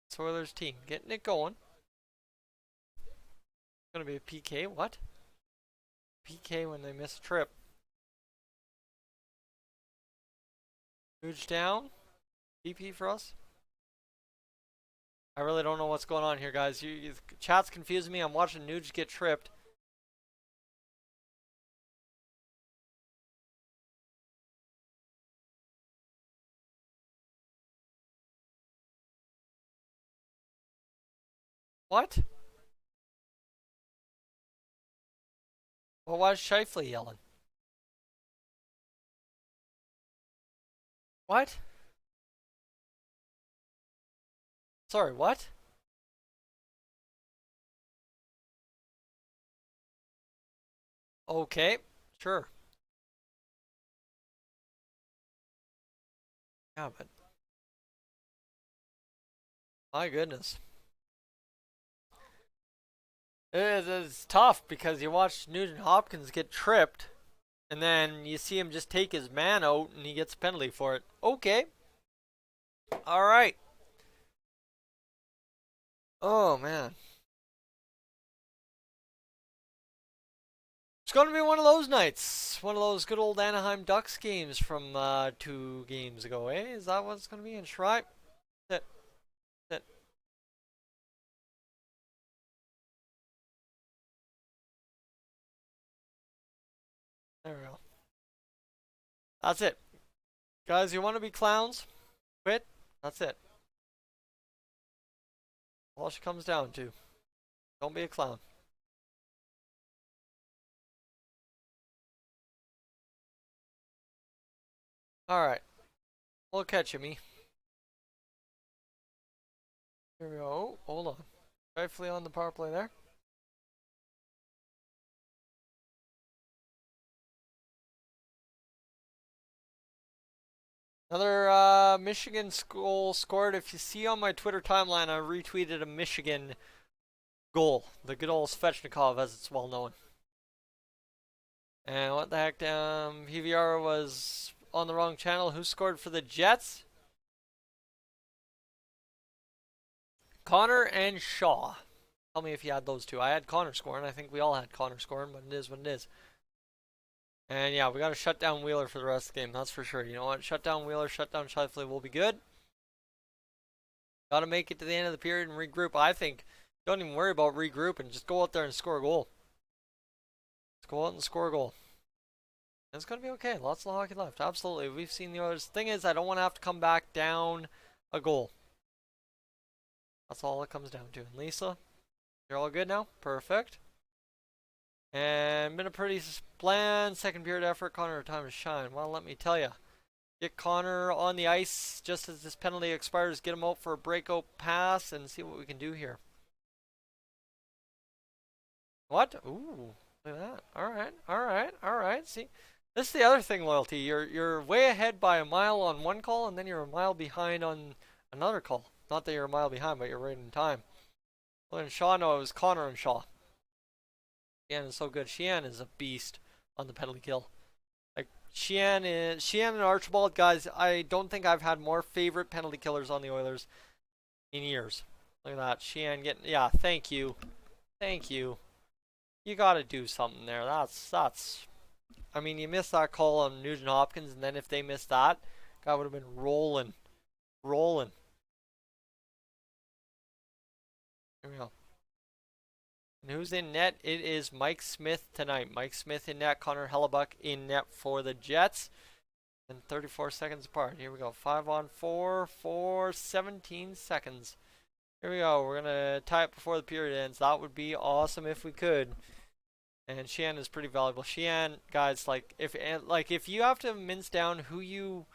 It's Oilers team getting it going. It's gonna be a PK. What? PK when they miss a trip. Huge down. DP for us. I really don't know what's going on here, guys. Chat's confusing me. I'm watching Nuge get tripped. What? Well, why is Scheifele yelling? What? Sorry, what? Okay, sure. Yeah, but my goodness. It's tough because you watch Nugent Hopkins get tripped, and then you see him just take his man out, and he gets a penalty for it. Okay. Alright. Oh, man. It's going to be one of those nights. One of those good old Anaheim Ducks games from 2 games ago, eh? Is that what it's going to be in Shrike? Sit. Sit. There we go. That's it. Guys, you want to be clowns? Quit. That's it. All she comes down to. Don't be a clown. Alright. We'll catch you, me. Here we go. Oh, hold on. Rightfully on the power play there. Another Michigan goal scored. If you see on my Twitter timeline, I retweeted a Michigan goal. The good old Svechnikov, as it's well known. And what the heck, PVR was on the wrong channel. Who scored for the Jets? Connor and Shaw. Tell me if you had those two. I had Connor scoring. I think we all had Connor scoring, but it is what it is. And yeah, we got to shut down Wheeler for the rest of the game. That's for sure. You know what? Shut down Wheeler, shut down Scheifele will be good. Got to make it to the end of the period and regroup. I think Don't even worry about regrouping. Just go out there and score a goal. Just go out and score a goal. It's going to be okay. Lots of hockey left. Absolutely. We've seen the Oilers. Thing is, I don't want to have to come back down a goal. That's all it comes down to. And Lisa, you're all good now? Perfect. And been a pretty bland second period effort. Connor, time to shine. Well, let me tell you. Get Connor on the ice just as this penalty expires. Get him out for a breakout pass and see what we can do here. What? Ooh, look at that. All right. See, this is the other thing, Loyalty. You're way ahead by a mile on one call, and then you're a mile behind on another call. Not that you're a mile behind, but you're right in time. Well, and Shaw, no, it was Connor and Shaw. Sheehan is so good. Sheehan is a beast on the penalty kill. Like Sheehan and Archibald, guys. I don't think I've had more favorite penalty killers on the Oilers in years. Look at that. Sheehan getting, yeah. Thank you. You got to do something there. That's. I mean, you missed that call on Nugent Hopkins, and then if they missed that, guy would have been rolling. Here we go. And who's in net? It is Mike Smith tonight. Mike Smith in net. Connor Hellebuyck in net for the Jets. And 34 seconds apart. Here we go. 5-on-4 for 17 seconds. Here we go. We're going to tie it before the period ends. That would be awesome if we could. And Sheehan is pretty valuable. Sheehan, guys, like if you have to mince down who you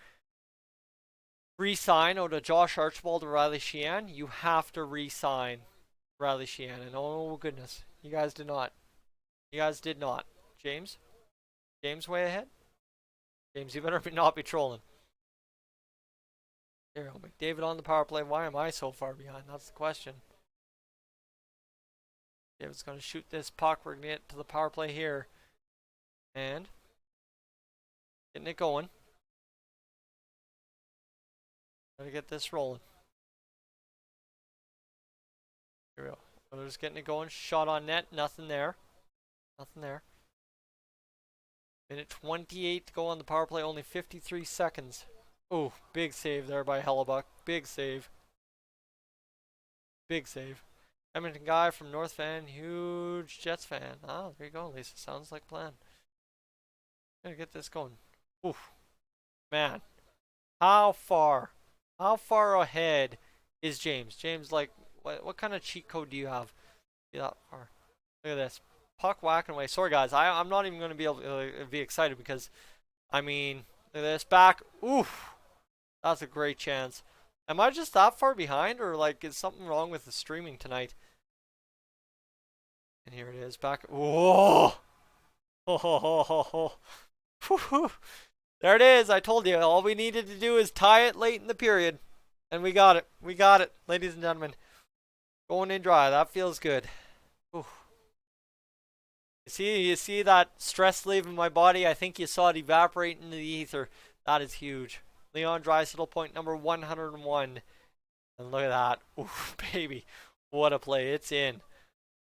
re-sign out of Josh Archibald or Riley Sheehan, you have to re-sign Riley Sheehan. And oh goodness, you guys did not. James way ahead. James, you better not be trolling. Here we go. McDavid on the power play. Why am I so far behind? That's the question. David's going to shoot this puck. We're going to get to the power play here. And getting it going. Gotta get this rolling. Here we go. We're just getting it going. Shot on net. Nothing there. Minute 28 to go on the power play. Only 53 seconds. Oh, big save there by Hellebuyck. Big save. Edmonton guy from North Van. Huge Jets fan. Oh, there you go, Lisa. Sounds like a plan. Gotta get this going. Oof. Man. How far ahead is James? James, like, what kind of cheat code do you have? That far. Look at this. Puck whacking away. Sorry, guys. I'm not even going to be able to be excited because, I mean, look at this. Back. Oof. That's a great chance. Am I just that far behind, or like is something wrong with the streaming tonight? And here it is. Back. Whoa. There it is. I told you. All we needed to do is tie it late in the period. And we got it. Ladies and gentlemen. Going in dry. That feels good. Ooh. You see that stress leaving my body? I think you saw it evaporate into the ether. That is huge. Leon Draisaitl, point number 101. And look at that. Ooh, baby. What a play. It's in.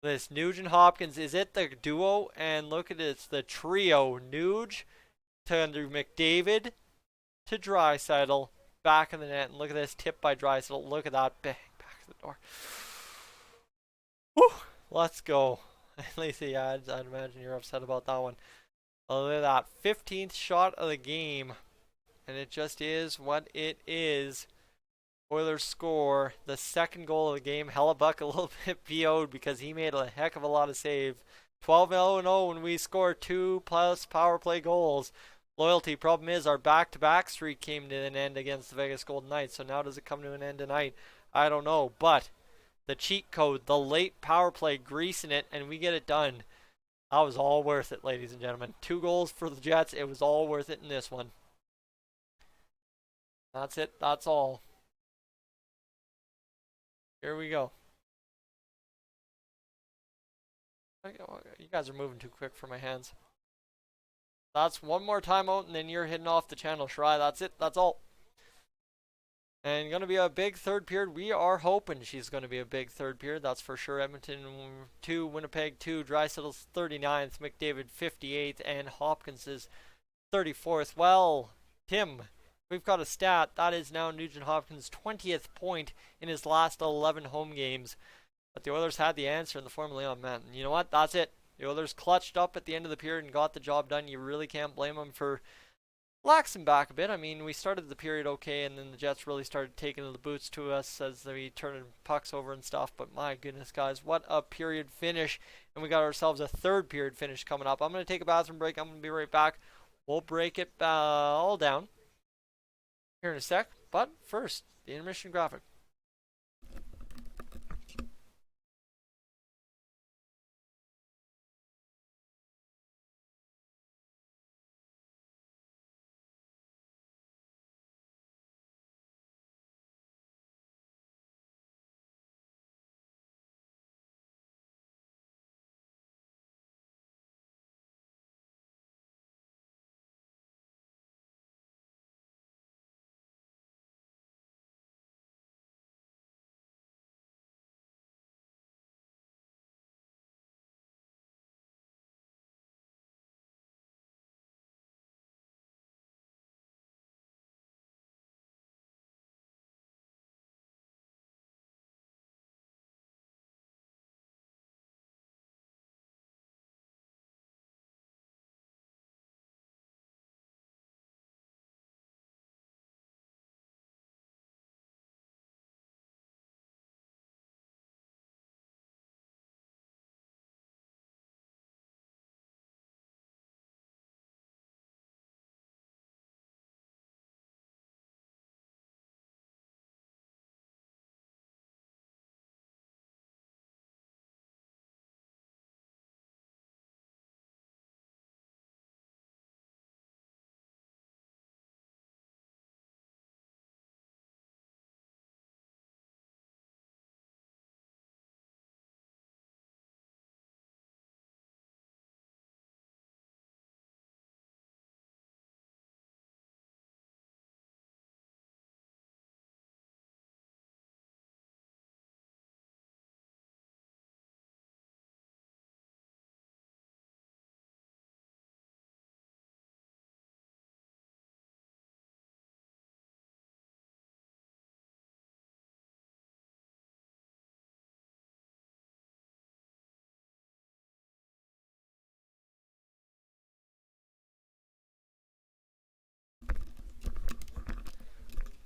This Nugent Hopkins. Is it the duo? And look at it. It's the trio. Nuge to McDavid to Draisaitl. Back in the net. And look at this tip by Draisaitl. Look at that. Bang. Back to the door. Whew. Let's go. Lisa, yeah, I'd imagine you're upset about that one. Oh, look at that. 15th shot of the game. And it just is what it is. Oilers score the second goal of the game. Hellebuyck a little bit PO'd because he made a heck of a lot of saves. 12-0 when we score 2+ power play goals. Loyalty. Problem is our back-to-back streak came to an end against the Vegas Golden Knights. So now does it come to an end tonight? I don't know. But the cheat code, the late power play, greasing it, and we get it done. That was all worth it, ladies and gentlemen. 2 goals for the Jets. It was all worth it in this one. That's it. That's all. Here we go. You guys are moving too quick for my hands. That's one more timeout, and then you're hitting off the channel, Shry. That's it. That's all. And going to be a big third period. We are hoping she's going to be a big third period. That's for sure. Edmonton 2, Winnipeg 2, Draisaitl's 39th, McDavid 58th, and Hopkins is 34th. Well, Tim, we've got a stat. That is now Nugent Hopkins' 20th point in his last 11 home games. But the Oilers had the answer in the form of Leon Mann. And you know what? That's it. The Oilers clutched up at the end of the period and got the job done. You really can't blame them for laxing back a bit. I mean, we started the period okay, and then the Jets really started taking the boots to us as we turned pucks over and stuff. But my goodness, guys, what a period finish. And we got ourselves a third period finish coming up. I'm going to take a bathroom break. I'm going to be right back. We'll break it all down here in a sec. But first, the intermission graphic.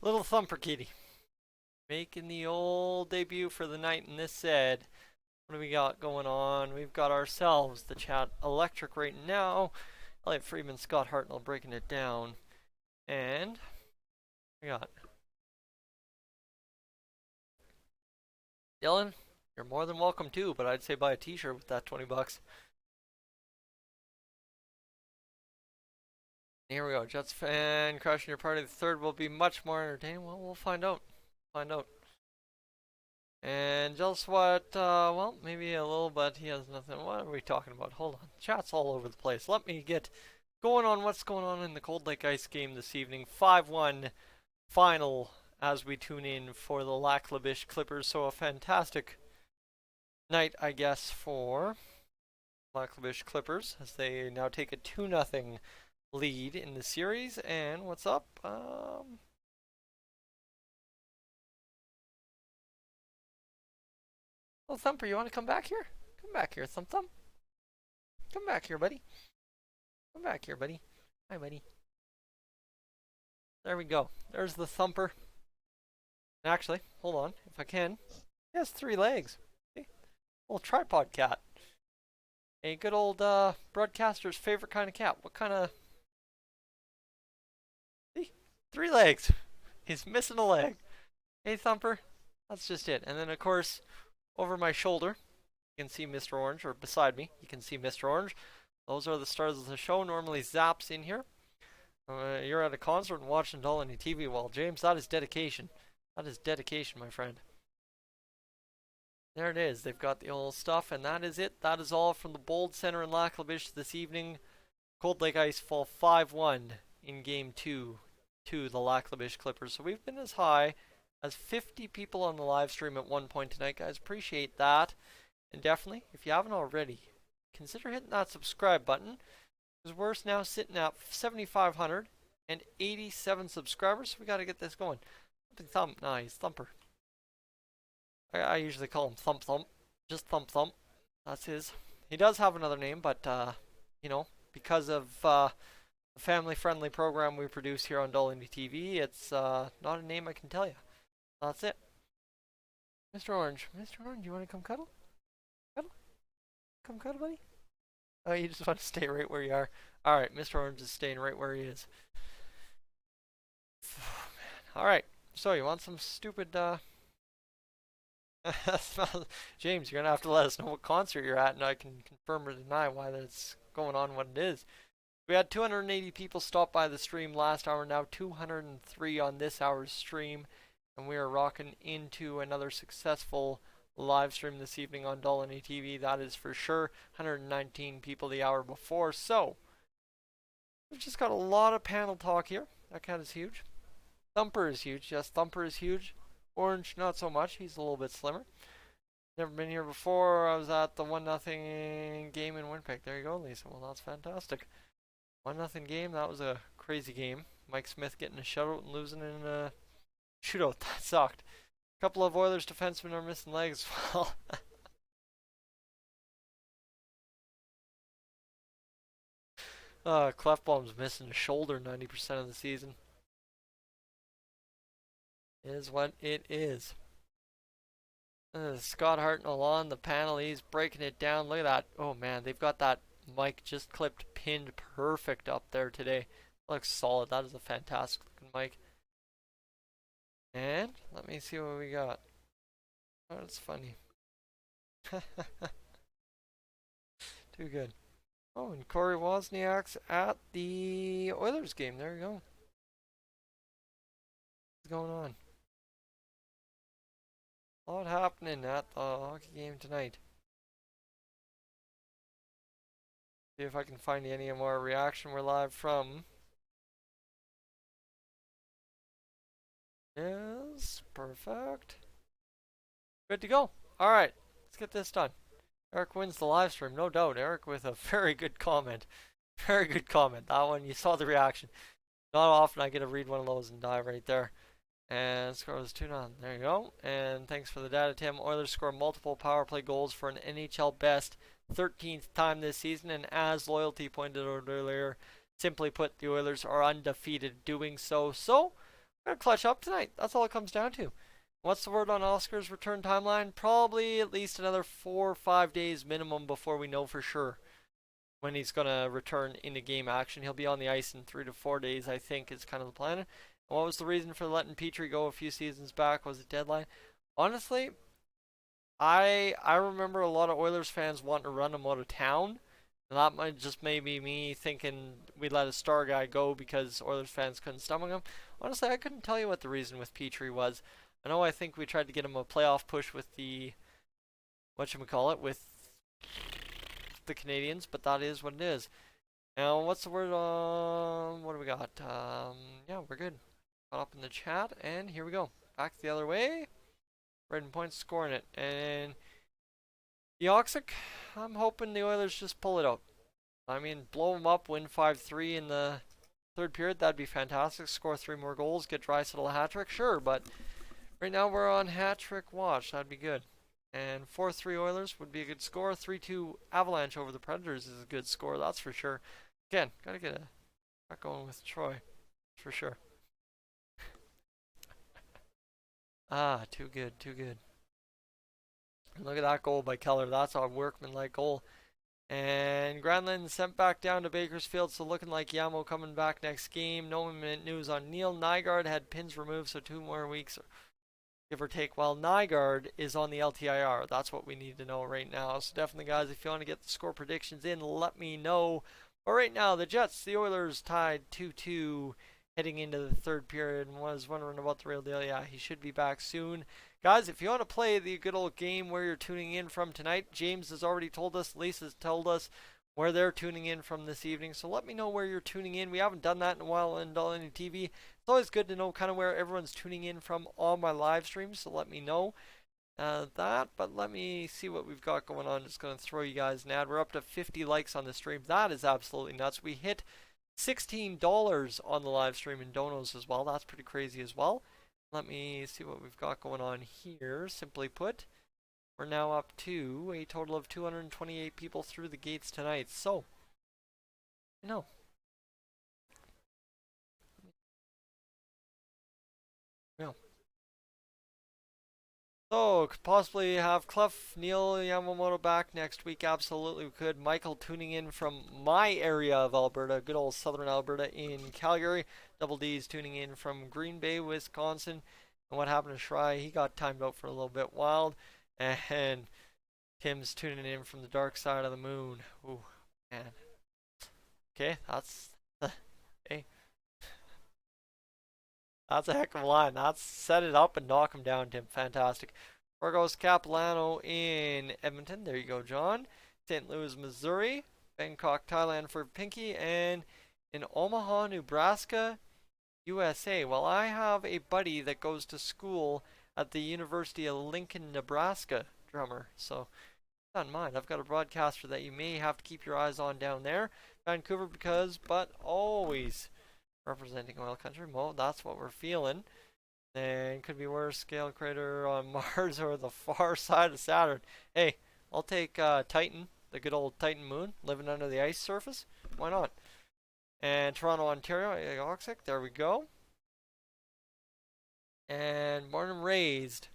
Little Thumper Kitty making the old debut for the night, and this said, what do we got going on? We've got ourselves the chat electric right now. Elliot Friedman, Scott Hartnell breaking it down. And we got Dylan, you're more than welcome too, but I'd say buy a t-shirt with that 20 bucks. Here we go. Jets fan crushing your party. The third will be much more entertaining. Well, we'll find out. Find out. And just what, well, maybe a little, but he has nothing. What are we talking about? Hold on. Chat's all over the place. Let me get going on what's going on in the Cold Lake Ice game this evening. 5-1 final as we tune in for the Laklabish Clippers. So a fantastic night, I guess, for Laklabish Clippers as they now take a 2-0 lead in the series. And what's up? Oh, Thumper, you want to come back here? Come back here, Thump. Come back here, buddy. Come back here, buddy. Hi, buddy. There we go. There's the Thumper. Actually, hold on, if I can. He has 3 legs. See? Little tripod cat. A good old broadcaster's favorite kind of cat. What kind of... See? 3 legs. He's missing a leg. Hey, Thumper. That's just it. And then, of course, over my shoulder, you can see Mr. Orange, or beside me, you can see Mr. Orange. Those are the stars of the show. Normally, Zap's in here. You're at a concert and watching Dolynny TV. Well, James, that is dedication. That is dedication, my friend. There it is. They've got the old stuff, and that is it. That is all from the Bold Center in Laklabish this evening. Cold Lake Ice fall 5-1 in Game 2 to the Laklabish Clippers. So we've been as high as 50 people on the live stream at one point tonight, guys. Appreciate that. And definitely, if you haven't already, consider hitting that subscribe button, because we're now sitting at 7,587 subscribers, so we got to get this going. Thump, nice, Thumper. I usually call him Thump. Just Thump Thump. That's his. He does have another name, but you know, because of the family-friendly program we produce here on Dolynny TV, it's not a name I can tell you. That's it. Mr. Orange, Mr. Orange, you want to come cuddle? Cuddle? Come cuddle, buddy? Oh, you just want to stay right where you are. All right, Mr. Orange is staying right where he is. Oh, man. All right. So you want some stupid James, you're gonna have to let us know what concert you're at, and I can confirm or deny why that's going on what it is. We had 280 people stop by the stream last hour, now 203 on this hour's stream, and we are rocking into another successful live stream this evening on Dolynny TV, that is for sure. 119 people the hour before, so we've just got a lot of panel talk here. That cat is huge. Thumper is huge, yes, Thumper is huge. Orange, not so much. He's a little bit slimmer. Never been here before. I was at the 1-0 game in Winnipeg. There you go, Lisa. Well, that's fantastic. 1-0 game. That was a crazy game. Mike Smith getting a shutout and losing in a shootout. That sucked. A couple of Oilers defensemen are missing legs as well. Clefbaum's missing a shoulder 90% of the season. Is what it is. Scott Hartnell on the panel. He's breaking it down. Look at that. Oh man, they've got that mic just clipped, pinned perfect up there today. Looks solid. That is a fantastic looking mic. And let me see what we got. Oh, that's funny. Too good. Oh, and Corey Wozniak's at the Oilers game. There you go. What's going on? A lot happening at the hockey game tonight. See if I can find any more reaction. We're live from. Yes, perfect. Good to go. All right, let's get this done. Eric wins the live stream, no doubt. Eric with a very good comment. Very good comment. That one, you saw the reaction. Not often I get to read one of those and die right there. And score was 2-0. There you go. And thanks for the data, Tim. Oilers score multiple power play goals for an NHL best 13th time this season. And as Loyalty pointed out earlier, simply put, the Oilers are undefeated doing so. So, we're going to clutch up tonight. That's all it comes down to. What's the word on Oscar's return timeline? Probably at least another 4 or 5 days minimum before we know for sure when he's going to return into game action. He'll be on the ice in 3 to 4 days, I think, is kind of the plan. What was the reason for letting Petrie go a few seasons back? Was it deadline? Honestly, I remember a lot of Oilers fans wanting to run him out of town. And that might just maybe me thinking we let a star guy go because Oilers fans couldn't stomach him. Honestly, I couldn't tell you what the reason with Petrie was. I think we tried to get him a playoff push with the with the Canadians, but that is what it is. Now, what's the word on what do we got? Yeah, we're good. Caught up in the chat, and here we go. Back the other way. Braden Point's scoring it. And Yoxic, I'm hoping the Oilers just pull it out. I mean, blow them up, win 5-3 in the third period. That'd be fantastic. Score 3 more goals, get Draisaitl a hat-trick, sure. But right now we're on hat-trick watch. That'd be good. And 4-3 Oilers would be a good score. 3-2 Avalanche over the Predators is a good score, that's for sure. Again, gotta get back going with Troy, for sure. Too good, too good. And look at that goal by Keller. That's a workman-like goal. And Granlund sent back down to Bakersfield, so looking like Yamo coming back next game. No imminent news on Neil. Nygaard had pins removed, so 2 more weeks, give or take, while Nygaard is on the LTIR. That's what we need to know right now. So definitely, guys, if you want to get the score predictions in, let me know. But right now, the Jets, the Oilers tied 2-2 heading into the third period, and was wondering about the real deal. Yeah, he should be back soon. Guys, if you want to play the good old game where you're tuning in from tonight, James has already told us, Lisa's told us where they're tuning in from this evening. So let me know where you're tuning in. We haven't done that in a while on Dolynny TV. It's always good to know kind of where everyone's tuning in from on my live streams, so let me know that. But let me see what we've got going on. Just going to throw you guys an ad. We're up to 50 likes on the stream. That is absolutely nuts. We hit $16 on the live stream in donos as well. That's pretty crazy as well. Let me see what we've got going on here. Simply put, We're now up to a total of 228 people through the gates tonight. So, you know. Yeah. So, could possibly have Clef, Neil Yamamoto back next week. Absolutely, we could. Michael tuning in from my area of Alberta, good old southern Alberta in Calgary. Double D's tuning in from Green Bay, Wisconsin. And what happened to Shry? He got timed out for a little bit wild. And Tim's tuning in from the dark side of the moon. Ooh, man. Okay, that's... hey. That's a heck of a line. That's set it up and knock him down, Tim. Fantastic. Where goes Capilano in Edmonton? There you go, John. St. Louis, Missouri. Bangkok, Thailand for Pinky. And in Omaha, Nebraska, USA. Well, I have a buddy that goes to school at the University of Lincoln, Nebraska, drummer. So, keep that in mind. I've got a broadcaster that you may have to keep your eyes on down there. Vancouver, but always representing oil country. Well, that's what we're feeling. And could be worse. Scale crater on Mars or the far side of Saturn. Hey, I'll take Titan, the good old Titan moon, living under the ice surface. Why not? And Toronto, Ontario, Oxic. There we go. And born and raised.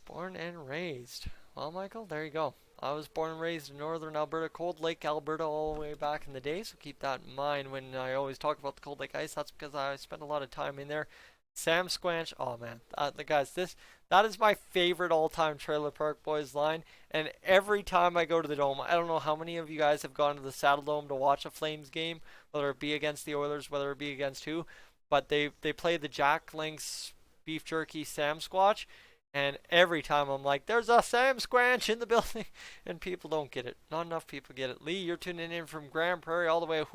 Born and raised. Well, Michael, there you go. I was born and raised in northern Alberta, Cold Lake, Alberta, all the way back in the day. So keep that in mind when I always talk about the Cold Lake ice. That's because I spent a lot of time in there. Sam Squanch, oh man, the guys, that is my favorite all-time Trailer Park Boys line. And every time I go to the Dome, I don't know how many of you guys have gone to the Saddle Dome to watch a Flames game, whether it be against the Oilers, whether it be against who, but they play the Jack Link's beef jerky Sam Squatch. And every time I'm like, there's a Sam Squanch in the building. And people don't get it. Not enough people get it. Lee, you're tuning in from Grand Prairie all the way.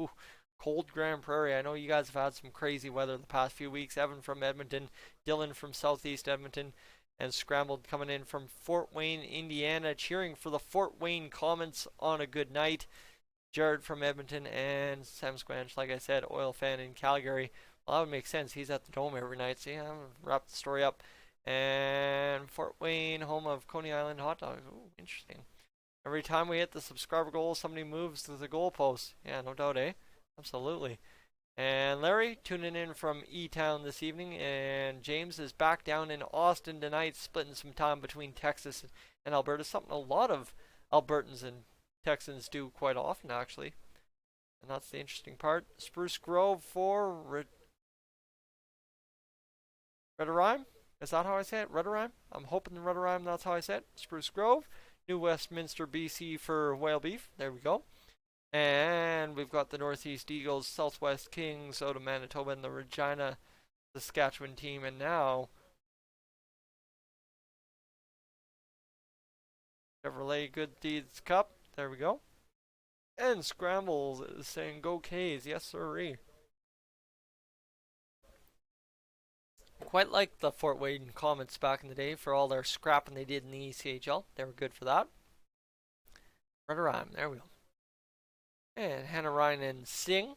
Cold Grand Prairie. I know you guys have had some crazy weather the past few weeks. Evan from Edmonton. Dylan from Southeast Edmonton. And Scrambled coming in from Fort Wayne, Indiana. Cheering for the Fort Wayne Comets on a good night. Jared from Edmonton. And Sam Squanch, like I said, oil fan in Calgary. Well, that would make sense. He's at the Dome every night. See, I'm going to wrap the story up. And Fort Wayne, home of Coney Island hot dogs. Ooh, interesting. Every time we hit the subscriber goal, somebody moves to the goalpost. Yeah, no doubt, eh? Absolutely. And Larry, tuning in from E-Town this evening. And James is back down in Austin tonight, splitting some time between Texas and Alberta. Something a lot of Albertans and Texans do quite often, actually. And that's the interesting part. Spruce Grove for Rhyme. Is that how I say it? Rudderheim? I'm hoping the Rudderheim, that's how I say it. Spruce Grove. New Westminster, BC for Whale Beef. There we go. And we've got the Northeast Eagles, Southwest Kings out of Manitoba, and the Regina, Saskatchewan team. And now, Chevrolet Good Deeds Cup. There we go. And Scrambles is saying, go K's. Yes, sirree. Quite like the Fort Wayne Comets back in the day for all their scrapping they did in the ECHL. They were good for that. Rudderheim, there we go. And Hannah Ryan and Singh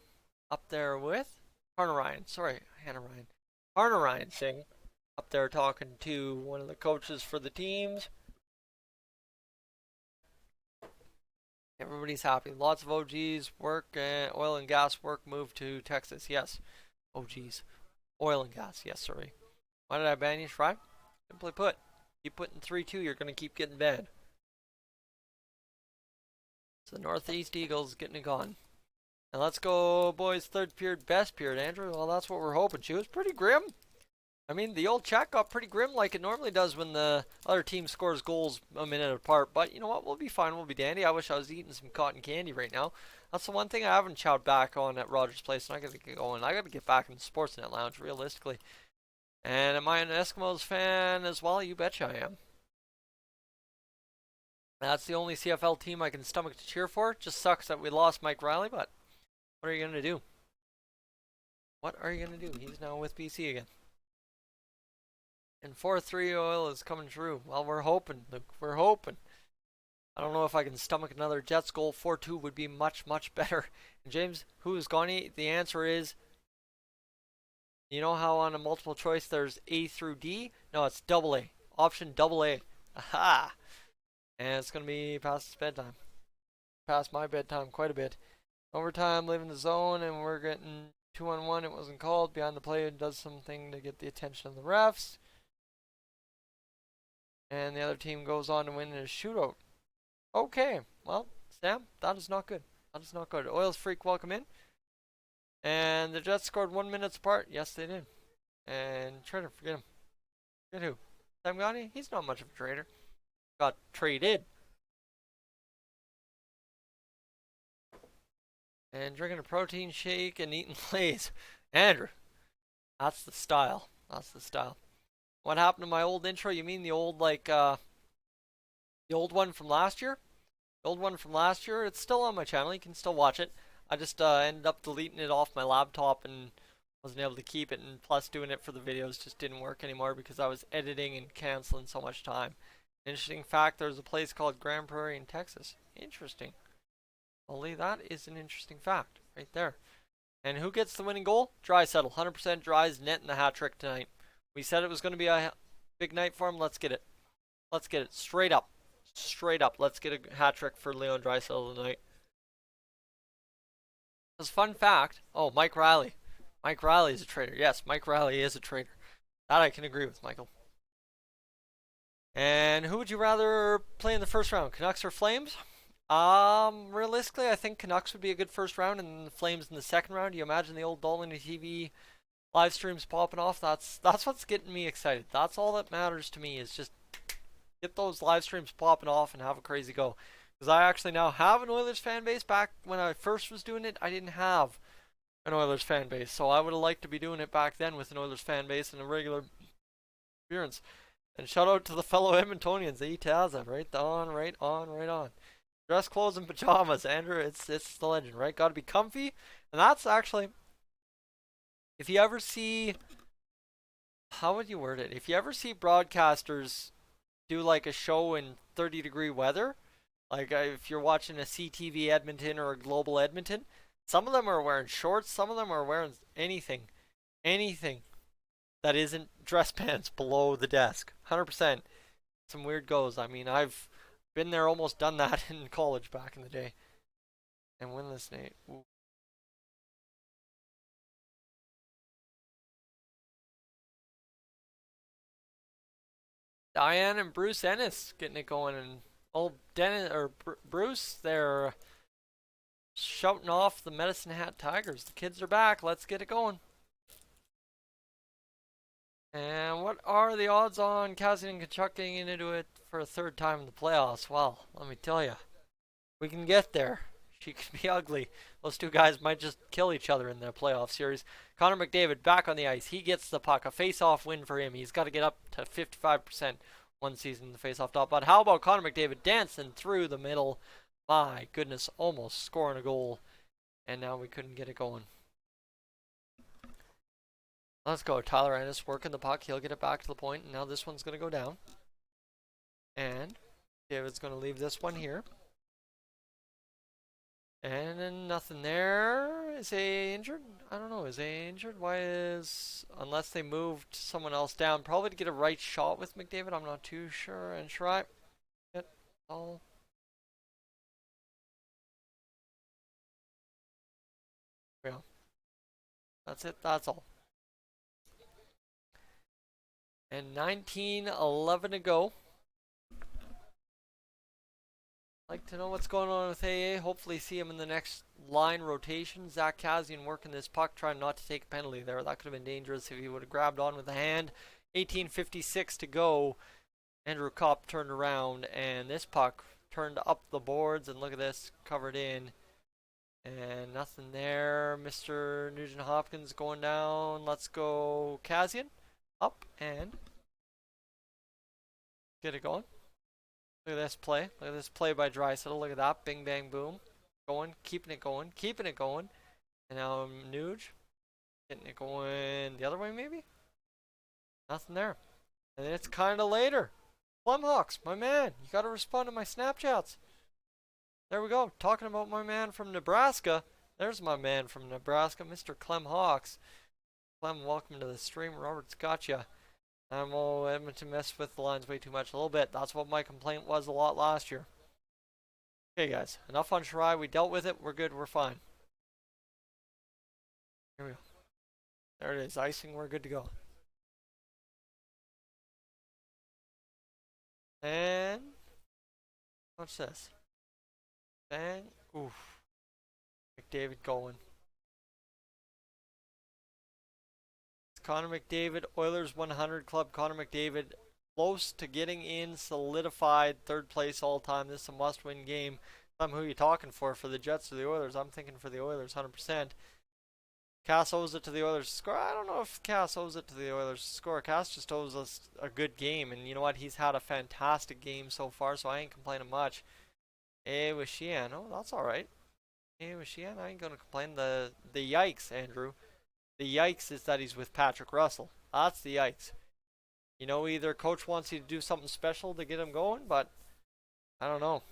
up there with Harna Ryan. Sorry, Hannah Ryan. Harna Ryan Singh up there talking to one of the coaches for the teams. Everybody's happy. Lots of OGs work, oil and gas work moved to Texas. Yes, OGs. Oil and gas, yes, sorry. Why did I ban you, Shry? Simply put, keep putting 3-2, you're going to keep getting banned. So Northeast Eagles getting it gone. And let's go, boys. Third period, best period, Andrew. Well, that's what we're hoping. She was pretty grim. I mean, the old chat got pretty grim like it normally does when the other team scores goals a minute apart. But you know what? We'll be fine. We'll be dandy. I wish I was eating some cotton candy right now. That's the one thing I haven't chowed back on at Rogers Place, and I gotta get going. I gotta get back in the Sportsnet Lounge, realistically. And am I an Eskimos fan as well? You betcha I am. That's the only CFL team I can stomach to cheer for. Just sucks that we lost Mike Riley, but what are you gonna do? What are you gonna do? He's now with BC again. And 4-3 oil is coming true. Well, we're hoping, Luke. We're hoping. I don't know if I can stomach another Jets goal. 4-2 would be much, much better. And James, who is Goni? The answer is, you know how on a multiple choice there's A through D? No, it's double A. Option double A. Aha! And it's going to be past its bedtime. Past my bedtime quite a bit. Overtime, leaving the zone, and we're getting 2-on-1. It wasn't called. Behind the play, it does something to get the attention of the refs. And the other team goes on to win in a shootout. Okay, well, Sam, that is not good. That is not good. Oils freak, welcome in. And the Jets scored 1 minute apart. Yes, they did. And trader, forget him. Forget who? Sam Gotti? He's not much of a trader. Got traded. And drinking a protein shake and eating Lay's. Andrew, that's the style. That's the style. What happened to my old intro? You mean the old, like, the old one from last year? The old one from last year? It's still on my channel. You can still watch it. I just ended up deleting it off my laptop and wasn't able to keep it. And plus doing it for the videos just didn't work anymore because I was editing and canceling so much time. Interesting fact, there's a place called Grand Prairie in Texas. Interesting. Only that is an interesting fact right there. And who gets the winning goal? Draisaitl. 100% Dries netting the hat trick tonight. We said it was going to be a big night for him. Let's get it. Let's get it. Straight up. Straight up. Let's get a hat trick for Leon Draisaitl tonight. As a fun fact, oh, Mike Riley. Mike Riley is a traitor. Yes, Mike Riley is a traitor. That I can agree with, Michael. And who would you rather play in the first round? Canucks or Flames? Realistically, I think Canucks would be a good first round and the Flames in the second round. You imagine the old Dolynny TV live streams popping off? That's what's getting me excited. That's all that matters to me, is just get those live streams popping off and have a crazy go. Because I actually now have an Oilers fan base. Back when I first was doing it, I didn't have an Oilers fan base. So I would have liked to be doing it back then with an Oilers fan base and a regular appearance. And shout out to the fellow Edmontonians, the Itaza, right on, right on, right on. Dress clothes and pajamas, Andrew, it's the legend, right? Gotta be comfy. And that's actually, if you ever see, how would you word it? If you ever see broadcasters do like a show in 30-degree weather, like if you're watching a CTV Edmonton or a Global Edmonton, some of them are wearing shorts, some of them are wearing anything that isn't dress pants below the desk. 100%. Some weird goes. I mean, I've been there, almost done that in college back in the day. And winless Nate. Ooh. Diane and Bruce Ennis getting it going, and old Dennis or Bruce, they're shouting off the Medicine Hat Tigers. The kids are back. Let's get it going. And what are the odds on Cassian and Kachuk getting into it for a third time in the playoffs? Well, let me tell you, we can get there. She could be ugly. Those two guys might just kill each other in their playoff series. Connor McDavid back on the ice. He gets the puck. A face-off win for him. He's got to get up to 55% one season in the face-off top. But how about Connor McDavid dancing through the middle? My goodness, almost scoring a goal. And now we couldn't get it going. Let's go. Tyler Ennis working the puck. He'll get it back to the point. And now this one's going to go down. And David's going to leave this one here. And then nothing there. Is he injured? I don't know. Is he injured? Why is... Unless they moved someone else down. Probably to get a right shot with McDavid. I'm not too sure. And Shrike. Get all... Yeah. That's it. That's all. And 19:11 to go. Like to know what's going on with AA. Hopefully see him in the next line rotation. Zach Kassian working this puck, trying not to take a penalty there. That could have been dangerous if he would have grabbed on with the hand. 18:56 to go. Andrew Kopp turned around, and this puck turned up the boards. And look at this, covered in. And nothing there. Mr. Nugent Hopkins going down. Let's go Kassian. Up and get it going. Look at this play. Look at this play by Draisaitl. Look at that. Bing, bang, boom. Going. Keeping it going. Keeping it going. And now Nuge. Getting it going the other way, maybe? Nothing there. And it's kind of later. Plumhawks, my man. You got to respond to my Snapchats. There we go. Talking about my man from Nebraska. There's my man from Nebraska, Mr. Clem Hawks. Clem, welcome to the stream. Robert's got ya. Edmonton messed with the lines way too much a little bit. That's what my complaint was a lot last year. Okay, guys. Enough on Shirai. We dealt with it. We're good. We're fine. Here we go. There it is. Icing. We're good to go. And what's this? Bang. Oof. McDavid going. Connor McDavid, Oilers 100 Club. Connor McDavid close to getting in, solidified third place all time. This is a must-win game. Who are you talking for the Jets or the Oilers? I'm thinking for the Oilers, 100%. Cass owes it to the Oilers to score. I don't know if Cass owes it to the Oilers to score. Cass just owes us a good game, and you know what? He's had a fantastic game so far, so I ain't complaining much. Hey, with Sheehan. Oh, that's all right. Hey, with Sheehan, I ain't gonna complain. The yikes, Andrew. The yikes is that he's with Patrick Russell. That's the yikes. You know, either coach wants you to do something special to get him going, but I don't know.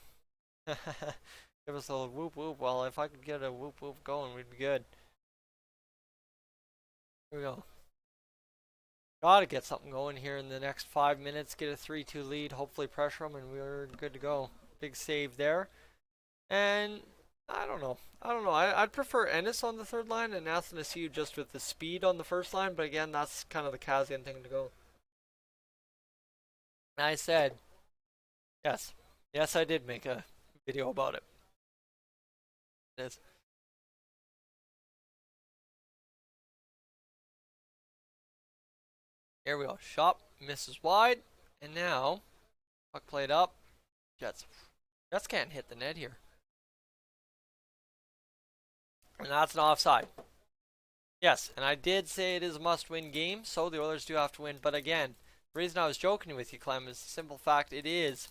Give us a little whoop whoop. Well, if I could get a whoop whoop going, we'd be good. Here we go. Gotta get something going here in the next 5 minutes. Get a 3-2 lead. Hopefully pressure them, and we're good to go. Big save there. And I don't know. I'd prefer Ennis on the third line and Athanasiou just with the speed on the first line. But again, that's kind of the Kazian thing to go. And I said, yes. Yes, I did make a video about it. It is. Here we go. Shot misses wide. And now, puck played up. Jets can't hit the net here. And that's an offside. Yes, and I did say it is a must-win game, so the Oilers do have to win. But again, the reason I was joking with you, Clem, is the simple fact it is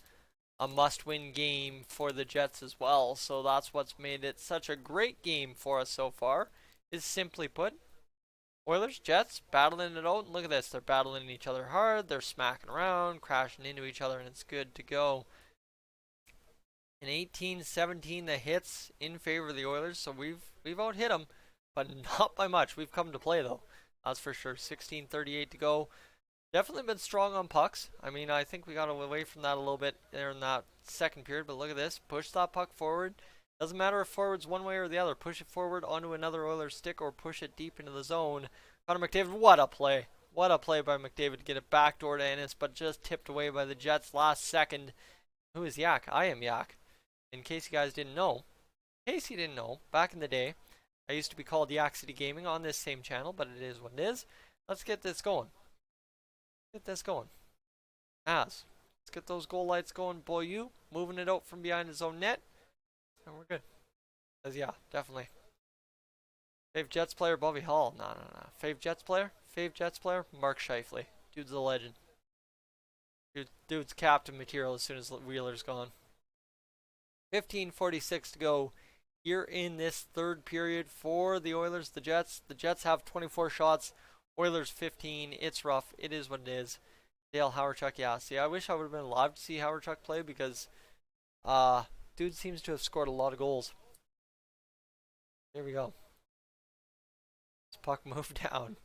a must-win game for the Jets as well. So that's what's made it such a great game for us so far, is simply put, Oilers, Jets, battling it out. And look at this, they're battling each other hard. They're smacking around, crashing into each other, and it's good to go. In 18-17, the hits in favor of the Oilers, so we've out-hit them, but not by much. We've come to play, though. That's for sure. 16:38 to go. Definitely been strong on pucks. I mean, I think we got away from that a little bit there in that second period, but look at this. Push that puck forward. Doesn't matter if forward's one way or the other. Push it forward onto another Oilers stick or push it deep into the zone. Connor McDavid, what a play. What a play by McDavid to get it backdoor to Ennis, but just tipped away by the Jets last second. Who is Yak? I am Yak. In case you guys didn't know. Back in the day, I used to be called Yak City Gaming on this same channel, but it is what it is. Let's get this going. Let's get those goal lights going, boy. You moving it out from behind his own net, and we're good. Cause yeah, definitely. Fave Jets player, Bobby Hall. No. Fave Jets player, Mark Scheifele. Dude's a legend. Dude's captain material as soon as Wheeler's gone. 15:46 to go here in this third period for the Oilers. The Jets have 24 shots. Oilers 15. It's rough. It is what it is. Dale Hawerchuk, yeah. See, I wish I would have been alive to see Hawerchuk play because dude seems to have scored a lot of goals. Here we go. This puck moved down.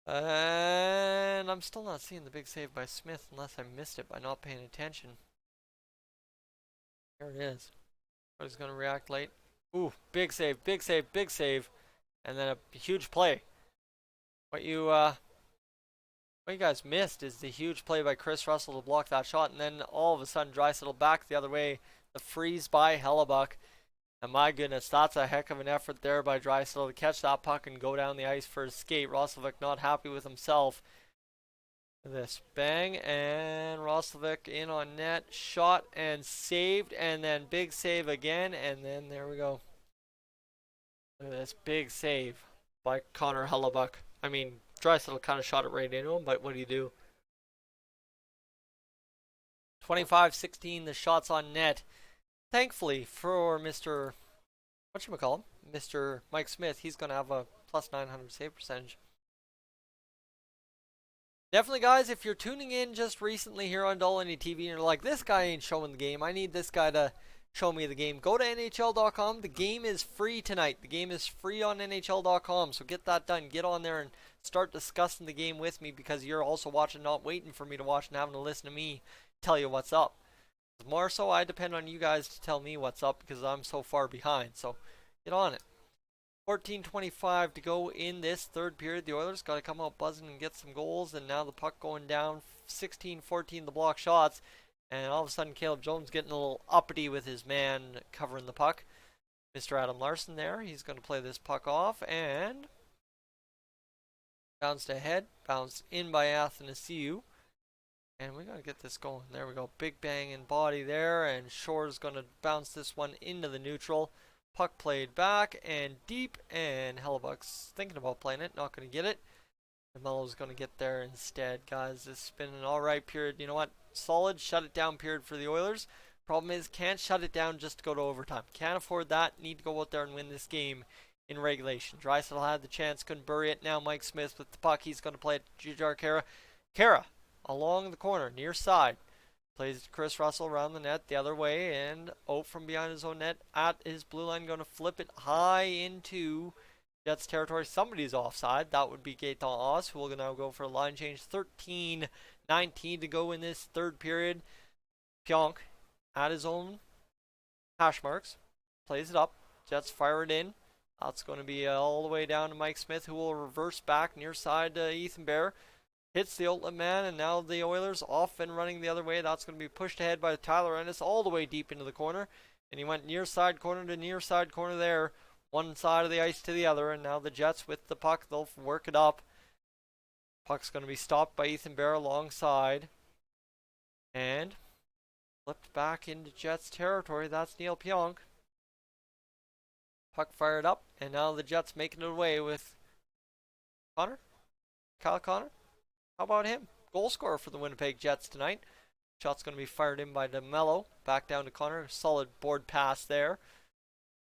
And I'm still not seeing the big save by Smith unless I missed it by not paying attention. There it is. He's going to react late. Ooh, big save. And then a huge play. What you guys missed is the huge play by Chris Russell to block that shot. And then all of a sudden, Draisaitl back the other way. The freeze by Hellebuck. And my goodness, that's a heck of an effort there by Draisaitl to catch that puck and go down the ice for a skate. Roslovic not happy with himself. This bang, and Roslovic in on net, shot and saved, and then big save again, and then there we go. Look at this big save by Connor Hellebuck. I mean, Draisaitl kind of shot it right into him, but what do you do? 25-16, the shots on net. Thankfully for Mr. Mr. Mike Smith, he's going to have a plus 900 save percentage. Definitely, guys, if you're tuning in just recently here on Dolynny TV and you're like, this guy ain't showing the game, I need this guy to show me the game, go to NHL.com. The game is free tonight. The game is free on NHL.com, so get that done. Get on there and start discussing the game with me because you're also watching, not waiting for me to watch and having to listen to me tell you what's up. More so, I depend on you guys to tell me what's up because I'm so far behind. So get on it. 14:25 to go in this third period. The Oilers got to come out buzzing and get some goals, and now the puck going down. 16-14 the block shots, and all of a sudden Caleb Jones getting a little uppity with his man covering the puck. Mr. Adam Larson there. He's going to play this puck off and bounced ahead. Bounced in by Athanasiou. And we got to get this going. There we go. Big bang in body there. And Shore's going to bounce this one into the neutral. Puck played back and deep. And Hellebuck's thinking about playing it. Not going to get it. And Melo's going to get there instead. Guys, this has been an alright period. You know what? Solid shut it down period for the Oilers. Problem is, can't shut it down just to go to overtime. Can't afford that. Need to go out there and win this game in regulation. Draisaitl had the chance, couldn't bury it. Now Mike Smith with the puck. He's going to play it to Jujhar Khaira. Khaira along the corner, near side. Plays Chris Russell around the net the other way. And from behind his own net at his blue line. Going to flip it high into Jets territory. Somebody's offside. That would be Gaetan Oz, who will now go for a line change. 13-19 to go in this third period. Pionk at his own hash marks. Plays it up. Jets fire it in. That's going to be all the way down to Mike Smith, who will reverse back near side to Ethan Bear. Hits the outlet man, and now the Oilers off and running the other way. That's going to be pushed ahead by Tyler Ennis all the way deep into the corner. And he went near side corner to near side corner there. One side of the ice to the other. And now the Jets with the puck. They'll work it up. Puck's going to be stopped by Ethan Bear alongside. And flipped back into Jets territory. That's Neil Pionk. Puck fired up. And now the Jets making it away with Kyle Connor. How about him? Goal scorer for the Winnipeg Jets tonight. Shot's going to be fired in by DeMello. Back down to Connor. Solid board pass there.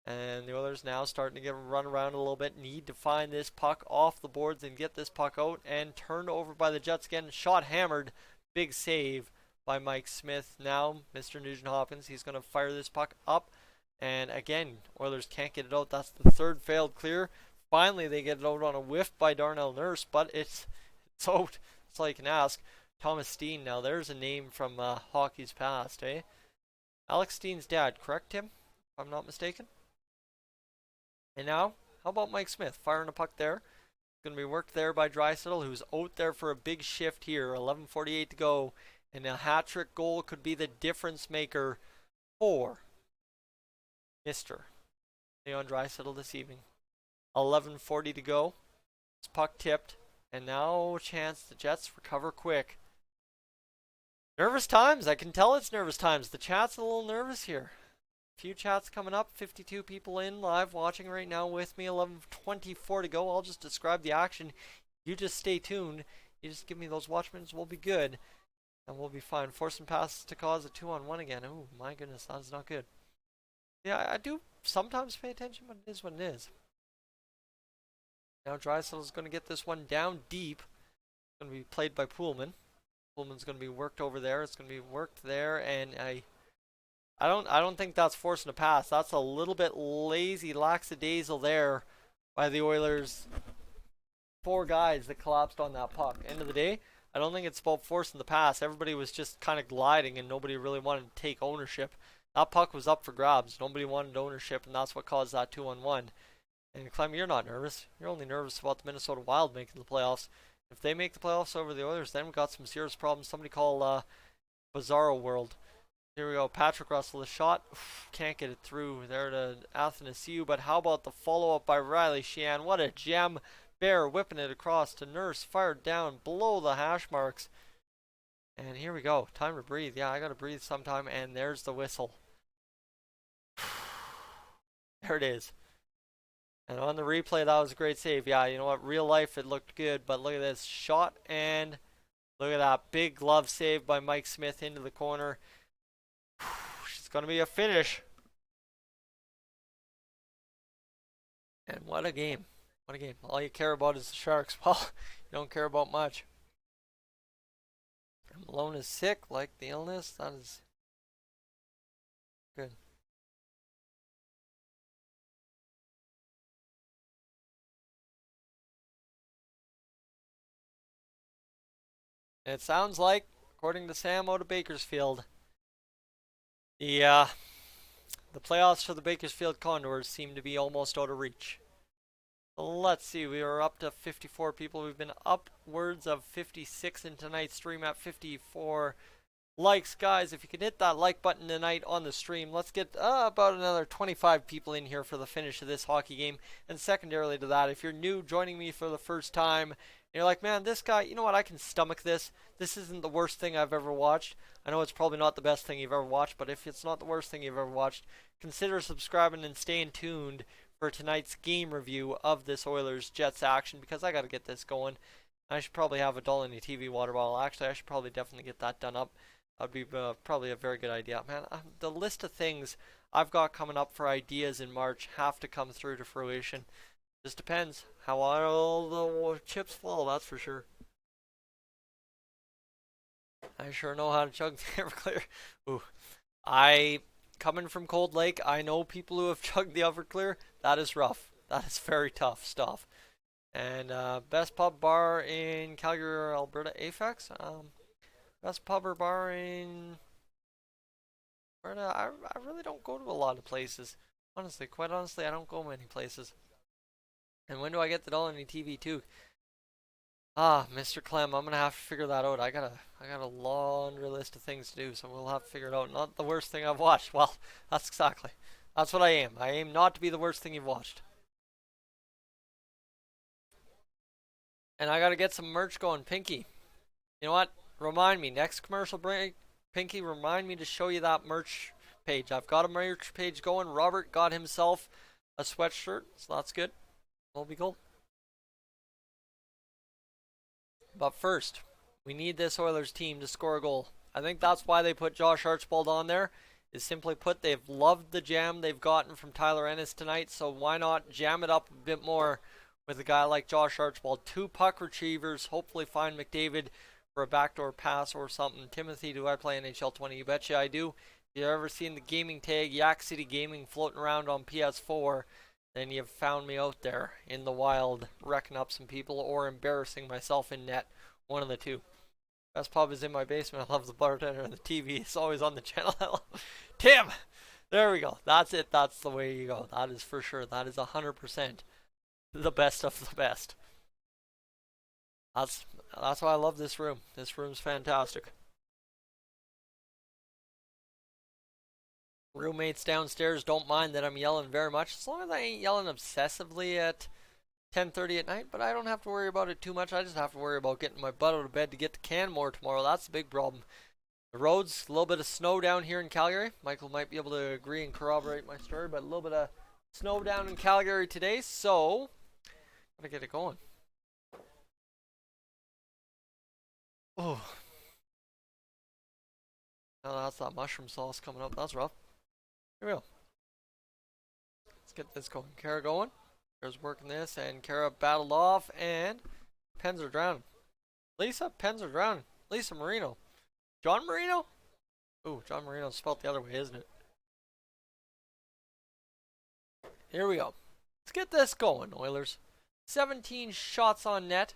And the Oilers now starting to get run around a little bit. Need to find this puck off the boards and get this puck out. And turned over by the Jets again. Shot hammered. Big save by Mike Smith. Now Mr. Nugent Hopkins. He's going to fire this puck up. And again, Oilers can't get it out. That's the third failed clear. Finally, they get it out on a whiff by Darnell Nurse. But it's out. That's all you can ask. Thomas Steen, now there's a name from hockey's past, eh? Alex Steen's dad, correct, Tim? If I'm not mistaken. And now, how about Mike Smith? Firing a puck there. Going to be worked there by Draisaitl, who's out there for a big shift here. 11:48 to go. And a hat-trick goal could be the difference maker for Mr. Leon Draisaitl this evening. 11:40 to go. It's puck tipped. And now a chance the Jets recover quick. Nervous times. I can tell it's nervous times. The chat's a little nervous here. A few chats coming up. 52 people in live watching right now with me. 11:24 to go. I'll just describe the action. You just stay tuned. You just give me those watchmen. We'll be good. And we'll be fine. Forcing passes to cause a 2-on-1 again. Oh my goodness. That's not good. Yeah, I do sometimes pay attention, but it is what it is. Now Draisaitl is going to get this one down deep. It's going to be played by Poolman. Poolman's going to be worked over there. It's going to be worked there, and I don't think that's forcing a pass. That's a little bit lazy, lackadaisical there by the Oilers. 4 guys that collapsed on that puck. End of the day, I don't think it's about forcing the pass. Everybody was just kind of gliding, and nobody really wanted to take ownership. That puck was up for grabs. Nobody wanted ownership, and that's what caused that 2-on-1. And Clem, you're not nervous. You're only nervous about the Minnesota Wild making the playoffs. If they make the playoffs over the Oilers, then we've got some serious problems. Somebody call Bizarro World. Here we go. Patrick Russell, the shot. Can't get it through there to Athanasiou. But how about the follow-up by Riley Sheehan? What a gem. Bear whipping it across to Nurse. Fired down below the hash marks. And here we go. Time to breathe. Yeah, I got to breathe sometime. And there's the whistle. There it is. And on the replay, that was a great save. Yeah, you know what? Real life, it looked good. But look at this shot. And look at that big glove save by Mike Smith into the corner. It's going to be a finish. And what a game. What a game. All you care about is the Sharks. Well, you don't care about much. And Malone is sick, like the illness. That is good. And it sounds like, according to Sam out of Bakersfield, the the playoffs for the Bakersfield Condors seem to be almost out of reach. Let's see, we are up to 54 people. We've been upwards of 56 in tonight's stream at 54 likes. Guys, if you can hit that like button tonight on the stream, let's get about another 25 people in here for the finish of this hockey game. And secondarily to that, if you're new joining me for the first time, and you're like, man, this guy, you know what, I can stomach this. This isn't the worst thing I've ever watched. I know it's probably not the best thing you've ever watched, but if it's not the worst thing you've ever watched, consider subscribing and staying tuned for tonight's game review of this Oilers Jets action, because I got to get this going. I should probably have a Dolynny TV water bottle. Actually, I should probably definitely get that done up. That'd be probably a very good idea. Man, the list of things I've got coming up for ideas in March have to come through to fruition. Just depends how all the chips fall, that's for sure. I sure know how to chug the Everclear. Ooh. Coming from Cold Lake, I know people who have chugged the Everclear. That is rough. That is very tough stuff. And best pub bar in Calgary, Alberta, Apex. Best pub or bar in Alberta. I really don't go to a lot of places. Honestly, quite honestly, I don't go many places. And when do I get the Dolynny TV too? Ah, Mr. Clem, I'm gonna have to figure that out. I got a laundry list of things to do, so we'll have to figure it out. Not the worst thing I've watched. Well, that's what I aim. I aim not to be the worst thing you've watched. And I gotta get some merch going, Pinky. You know what? Remind me, next commercial break, Pinky, remind me to show you that merch page. I've got a merch page going. Robert got himself a sweatshirt, so that's good. That'll be cool. But first, we need this Oilers team to score a goal. I think that's why they put Josh Archibald on there. Is simply put, they've loved the jam they've gotten from Tyler Ennis tonight, so why not jam it up a bit more with a guy like Josh Archibald. 2 puck retrievers, hopefully find McDavid for a backdoor pass or something. Timothy, do I play NHL 20? You betcha I do. If you've ever seen the gaming tag Yak City Gaming floating around on PS4, then you've found me out there in the wild, wrecking up some people or embarrassing myself in net. One of the two. Best pub is in my basement. I love the bartender and the TV. It's always on the channel. Tim! There we go. That's it. That's the way you go. That is for sure. That is 100% the best of the best. That's why I love this room. This room's fantastic. Roommates downstairs don't mind that I'm yelling very much, as long as I ain't yelling obsessively at 10:30 at night, but I don't have to worry about it too much. I just have to worry about getting my butt out of bed to get to Canmore tomorrow. That's the big problem. The roads, a little bit of snow down here in Calgary. Michael might be able to agree and corroborate my story, but a little bit of snow down in Calgary today, so gotta get it going. Oh. Oh, that's that mushroom sauce coming up. That's rough. Here we go. Let's get this going. Kara going. Kara's working this, and Kara battled off, and pens are drowning. Lisa, pens are drowning. Lisa Marino. John Marino? Ooh, John Marino's spelled the other way, isn't it? Here we go. Let's get this going, Oilers. 17 shots on net.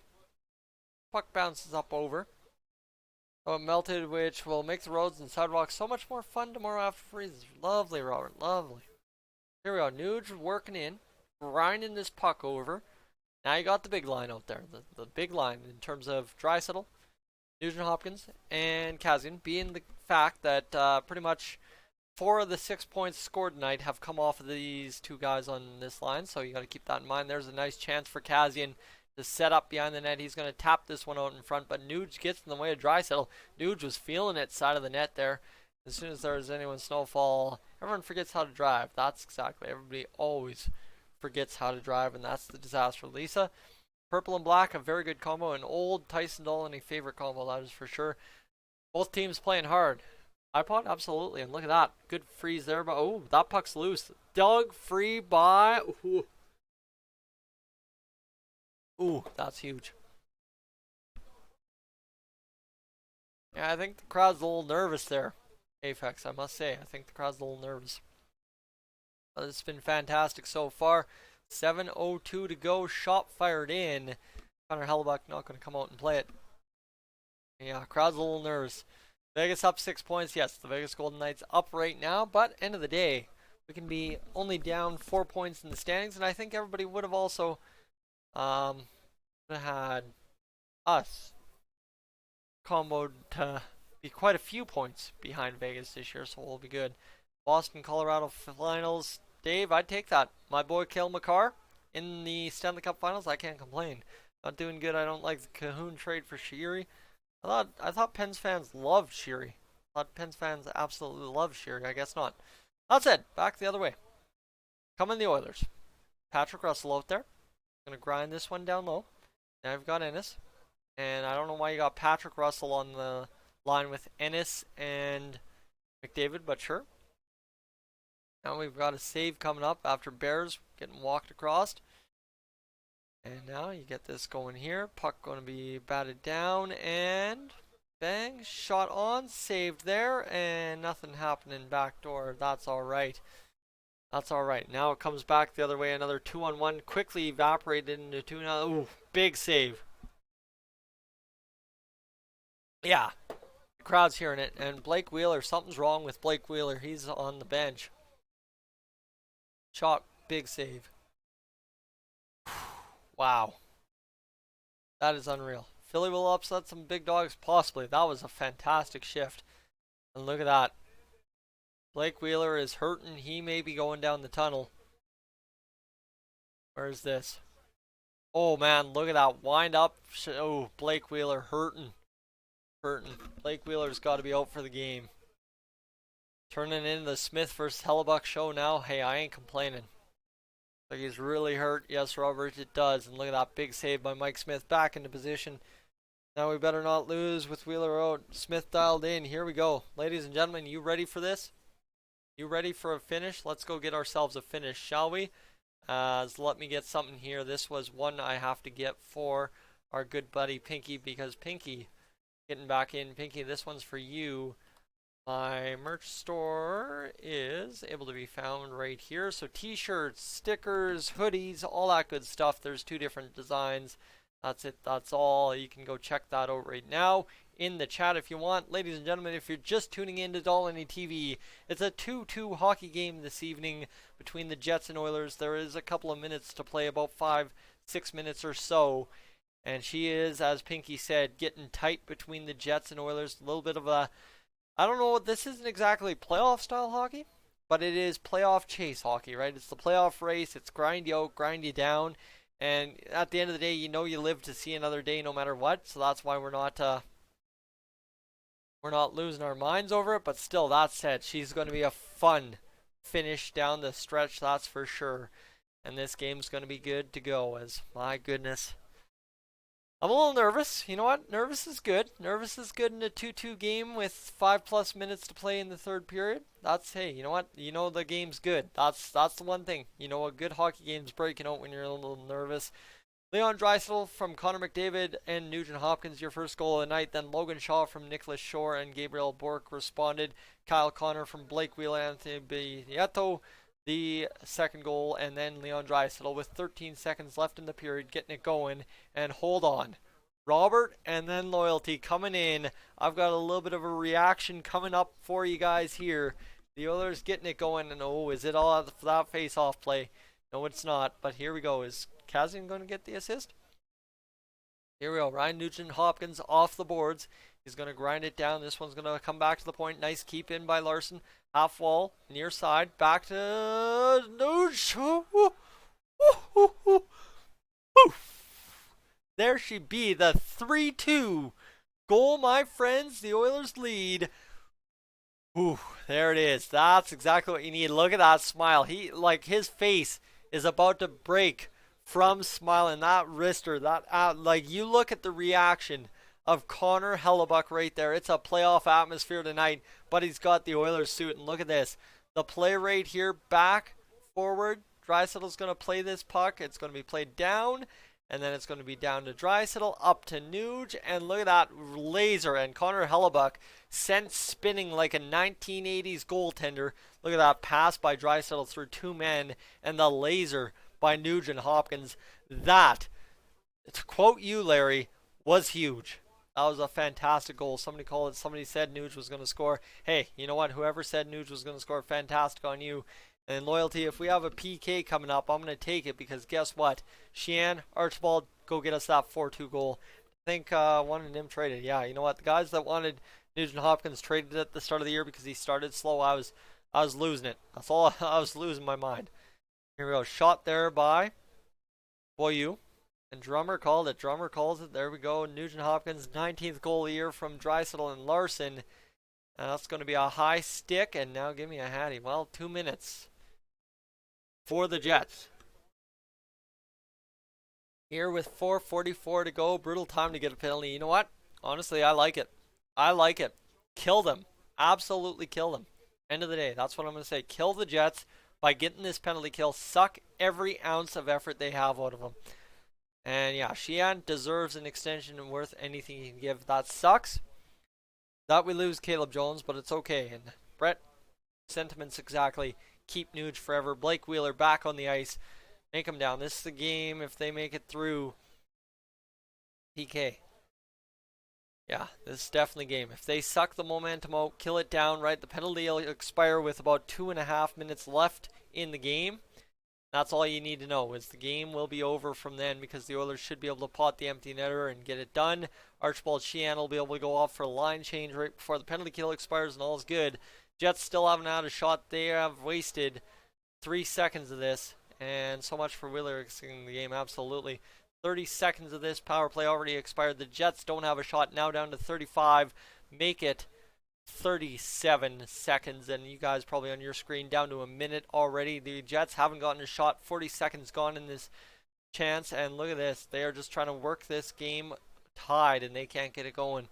Puck bounces up over. Oh, it melted, which will make the roads and sidewalks so much more fun tomorrow after freezes. Lovely, Robert. Lovely. Here we go. Nuge working in. Grinding this puck over. Now you got the big line out there. The big line in terms of Draisaitl, Nugent Hopkins, and Kazian, being the fact that pretty much 4 of the 6 points scored tonight have come off of these 2 guys on this line, so you got to keep that in mind. There's a nice chance for Kazian to set up behind the net. He's going to tap this one out in front, but Nuge gets in the way of Draisaitl. Nuge was feeling it side of the net there. As soon as there's anyone snowfall, everyone forgets how to drive. That's exactly. Everybody always forgets how to drive, and that's the disaster. Lisa, purple and black, a very good combo. An old Tyson Dolynny favorite combo, that is for sure. Both teams playing hard. iPod, absolutely, and look at that. Good freeze there, but oh, that puck's loose. Dug free by... Ooh, that's huge. Yeah, I think the crowd's a little nervous there. Apex, I must say. I think the crowd's a little nervous. But it's been fantastic so far. 7:02 to go. Shot fired in. Connor Hellebuck not going to come out and play it. Yeah, crowd's a little nervous. Vegas up 6 points. Yes, the Vegas Golden Knights up right now, but end of the day, we can be only down 4 points in the standings, and I think everybody would have also had us comboed to be quite a few points behind Vegas this year, so we'll be good. Boston, Colorado finals. Dave, I'd take that. My boy Cale Makar in the Stanley Cup finals, I can't complain. Not doing good. I don't like the Cahoon trade for Sheary. I thought Pens fans loved Sheary. I thought Pens fans absolutely loved Sheary. I guess not. That said, back the other way. Coming the Oilers. Patrick Russell out there. Gonna grind this one down low. Now I've got Ennis. And I don't know why you got Patrick Russell on the line with Ennis and McDavid, but sure. Now we've got a save coming up after Bears getting walked across. And now you get this going here. Puck going to be batted down and bang. Shot on. Saved there. And nothing happening backdoor. That's alright. That's alright. Now it comes back the other way. Another 2-on-1. Quickly evaporated into 2 now. Ooh, big save. Yeah. The crowd's hearing it. And Blake Wheeler. Something's wrong with Blake Wheeler. He's on the bench. Shot. Big save. Wow. That is unreal. Philly will upset some big dogs, possibly. That was a fantastic shift. And look at that. Blake Wheeler is hurting. He may be going down the tunnel. Where is this? Oh, man. Look at that. Wind up. Oh, Blake Wheeler hurting. Hurting. Blake Wheeler's got to be out for the game. Turning into the Smith versus Hellebuck show now. Hey, I ain't complaining. Like he's really hurt. Yes, Robert, it does. And look at that big save by Mike Smith back into position. Now we better not lose with Wheeler out. Smith dialed in. Here we go. Ladies and gentlemen, you ready for this? You ready for a finish? Let's go get ourselves a finish, shall we? So let me get something here. This was one I have to get for our good buddy Pinky, because Pinky, getting back in. Pinky, this one's for you. My merch store is able to be found right here. So t-shirts, stickers, hoodies, all that good stuff. There's 2 different designs. That's it. That's all. You can go check that out right now in the chat if you want. Ladies and gentlemen, if you're just tuning in to Dolynny TV, it's a 2-2 hockey game this evening between the Jets and Oilers. There is a couple of minutes to play, about 5-6 minutes or so. And she is, as Pinky said, getting tight between the Jets and Oilers. A little bit of a... I don't know, this isn't exactly playoff style hockey, but it is playoff chase hockey, right? It's the playoff race. It's grind you out, grind you down. And at the end of the day, you know you live to see another day no matter what. So that's why we're not losing our minds over it. But still, that said, she's going to be a fun finish down the stretch, that's for sure. And this game's going to be good to go, as my goodness. I'm a little nervous. You know what? Nervous is good. Nervous is good in a 2-2 game with 5+ minutes to play in the third period. That's, hey, you know what? You know the game's good. That's the one thing. You know a good hockey game's breaking out when you're a little nervous. Leon Draisaitl from Connor McDavid and Nugent Hopkins, your first goal of the night. Then Logan Shaw from Nicholas Shore and Gabriel Bourque responded. Kyle Connor from Blake Wheeler, Anthony Bietto, the second goal, and then Leon Draisaitl with 13 seconds left in the period, getting it going. And hold on, Robert and then Loyalty coming in. I've got a little bit of a reaction coming up for you guys here. The Oilers getting it going, and oh, is it all that face-off play? No, it's not, but here we go. Is Kazian going to get the assist? Here we go. Ryan Nugent-Hopkins off the boards. He's going to grind it down. This one's going to come back to the point. Nice keep in by Larson. Half wall, near side. Back to Nugent. There she be. The 3-2 goal, my friends. The Oilers lead. Ooh, there it is. That's exactly what you need. Look at that smile. His face is about to break from smiling. That wrister, you look at the reaction of Connor Hellebuck right there. It's a playoff atmosphere tonight, but he's got the Oilers suit. And look at this. The play right here, back, forward. Draisaitl's going to play this puck. It's going to be played down, and then it's going to be down to Draisaitl, up to Nuge, and look at that laser. And Connor Hellebuck sent spinning like a 1980s goaltender. Look at that pass by Draisaitl through 2 men, and the laser by Nugent Hopkins. That, to quote you, Larry, was huge. That was a fantastic goal. Somebody called it. Somebody said Nuge was going to score. Hey, you know what? Whoever said Nuge was going to score, fantastic on you. And loyalty, if we have a PK coming up, I'm going to take it because guess what? Sheehan, Archibald, go get us that 4-2 goal. I think wanted him traded. Yeah, you know what? The guys that wanted Nugent Hopkins traded at the start of the year because he started slow. I was losing it. That's all. I was losing my mind. Here we go. Shot there by Boyu. And Drummer called it. Drummer calls it. There we go. Nugent Hopkins, 19th goal of the year from Draisaitl and Larson. That's going to be a high stick. And now give me a hattie. Well, 2 minutes for the Jets. Here with 4:44 to go. Brutal time to get a penalty. You know what? Honestly, I like it. I like it. Kill them. Absolutely kill them. End of the day. That's what I'm going to say. Kill the Jets by getting this penalty kill. Suck every ounce of effort they have out of them. And yeah, Sheehan deserves an extension and worth anything he can give. That sucks that we lose Caleb Jones, but it's okay. And Brett, sentiments exactly. Keep Nuge forever. Blake Wheeler back on the ice. Make him down. This is the game if they make it through PK. Yeah, this is definitely game. If they suck the momentum out, kill it down, right? The penalty will expire with about 2.5 minutes left in the game. That's all you need to know is the game will be over from then because the Oilers should be able to pot the empty netter and get it done. Archibald Sheehan will be able to go off for a line change right before the penalty kill expires and all is good. Jets still haven't had a shot. They have wasted 3 seconds of this. And so much for Wheeler exiting the game, absolutely. 30 seconds of this power play already expired. The Jets don't have a shot, now down to 35. Make it 37 seconds, and you guys probably on your screen down to a minute already. The Jets haven't gotten a shot. 40 seconds gone in this chance, and look at this. They are just trying to work this game tied, and they can't get it going.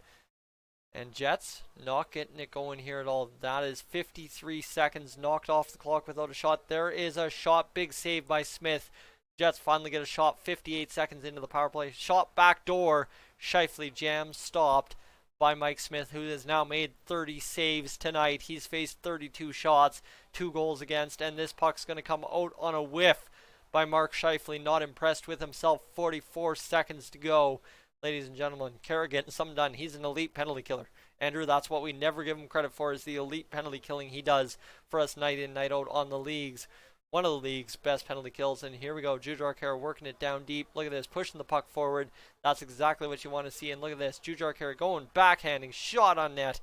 And Jets not getting it going here at all. That is 53 seconds knocked off the clock without a shot. There is a shot. Big save by Smith. Jets finally get a shot 58 seconds into the power play. Shot back door. Scheifele jam stopped by Mike Smith, who has now made 30 saves tonight. He's faced 32 shots, 2 goals against, and this puck's going to come out on a whiff by Mark Scheifele. Not impressed with himself. 44 seconds to go. Ladies and gentlemen, Kara getting something done. He's an elite penalty killer. Andrew, that's what we never give him credit for, is the elite penalty killing he does for us night in, night out on the league's, one of the league's best penalty kills. And here we go, Jujhar Khaira working it down deep. Look at this, pushing the puck forward. That's exactly what you want to see. And look at this, Jujhar Khaira going backhanding, shot on net.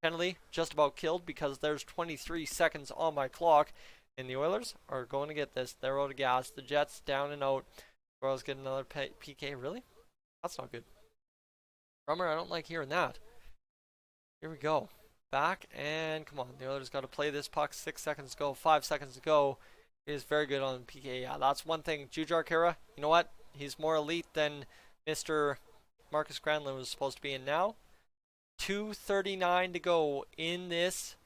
Penalty just about killed because there's 23 seconds on my clock. And the Oilers are going to get this. They're out of gas. The Jets down and out. Royals get another PK. Really? That's not good. Drummer, I don't like hearing that. Here we go. Back and come on. The Oilers got to play this puck. 6 seconds to go. 5 seconds to go. He is very good on PK. Yeah, that's one thing. Jujhar Khaira, you know what? He's more elite than Mr. Marcus Granlund was supposed to be in now. 2:39 to go in this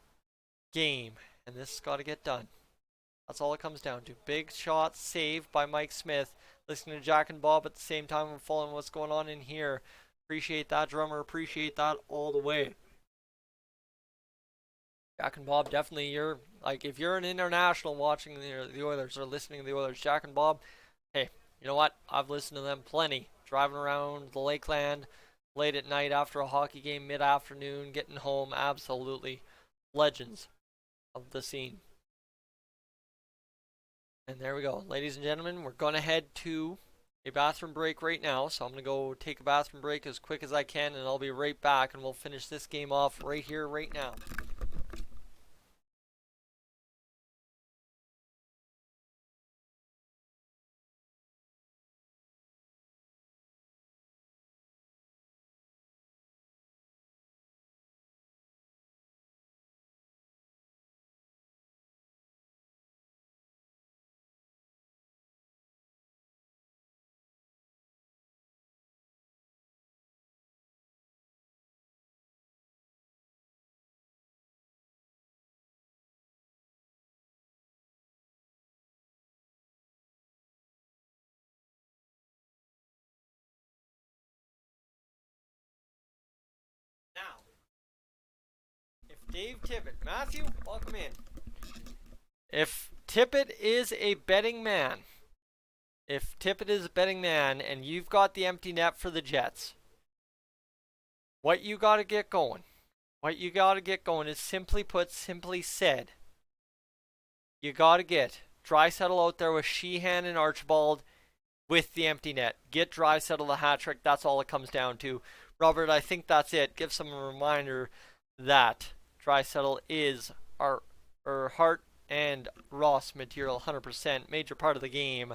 game. And this has got to get done. That's all it comes down to. Big shot saved by Mike Smith. Listening to Jack and Bob at the same time. I'm following what's going on in here. Appreciate that, Drummer. Appreciate that all the way. Jack and Bob, definitely, you're like, if you're an international watching the Oilers or listening to the Oilers, Jack and Bob, hey, you know what? I've listened to them plenty. Driving around the Lakeland late at night after a hockey game, mid-afternoon, getting home, absolutely legends of the scene. And there we go. Ladies and gentlemen, we're going to head to a bathroom break right now. So I'm going to go take a bathroom break as quick as I can, and I'll be right back, and we'll finish this game off right here, right now. Now, if Dave Tippett, Matthew, welcome in. If Tippett is a betting man, and you've got the empty net for the Jets, what you got to get going, is simply put, simply said, you got to get Draisaitl out there with Sheehan and Archibald with the empty net. Get Draisaitl the hat trick. That's all it comes down to. Robert, I think that's it. Give some a reminder that Draisaitl is our Hart and Ross material, 100%, major part of the game.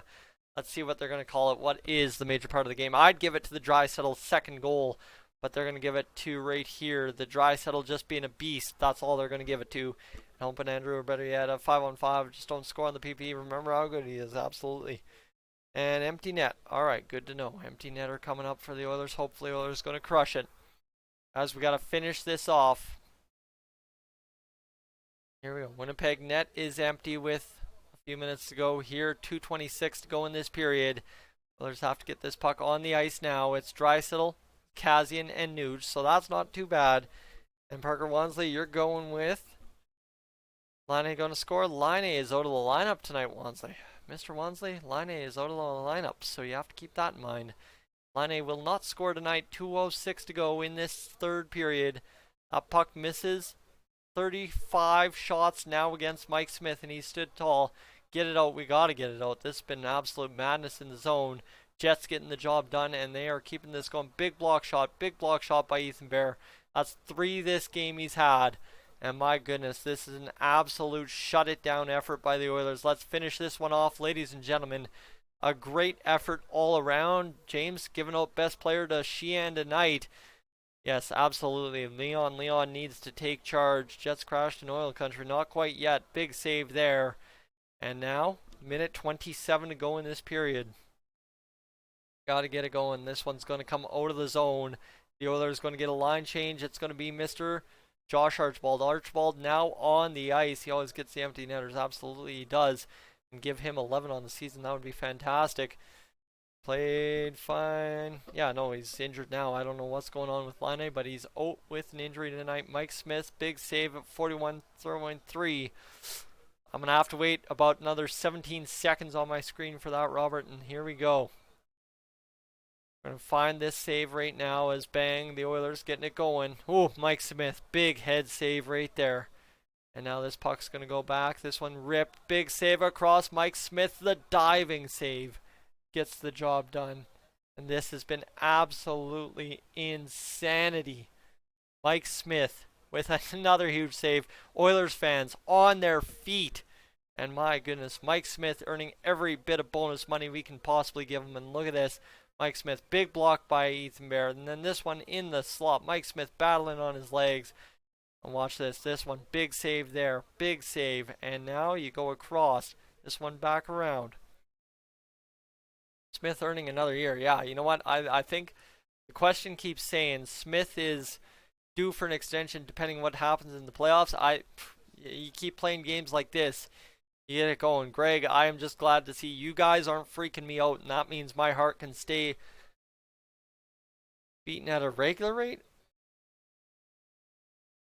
Let's see what they're going to call it. What is the major part of the game? I'd give it to the Draisaitl second goal, but they're going to give it to right here. The Draisaitl just being a beast. That's all they're going to give it to. Helping Andrew, or better yet, a 5-on-5. Just don't score on the PP. Remember how good he is. Absolutely. And empty net. All right, good to know. Empty netter coming up for the Oilers. Hopefully Oilers going to crush it. As we got to finish this off. Here we go. Winnipeg net is empty with a few minutes to go here. 2:26 to go in this period. Oilers have to get this puck on the ice now. It's Draisaitl, Kazian, and Nuge, so that's not too bad. And Parker Wansley, you're going with Laine going to score. Laine is out of the lineup tonight, Wansley. Mr. Wansley, Laine is out of the lineup, so you have to keep that in mind. Laine will not score tonight. 2:06 to go in this third period. That puck misses. 35 shots now against Mike Smith, and he stood tall. Get it out. We got to get it out. This has been absolute madness in the zone. Jets getting the job done, and they are keeping this going. Big block shot by Ethan Bear. That's 3 this game he's had. And my goodness, this is an absolute shut-it-down effort by the Oilers. Let's finish this one off, ladies and gentlemen. A great effort all around. James giving out best player to Sheehan tonight. Yes, absolutely. Leon needs to take charge. Jets crashed in oil country. Not quite yet. Big save there. And now, minute 27 to go in this period. Got to get it going. This one's going to come out of the zone. The Oilers going to get a line change. It's going to be Mr. Josh Archibald. Archibald now on the ice. He always gets the empty netters. Absolutely he does. And give him 11 on the season. That would be fantastic. Played fine. Yeah, no, he's injured now. I don't know what's going on with Laine, but he's out with an injury tonight. Mike Smith, big save at 41-3. I'm going to have to wait about another 17 seconds on my screen for that, Robert, and here we go. We're going to find this save right now as bang, the Oilers getting it going. Oh, Mike Smith, big head save right there. And now this puck's going to go back. This one ripped. Big save across Mike Smith, the diving save. Gets the job done. And this has been absolutely insanity. Mike Smith with another huge save. Oilers fans on their feet. And my goodness, Mike Smith earning every bit of bonus money we can possibly give him. And look at this. Mike Smith, big block by Ethan Bear. And then this one in the slot. Mike Smith battling on his legs. And watch this. This one, big save there. Big save. And now you go across. This one back around. Smith earning another year. Yeah, you know what? I think the question keeps saying Smith is due for an extension depending what happens in the playoffs. You keep playing games like this, you get it going. Greg, I am just glad to see you guys aren't freaking me out, and that means my heart can stay beating at a regular rate.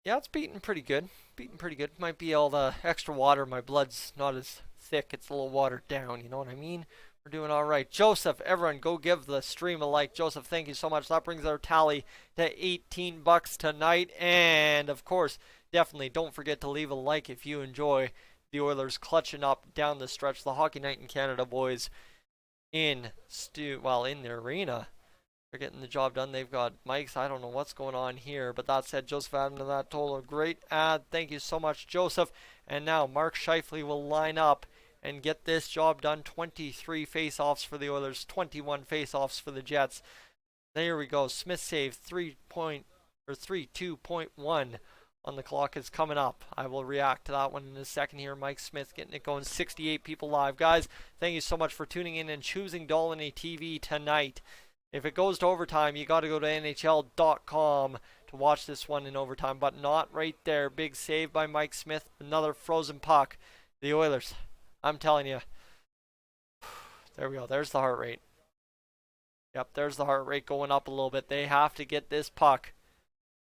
Yeah, it's beating pretty good. Might be all the extra water. My blood's not as thick. It's a little watered down. You know what I mean? We're doing all right. Joseph, everyone, go give the stream a like. Joseph, thank you so much. That brings our tally to $18 tonight. And, of course, definitely don't forget to leave a like if you enjoy the Oilers clutching up down the stretch. The Hockey Night in Canada boys in the arena. They're getting the job done. They've got mics. I don't know what's going on here. But that said, Joseph adding to that total. Great ad. Thank you so much, Joseph. And now Mark Scheifele will line up and get this job done. 23 face-offs for the Oilers, 21 face-offs for the Jets. There we go. Smith save 3.2.1 on the clock is coming up. I will react to that one in a second here. Mike Smith getting it going. 68 people live. Guys, thank you so much for tuning in and choosing Dolynny TV tonight. If it goes to overtime, you got to go to NHL.com to watch this one in overtime, but not right there. Big save by Mike Smith. Another frozen puck. The Oilers, I'm telling you. There we go. There's the heart rate. Yep, there's the heart rate going up a little bit. They have to get this puck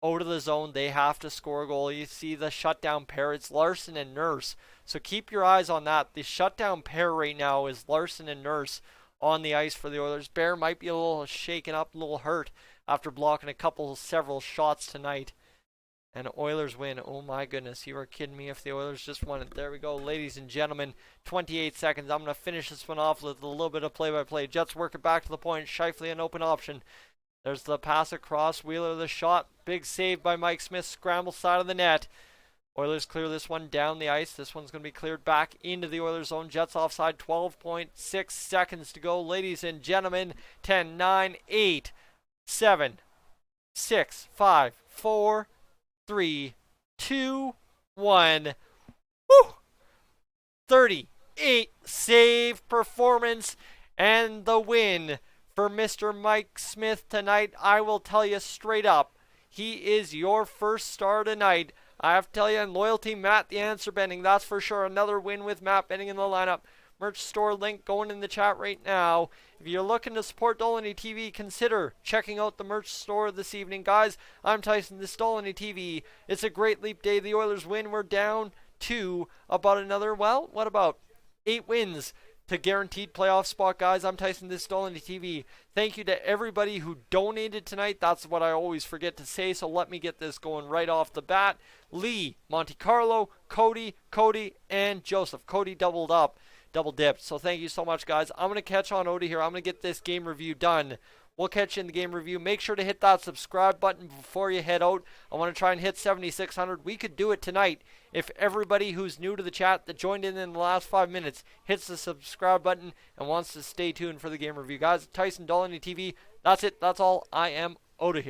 out of the zone. They have to score a goal. You see the shutdown pair. It's Larson and Nurse. So keep your eyes on that. The shutdown pair right now is Larson and Nurse on the ice for the Oilers. Bear might be a little shaken up, a little hurt after blocking several shots tonight. And Oilers win. Oh my goodness, you were kidding me if the Oilers just won it. There we go, ladies and gentlemen. 28 seconds. I'm going to finish this one off with a little bit of play-by-play. Jets work it back to the point. Scheifele an open option. There's the pass across. Wheeler the shot. Big save by Mike Smith. Scramble side of the net. Oilers clear this one down the ice. This one's going to be cleared back into the Oilers zone. Jets offside. 12.6 seconds to go, ladies and gentlemen. 10, 9, 8, 7, 6, 5, 4, 3, 2, 1. Woo! 38 save performance and the win for Mr. Mike Smith tonight. I will tell you straight up, he is your first star tonight. I have to tell you, and loyalty, Matt the Answer Bending, that's for sure. Another win with Matt Bending in the lineup. Merch store link going in the chat right now. If you're looking to support Dolynny TV, consider checking out the merch store this evening. Guys, I'm Tyson, this is Dolynny TV. It's a great leap day. The Oilers win. We're down to about another, well, what about 8 wins to guaranteed playoff spot, guys. I'm Tyson, this is Dolynny TV. Thank you to everybody who donated tonight. That's what I always forget to say, so let me get this going right off the bat. Lee, Monte Carlo, Cody, and Joseph. Cody double dipped. So thank you so much, guys. I'm going to catch on out of here. I'm going to get this game review done. We'll catch you in the game review. Make sure to hit that subscribe button before you head out. I want to try and hit 7,600. We could do it tonight if everybody who's new to the chat that joined in the last 5 minutes hits the subscribe button and wants to stay tuned for the game review. Guys, Tyson, Dolynny TV. That's it. That's all. I am out of here.